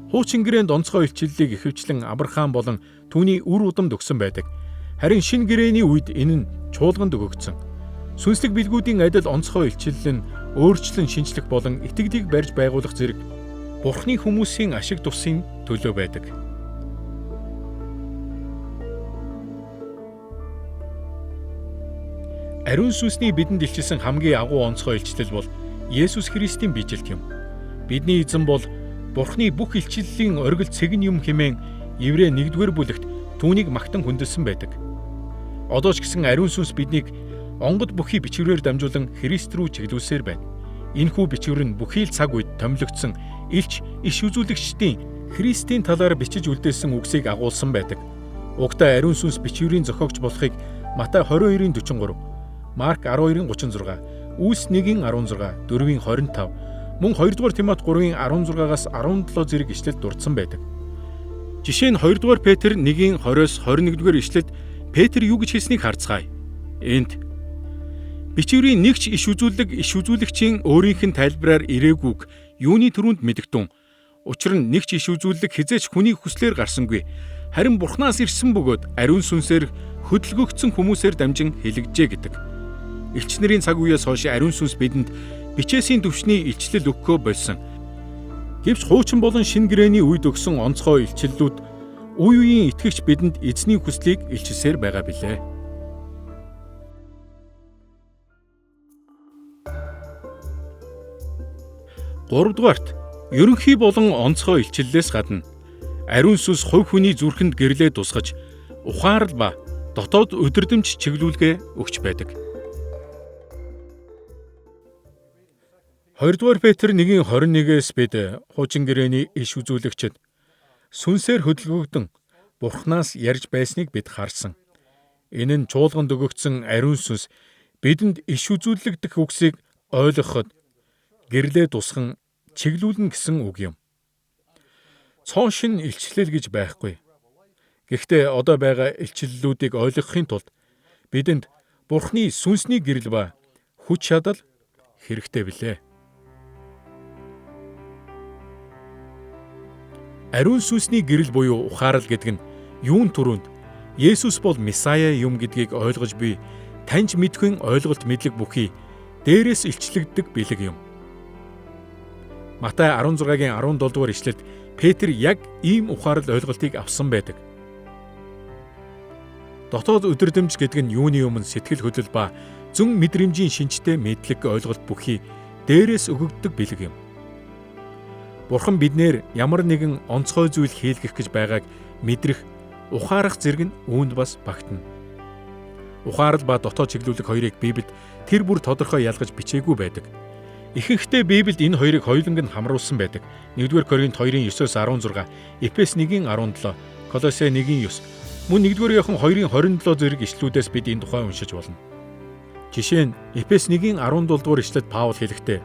D: Хуучин гэрээнд онцгой илчлэлийг ихэвчлэн Авраам болон түүний үр удамд өгсөн байдаг. Харин шинэ гэрээний үед энэ нь чуулганд өгөгдсөн. Сүнслэг билгүүдийн адил онцгой илчлэл нь өөрчлөн шинжлэх болон итгэлийг барьж байгуулах зэрэг Бурхны хүмүүсийн ашиг тусын төлөө байдаг. Ариун сүнсний бидэнд илчилсэн хамгийн агуу онцгой илчлэл бол Есүс Христийн биежилт юм. Бидний эзэн бол Бурхны бүх илчлэлийн оргил цэгэн юм хэмээн Еврей 1-р бүлэгт түүнийг магтан хүндэлсэн байдаг. Одоо ч гэсэн ариун сүнс биднийг онгод бүхий бичвэрээр дамжуулан Христ рүү чиглүүлсээр байна. Энэхүү бичвэр нь бүхий л цаг үед томилогдсон илч иш үзүүлэгчдийн Христийн талаар бичиж үлдээсэн үгсийг агуулсан байдаг. Угтаа ариун сүнс бичвэрийн зохиогч болохыг Матай 22:43, Марк 12:36, Үлс 1:16, 4:25, мөн 2-р Тимот 3:16-аас 17 зэрэг ишлэлд дурдсан байдаг. Жишээ нь 2-р Петр 1:20-21-р ишлэлд Петр юу гэж хэлснийг харцгаая. Энд Бичвэрийн нэгч иш үзүүлэгчийн өөрийнх нь тайлбараар ирээгүйг юуны төрөнд мэдгтэн. Учир нь нэгч иш үзүүлэг хизээч хүний хүслээр гарсангүй. Харин Бурханаас ирсэн бөгөөд ариун сүнсээр хөдөлгөгдсөн хүмүүсээр дамжин хэлэгжээ гэдэг. Элч нарын цаг үеэс хойш ариун сүнс бидэнд бичээсийн төвшний илчлэл өгөхөө болсон. Гэвч хуучин болон шинэ гэрээний үед өгсөн онцгой илчлэлүүд үе үеийн итгэгч бидэнд эзний хүслийг илчилсээр байгаа билээ. Гуравдугаарт ерөнхий болон онцгой илчлэлээс гадна ариун сүнс хувь хүний зүрхэнд гэрлээ тусгаж ухаарал ба дотоод өдөрдөмж чиглүүлгээ өгч байдаг. 2-р Петр 1:21-ээс бид хуучин гэрээний иш үзүүлэгчид сүнсээр хөдөлгөгдөн Бурханаас ярьж байсныг бид харсан. Энэ нь чуулганд өгөгдсөн ариун сүнс бидэнд иш үзүүлэгдэх үгсийг ойлгоход гэрлээ тусган чиглүүлнэ гэсэн үг юм. Цоон шин илчлэл гэж байхгүй. Гэхдээ одоо байгаа илчлэлүүдийг ойлгохын тулд бидэнд Бурхны сүнсний гэрэл ба хүч чадал хэрэгтэй билээ. Ариун сүнсний гэрэл буюу ухаарал гэдэг нь юун түрүүнд Есүс бол Месая юм гэдгийг ойлгож буй таньж мэдхэн ойлголт мэдлэг бүхий дээрээс илчлэгддэг бэлэг юм. Матай 16-гийн 17 дугаар ишлэлд Петр яг ийм ухаарал ойлголтыг авсан байдаг. Дотоод өдөрдөмж гэдэг нь юуны өмнө сэтгэл хөдлөл ба зүн мэдрэмжийн шинжтэй мэдлэг ойлголт бүхий дээрээс өгөгддөг бэлэг юм. Бурхан биднээр ямар нэгэн онцгой зүйл хийлгэх гэж байгааг мэдрэх, ухаарах зэрэг нь үүнд бас багтана. Ухаарал ба дотоод чиглүүлэг хоёрыг Библиэд тэр бүр тодорхой ялгаж бичээгүй байдаг. Ихэнхдээ Библиэд энэ хоёрыг хоёуланг нь хамруулсан байдаг. 1-р Коринт 2:9-16, Эфес 1:17, Колосе 1:9, мөн 1-р Иохан 2:27 зэрэг ишлүүдээс бид энэ тухай уншиж болно. Жишээ нь Эфес 1:17 дугаар ишлэлд Паул хэлэхдээ: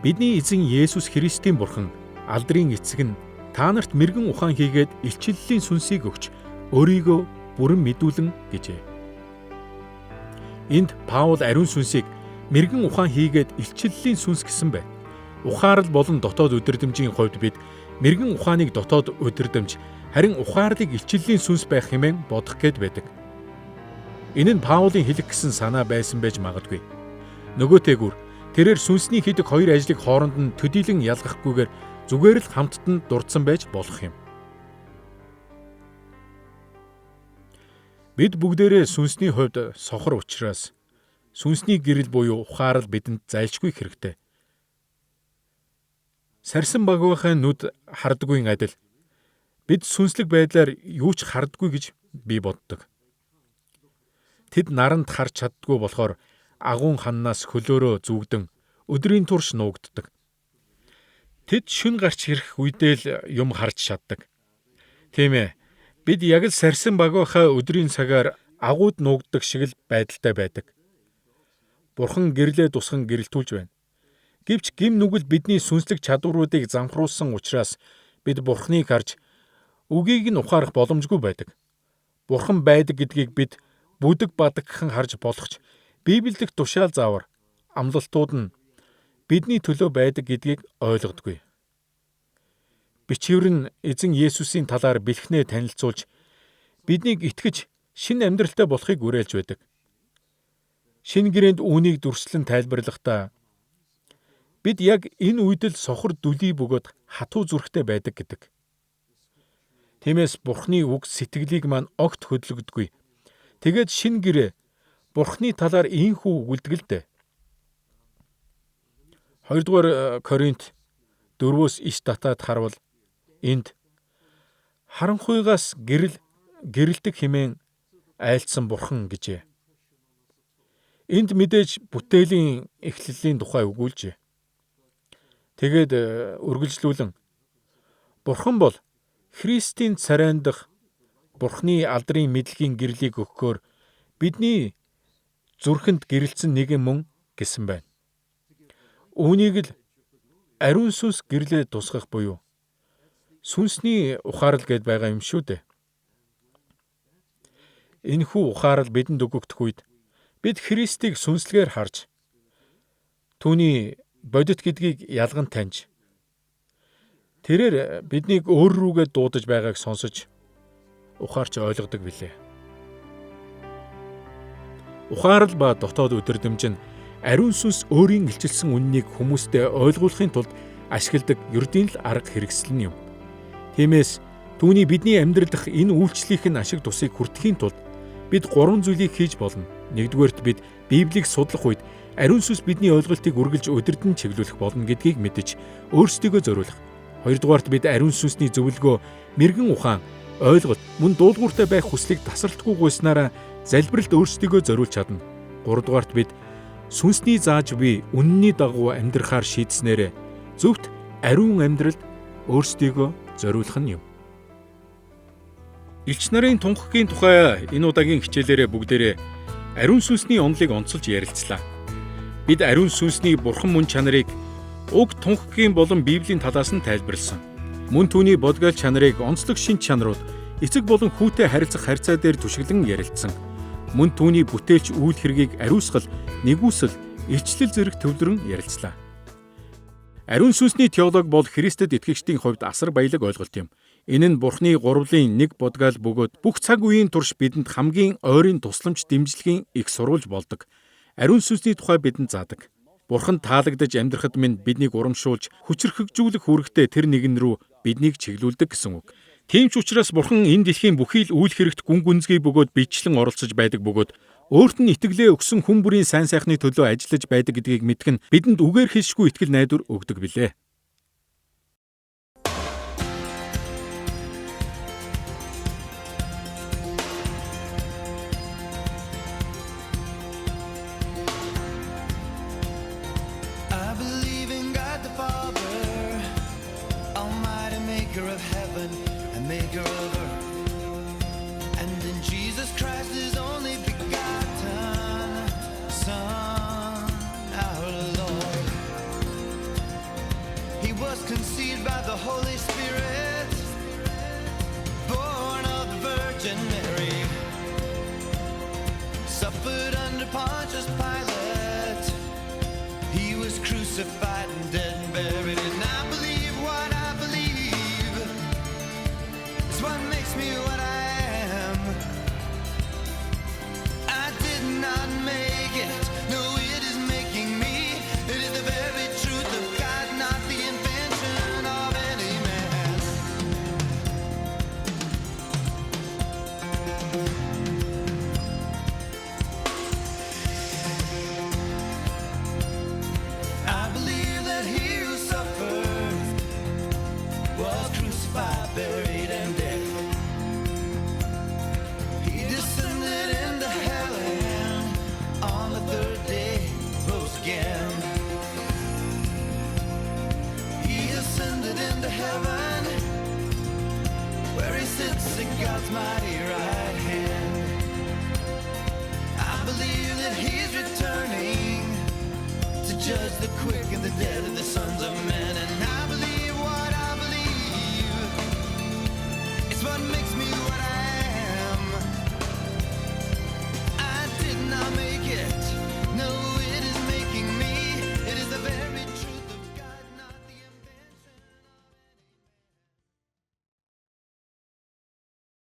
D: Бидний эзэн Есүс Христийн Бурхан алдрын эцэг нь та нарт мэрэгэн ухаан хийгээд илчлэлийн сүнсийг өгч өөрийгөө бүрэн мэдүүлэн гэжээ. Энд Паул ариун сүнсийг мэрэгэн ухаан хийгээд илчлэлийн сүнс гэсэн байна. Ухаарал болон дотоод өдөрдөмжийн хувьд бид мэрэгэн ухааныг дотоод өдөрдөмж, харин ухаарлыг илчлэлийн сүнс байх хэмээн бодох гээд байдаг. Энэ нь Паулын хэлэх гэсэн санаа байсан байж магадгүй. Нөгөөтэйгүр тэрээр сүнсний хийдэг хоёр ажлыг хооронд нь төдийлөн ялгахгүйгээр зүгээр л хамтд нь дурдсан байж болох юм. Бид бүгдээрээ сүнсний хувьд сохор учраас сүнсний гэрэл буюу ухаарал бидэнд зайлшгүй хэрэгтэй. Сарсан багвахын нүд харддаггүй адил бид сүнслэг байдлаар юу ч харддаггүй гэж би боддог. Тэд наранд харж чаддгүй болохоор агуун ханнаас хөлөөрөө зүгдэн өдрийн турш нуугддаг. Тэд шүн гарч ирэх үедээ л юм харж чаддаг. Тийм ээ. Бид яг л сарсан багвахаа өдрийн цагаар агууд нуугддаг шиг л байдалтай байдаг. Бурхан гэрлээ тусган гэрэлтүүлж байна. Гэвч гим нүгэл бидний сүнслэг чадваруудыг замхруулсан учраас бид Бурханыг харж үгийг нь ухаарах боломжгүй байдаг. Бурхан байдаг гэдгийг бид бүдэг бадагхан харж болох ч Библиэд тушаал заавар амлалтууд нь бидний төлөө байдаг гэдгийг ойлгодоггүй. Бичвэр нь эзэн Есүсийн талаар бэлхнээ танилцуулж биднийг итгэж шинэ амьдралтай болохыг уриалж байдаг. Шинэ гэрээнд үүнийг дүрслэн тайлбарлахдаа бид яг энэ үед л сохор дүлий бөгөөд хатуу зүрхтэй байдаг гэдэг. Тиймээс Бурхны үг сэтгэлийг маань огт хөдлөгдөггүй. Тэгээд шинэ гэрээ Бурхны талаар ийхүү үгэлдэг л дээ. 2-р Коринт 4-өөс иш татаад харвал энд харанхуйгаас гэрэлдэг хэмээн айлцсан Бурхан гэжээ. Энд мэдээж бүтээлийн эхлэлийн тухай өгүүлжээ. Тэгээд үргэлжлүүлэн Бурхан бол Христийн царайн дах Бурхны алдрын мэдлэгийн гэрлийг өгөхөөр бидний зүрхэнд гэрэлцэн нэгэн мөн гэсэн байна. Үүнийг л ариун сүнс гэрлээ тусгах буюу сүнсний ухаарал гэд байгаа юм шүү дээ. Энэхүү ухаарал бидэнд өгөгдөх үед Бид Христийг сүнслэгээр харж түүний бодит гэдгийг ялган таньж тэрээр биднийг өөр рүүгээ дуудаж байгааг сонсож ухаарч ойлгодог билээ. Ухаарл ба дотоод өдөрдмж нь ариун сүнс өөрийн илчилсэн үннийг хүмүүстэй ойлгуулахын тулд ашигладаг ердийн л арга хэрэгсэл нь юм. Тиймээс түүний бидний амьдрал дах энэ үйлчлэлийн ашиг тусыг хүртэхийн тулд бид 3 зүйлийг хийж болно. Нэгдүгээрт бид Библийг судлах үед ариун сүнс бидний ойлголтыг үргэлж удирдан чиглүүлэх болно гэдгийг мэдэж өөрсдийгөө зориулах. Хоёрдугаарт бид ариун сүнсний зөвлөгөө, мэрэгэн ухаан, ойлголт, мөн дуулууртай байх хүслийг тасралтгүй гуйснараа залбиралд өөрсдийгөө зориулж чадна. Гуравдугаарт бид сүнсний зааж буй үнний дагуу амьдрахаар шийдснээр зөвхт ариун амьдралд өөрсдийгөө зориулах нь юм. Элч нарын тунхагийн тухай энэ удаагийн хичээлээрээ бүгдээрээ ариун сүнсний онолыг онцолж ярилцлаа. Бид ариун сүнсний бурхан мөн чанарыг уг тунхагийн болон Библийн талаас нь тайлбарлсан. Мөн түүний бодгойл чанарыг онцлог шинж чанарууд, эцэг болон хүүтэй харилцах харьцаа дээр түшиглэн ярилцсан. Мөн түүний бүтээлч үйл хэргийг ариусгал, нэгүсэл, илчлэл зэрэг төвлөрөн ярилцлаа. Ариун сүнсний теолог бол Христэд итгэгчдийн хувьд асар баялаг ойлголт юм. Энэ нь Бурхны гурвлын нэг бодгойл бөгөөд бүх цаг үеийн турш бидэнд хамгийн ойрын тусламж дэмжлэгийн их сурвалж болдог. Ариун сүнсний тухай бидэнд заадаг. Бурхан таалагдж амьдрахад минь биднийг урамшуулж, хүчрхэгжүүлэх үүрэгтэй тэр нэгэн рүү биднийг чиглүүлдэг гэсэн үг. Тийм ч учраас Бурхан энэ дэлхийн бүхий л үйл хэрэгт гүн гүнзгий бөгөөд бичлэн оролцож байдаг бөгөөд өөрт нь итгэлээ өгсөн хүн бүрийн сайн сайхны төлөө ажиллаж байдаг гэдгийг мэдэх нь бидэнд үгээр хэлшгүй итгэл найдвар өгдөг билээ.
E: Of heaven and maker of earth, and in Jesus Christ his only begotten Son, our Lord. He was conceived by the Holy Spirit, born of the Virgin Mary, suffered under Pontius Pilate. He was crucified and dead and buried, and I believe what I believe. It's what makes me what I am. I did not make it, no, it is making me. It is the very truth of God, not the invention of any man. I believe that he who suffered was crucified, buried, and dead. Heaven, where he sits at God's mighty right hand. I believe that he's returning to judge the quick and the dead and the sons of men. And I believe what I believe. It's what makes me